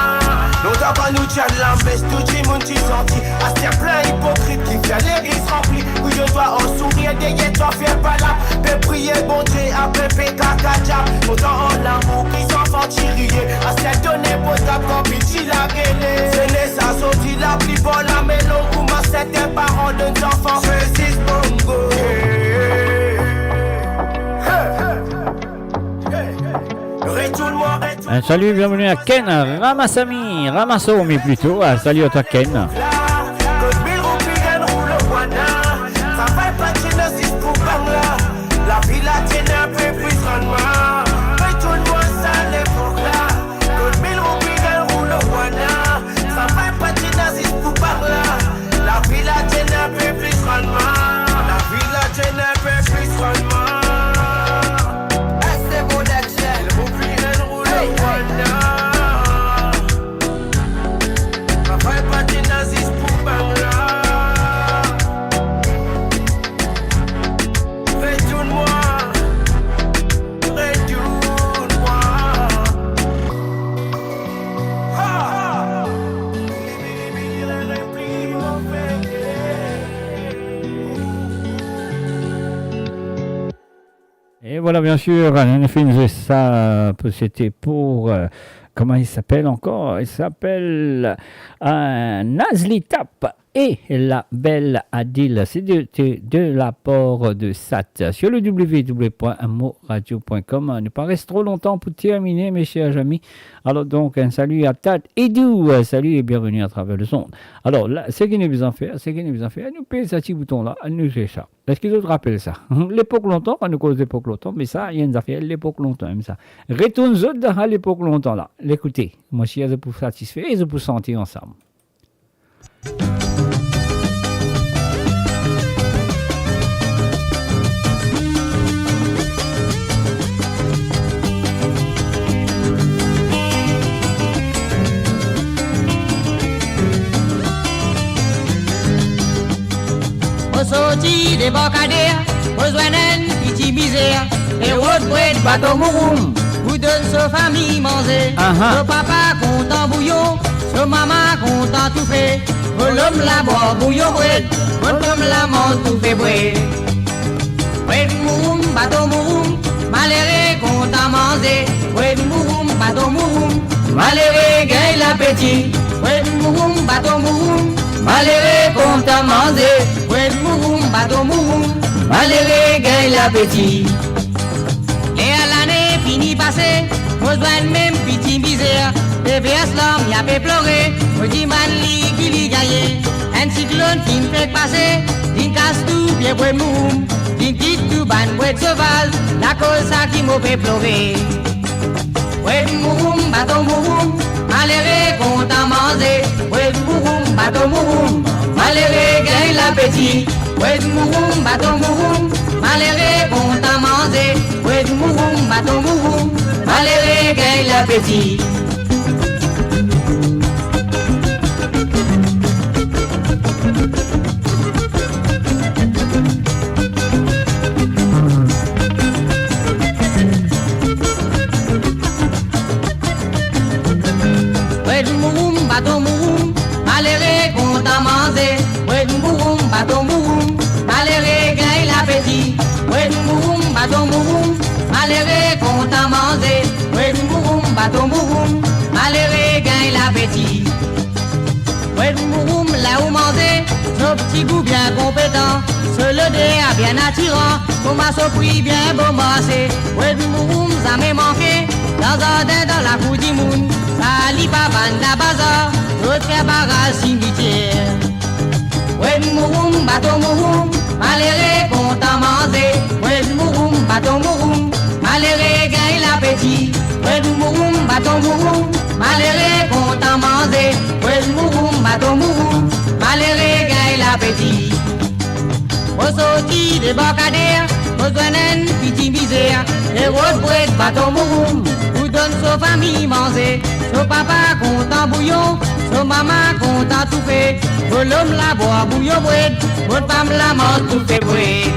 Nous d'abord nous tient la messe, tout le monde t'y senti. À ce plein hypocrite qui fait l'église remplie. Où je dois en sourire, derrière toi faire pas là. De prier, bon Dieu, à pépé, cacaja. Autant en l'amour, qui s'enfant tiriller. À ce donner, pour ta compétit la gueule. C'est les assortis, la plus bonne, la mélon. Ou ma certains parents de enfants. Je suis bongo. Salut, bienvenue à Ken Ramasami, Ramasomi plutôt. Salut à toi Ken. La vie latine un peu plus rendement. Retourne-moi ça à l'époque là. Que 1000 roupies gagne roule au Wana. voilà, bien sûr, ça, c'était pour... comment il s'appelle encore? Il s'appelle Nazli Tap et la belle Adil. C'est de l'apport de SAT sur le www.moradio.com. Ne pas rester trop longtemps pour terminer, mes chers amis. Alors donc, un salut à Tat et Dou. Salut et bienvenue à travers le son. Alors là, ce qu'il nous besoin faire, nous payer ce petit bouton-là, nous fait ça. Est-ce qu'ils autres rappellent ça? L'époque longtemps, on nous cause l'époque longtemps, mais ça, il y a une affaire, l'époque longtemps, même ça. Retourne à l'époque longtemps là. L'écoutez, moi je suis pour satisfaire et je pour sentir ensemble. Au sorti des bocadères, besoin d'un petit misère. Et autre bread, bateau mouroum, vous donne sa famille manger. Son papa content bouillon, son maman content tout fait. L'homme la boit bouillon bread, l'homme la mange tout fait bread. Bread mouroum, bateau mouroum, malheureux content manger. Bread mouroum, bateau mouroum, malheureux gagne l'appétit. Bread mouroum, bateau mouroum, malheureux content manger. Bread mouroum, bateau mouroum, malheureux gagne l'appétit. Et à l'année finie passée, moi besoin même petit misère. Les vers l'homme y a fait pleurer, moi dis man li qui li gagné. Un cyclone qui me fait passer, d'une casse tout bien bread mouroum, d'une petite tout ban bread sauvage, la cause ça qui m'a fait pleurer. Bread mouroum, bateau mouroum, malheureux content manger. Bread mouroum, bateau mouroum, malheureux gagne l'appétit. Bread mouroum, bateau mouroum, malheureux content manger. Bread mouroum, bateau mouroum, malheureux gagne l'appétit. Bread mouroum, bateau mouroum, malheureux content manger. Bread mouroum, bateau mouroum, malheureux gagne l'appétit. Bread mouroum, bateau mouroum, malheureux content manger. Bread mouroum, bateau mouroum, malheureux gagne l'appétit. Bread mouroum, là où manger, nos petits goûts bien compétents. Se le dé a bien attirant, pour ma surprise bien beau massé. Bread mouroum, ça m'est manqué, dans un dé dans la cour du monde. Ça lit pas bande la bazar, l'autre fait barrage cimetière. Bread mouroum, bateau mouroum, malheureux content manger. Bread mouroum, bateau mouroum, malheureux gagne l'appétit. Bread mouroum, bateau mouroum, malheureux content manger. Bread mouroum, bateau mouroum, malheureux gagne l'appétit. Au sorti des bocadères, besoin d'un petit misère. Et rose bread, bateau mouroum, vous donne sa famille manger. Son papa content bouillon, son maman content tout fait. L'homme la boit bouillon bread, votre femme la mange tout fait bread.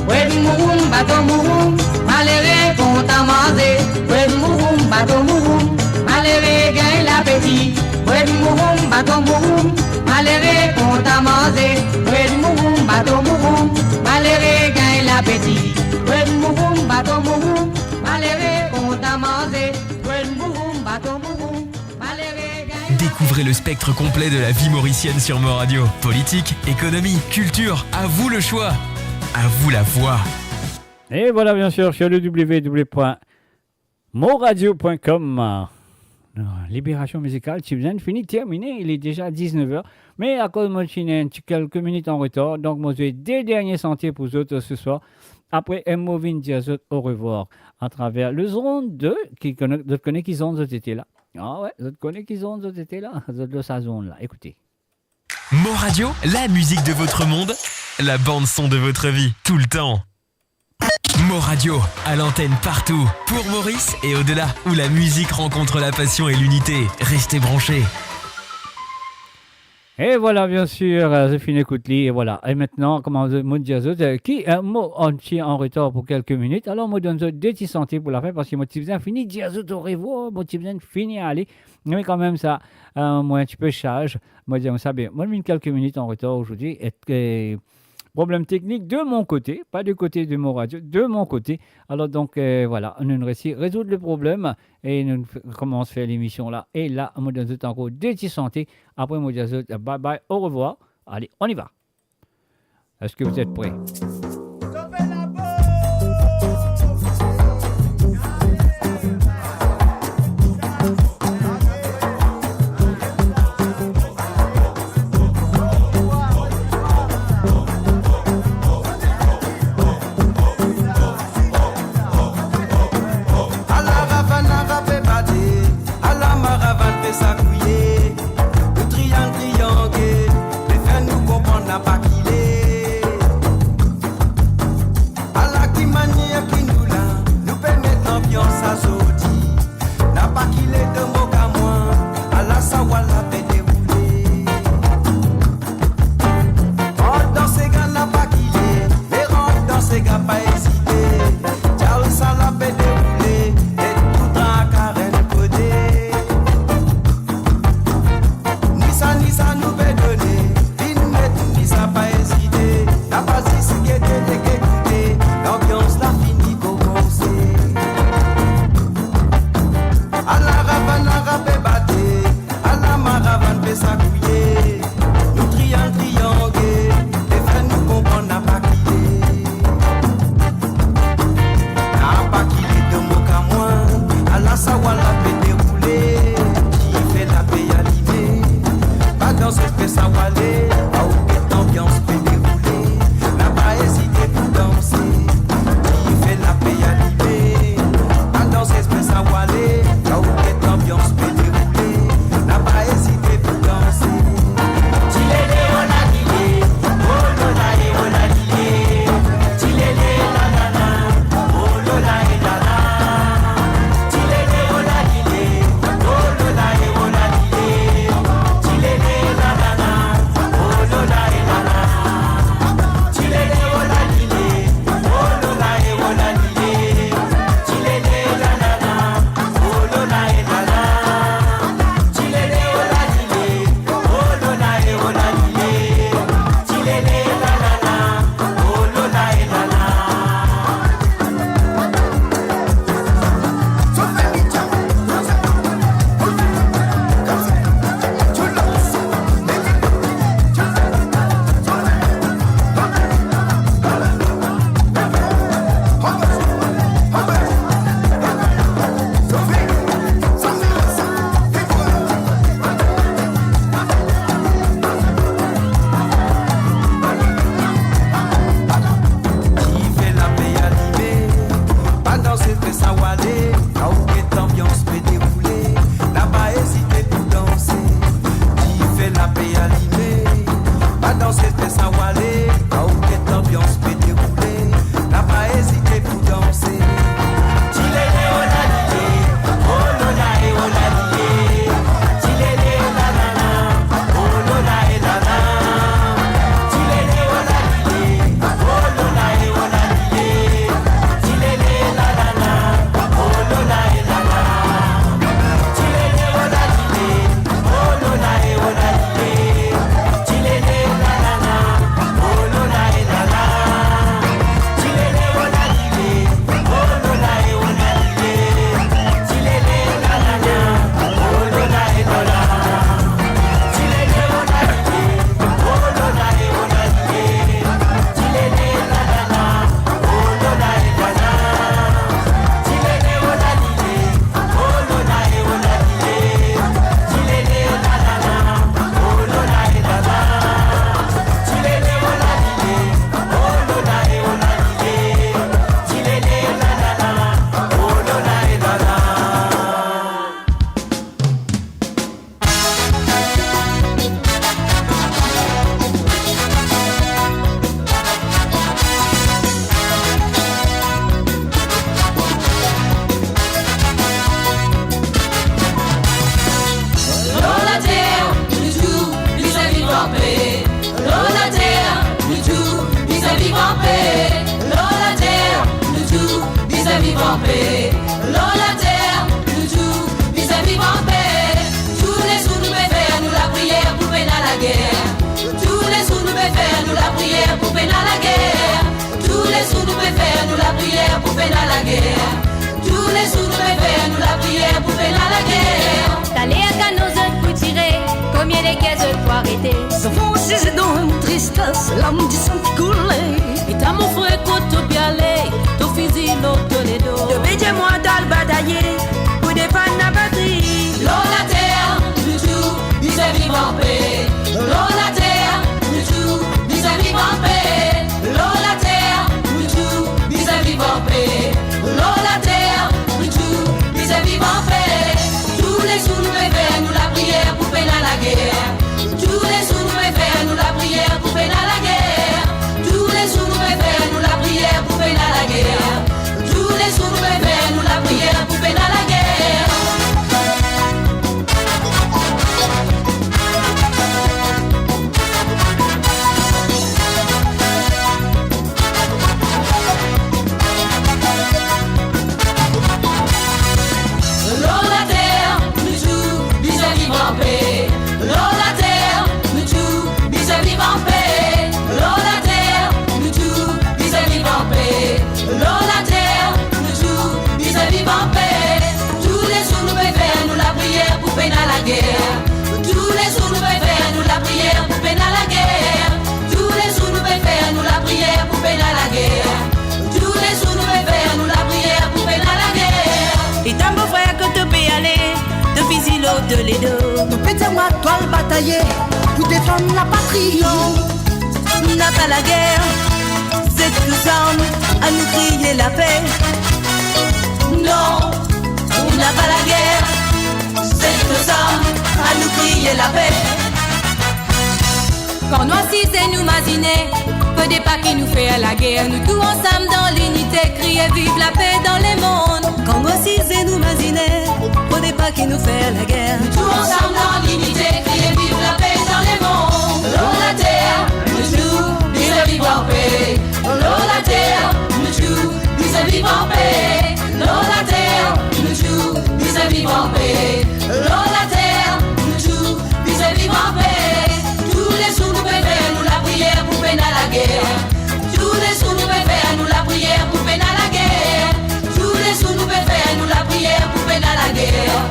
Bread mouroum, bateau mouroum, malheureux content manger. Bread mouroum, bateau mouroum, malheureux gagne l'appétit. Bread mouroum, bateau mouroum, malheureux content manger. Bread mouroum, bateau mouroum, malheureux gagne l'appétit. Bread mouroum, bateau mouroum, malheureux content manger. Bread mouroum, bateau mouroum, malheureux gagne. Découvrez le spectre complet de la vie mauricienne sur Mo Radio. Politique, économie, culture, à vous le choix. À vous la voix. Et voilà, bien sûr, sur le www.moradio.com. Libération musicale, tu viens de finir, terminé, il est déjà 19h. Mais à cause de moi, je suis quelques minutes en retard. Donc, moi, j'ai des derniers sentiers pour vous autres ce soir. Après, Movin dit au revoir à travers le zone 2 qui connaît qui zone étaient là. Ah ouais, je connais qui zone étaient là, de sa zone là. Écoutez. Mo Radio, la musique de votre monde, la bande son de votre vie, tout le temps. Mo Radio, à l'antenne partout, pour Maurice et au-delà, où la musique rencontre la passion et l'unité. Restez branchés. Et voilà, bien sûr, j'ai fini écouter. Et voilà. Et maintenant, comment je dis qui moi, on tient en retard pour quelques minutes. Alors, moi, donne des petits sentiers pour la fin parce que moi, tu viens fini, dis au revoir. Moi, tu viens fini à aller. Mais quand même, ça, moi, un petit peu charge. Moi, dis ça bien. Moi, j'ai mis quelques minutes en retard aujourd'hui. Et problème technique de mon côté, pas du côté de mon radio, de mon côté. Alors donc voilà, nous résoudre le problème et nous commençons à faire l'émission là. Et là, moi je vous encore de santé. Après moi je vous bye bye, au revoir. Allez, on y va. Est-ce que vous êtes prêts? Pas qu'il est à la qui manière qui nous l'a nous permet l'ambiance à zodi n'a pas qu'il est de mots qu'à moi à la sawa la paix déroulée rentre dans ces gars n'a pas qu'il est mais rentre dans ces gars pas hésiter car ça la paix déroulée et tout à carène codé ni ça nous fait donner ça pas hésité, n'a pas dit ce qui était déguété, l'ambiance l'a fini commencer. À la ravane, à rapé batté, à la maravane, fait s'accouiller. Nous trianguer, les frères nous comprennent, n'a pas quitté. N'a pas quitté de mots qu'à moi, à la sawa la paix déroulée, qui fait la paix animée, pas dans ce fait sawalé. L'ambiance peut dérouler, n'a pas hésité pour danser. Qui fait la paix animée, la danse espèce à Wallet. Là où l'ambiance peut dérouler, n'a pas hésité pour danser. Tilélé, on a dilé, oh lola et on a dilé. Tilélé, la la la, oh lola et la la. Tilélé, on a dilé, oh lola et on a dilé. Tilélé, la la la, oh peine à la guerre. Tous les jours nous faire nous la prière pour peine à la guerre. T'allais à Canoz pour tirer, combien les caisses pour arrêter. Souvent aussi c'est dans une tristesse, l'âme du sang qui coule. Et t'as mon frère quand tu bialé, ton fusil l'autre les dos. De bêtier moi dans le batailler, pour défendre la patrie. L'eau la terre, nous tout, nous est vivre en paix. L'eau la terre, nous tout, nous est vivre en paix. L'eau la terre, nous tout, nous est vivre en paix. L'eau la terre, nous tout, nous est vivre en paix. Tous les jours nous faire nous la prière pour peine à la guerre. Tous les jours nous faire nous la prière pour peine à la guerre. Tous les jours nous faire nous la prière pour peine à la guerre. Tous les jours nous faire nous la prière pour peine à la guerre. Tous les jours nous faire nous la prière pour peine à la guerre. Tous les jours nous faire nous la prière pour peine à la guerre. Tous les jours nous faire nous la prière pour peine à la guerre. Et t'as mon frère que tu peux aller, de fusil de les deux. Nous pétons moi toi le batailler, pour défendre la patrie. Non, n'a pas la guerre, c'est tous hommes à nous crier la paix. Non, on n'a pas la guerre. C'est tous hommes à nous crier la paix. Quand nous assis et nous masinés, peu des pas qui nous fait la guerre. Nous tous ensemble dans l'unité, crier vive la paix dans les mondes. Quand nous assis et nous masinés, peu des pas qui nous fait la guerre. Nous tous ensemble dans l'unité, crier vive la paix dans les mondes. L'eau la terre, nous tous, nous vivons en paix. L'eau la terre, nous tous, nous vivons en paix. L'eau la terre, nous tous, nous vivons en paix. L'eau la terre, nous tous, nous vivons en paix. Tous les jours nous faire nous la prière pour peine à la guerre. Tous les jours nous faire nous la prière pour peine à la guerre. Tous les jours nous faire nous la prière pour peine à la guerre.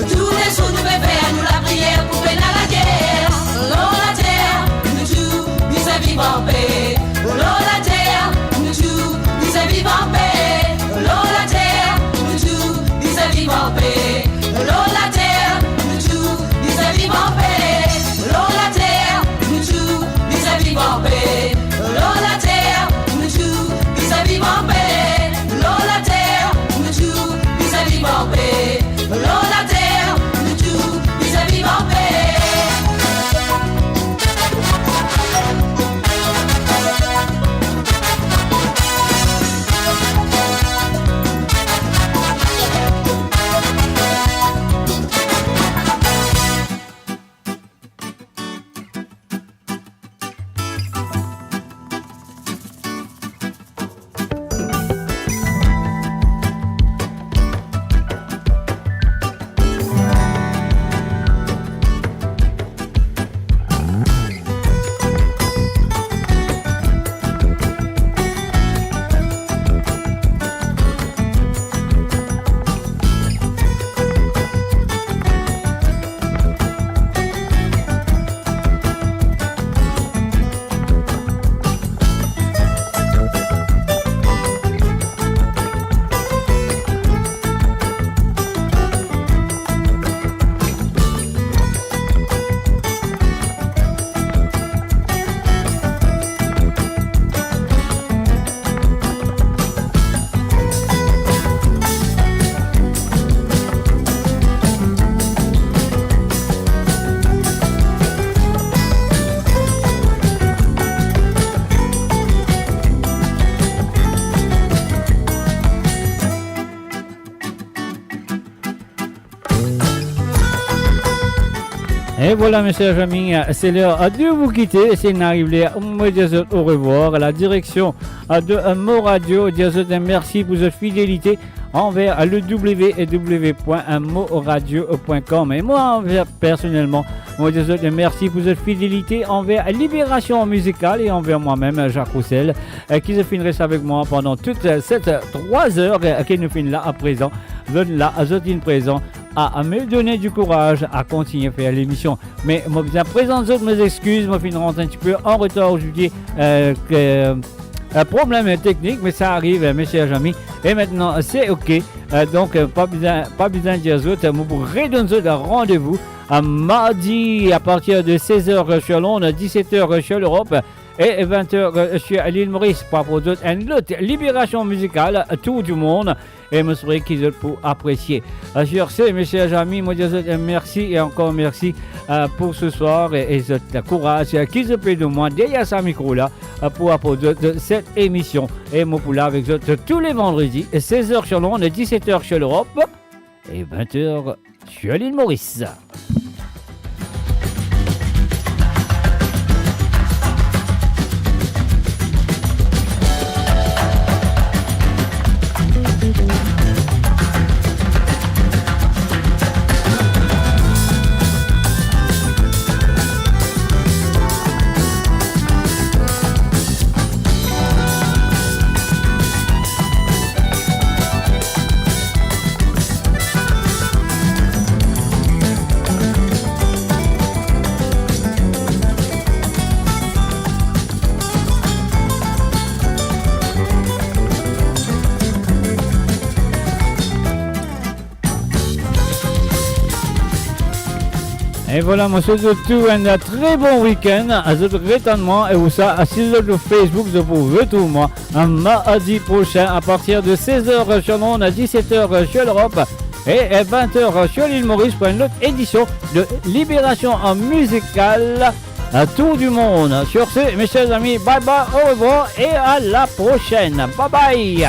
Tous les jours nous faire nous la prière pour peine à la guerre. L'eau la terre, nous tous, nous vivons en paix. L'eau la terre, nous tous, nous vivons en paix. L'eau la terre, nous tous, nous vivons en paix. L'eau la terre, nous tous, nous vivons en paix. L'eau la terre, nous tous, nous vivons en paix. L'eau la terre, nous tous, nous vivons en paix. L'eau la terre, nous tous, nous vivons en paix. L'eau la terre, nous tous, nous vivons en paix. Et voilà, mes chers amis, c'est l'heure de vous quitter. C'est arrivé à me dire au revoir. La direction de Mo Radio, dire merci pour votre fidélité envers le www.moradio.com. Et moi, personnellement, Moi, je souhaite merci pour votre fidélité envers Libération Musicale et envers moi-même, Jacques Roussel, qui se finirez avec moi pendant toutes ces 3 heures qui nous finissent là à présent. Là, je suis présent à me donner du courage à continuer à faire l'émission. Mais moi, je présente mes excuses, moi, je rentre un petit peu en retard aujourd'hui. Problème technique, mais ça arrive, mes chers amis. Et maintenant, c'est OK. Donc, pas besoin de dire autres. Moi, pour redonner un rendez-vous à mardi à partir de 16h sur Londres, 17h sur l'Europe et 20h sur l'île Maurice pour d'autres une autre libération musicale tout du monde et me souhaite qu'ils ont pour apprécier. Sur ce, mes chers amis, moi je vous merci et encore merci pour ce soir et le courage qu'ils ont fait de moi derrière ce micro là pour apporter cette émission et moi pour là avec eux tous les vendredis 16h sur Londres, 17h sur l'Europe et 20h sur l'île Maurice. Et voilà, moi, je vous souhaite un très bon week-end, un retentement, et vous ça, sur le Facebook, je vous retrouve moi, un mardi prochain, à partir de 16h sur Londres, à 17h sur l'Europe, et 20h sur l'île Maurice, pour une autre édition de Libération musicale à tout du monde. Sur ce, mes chers amis, bye bye, au revoir, et à la prochaine. Bye bye.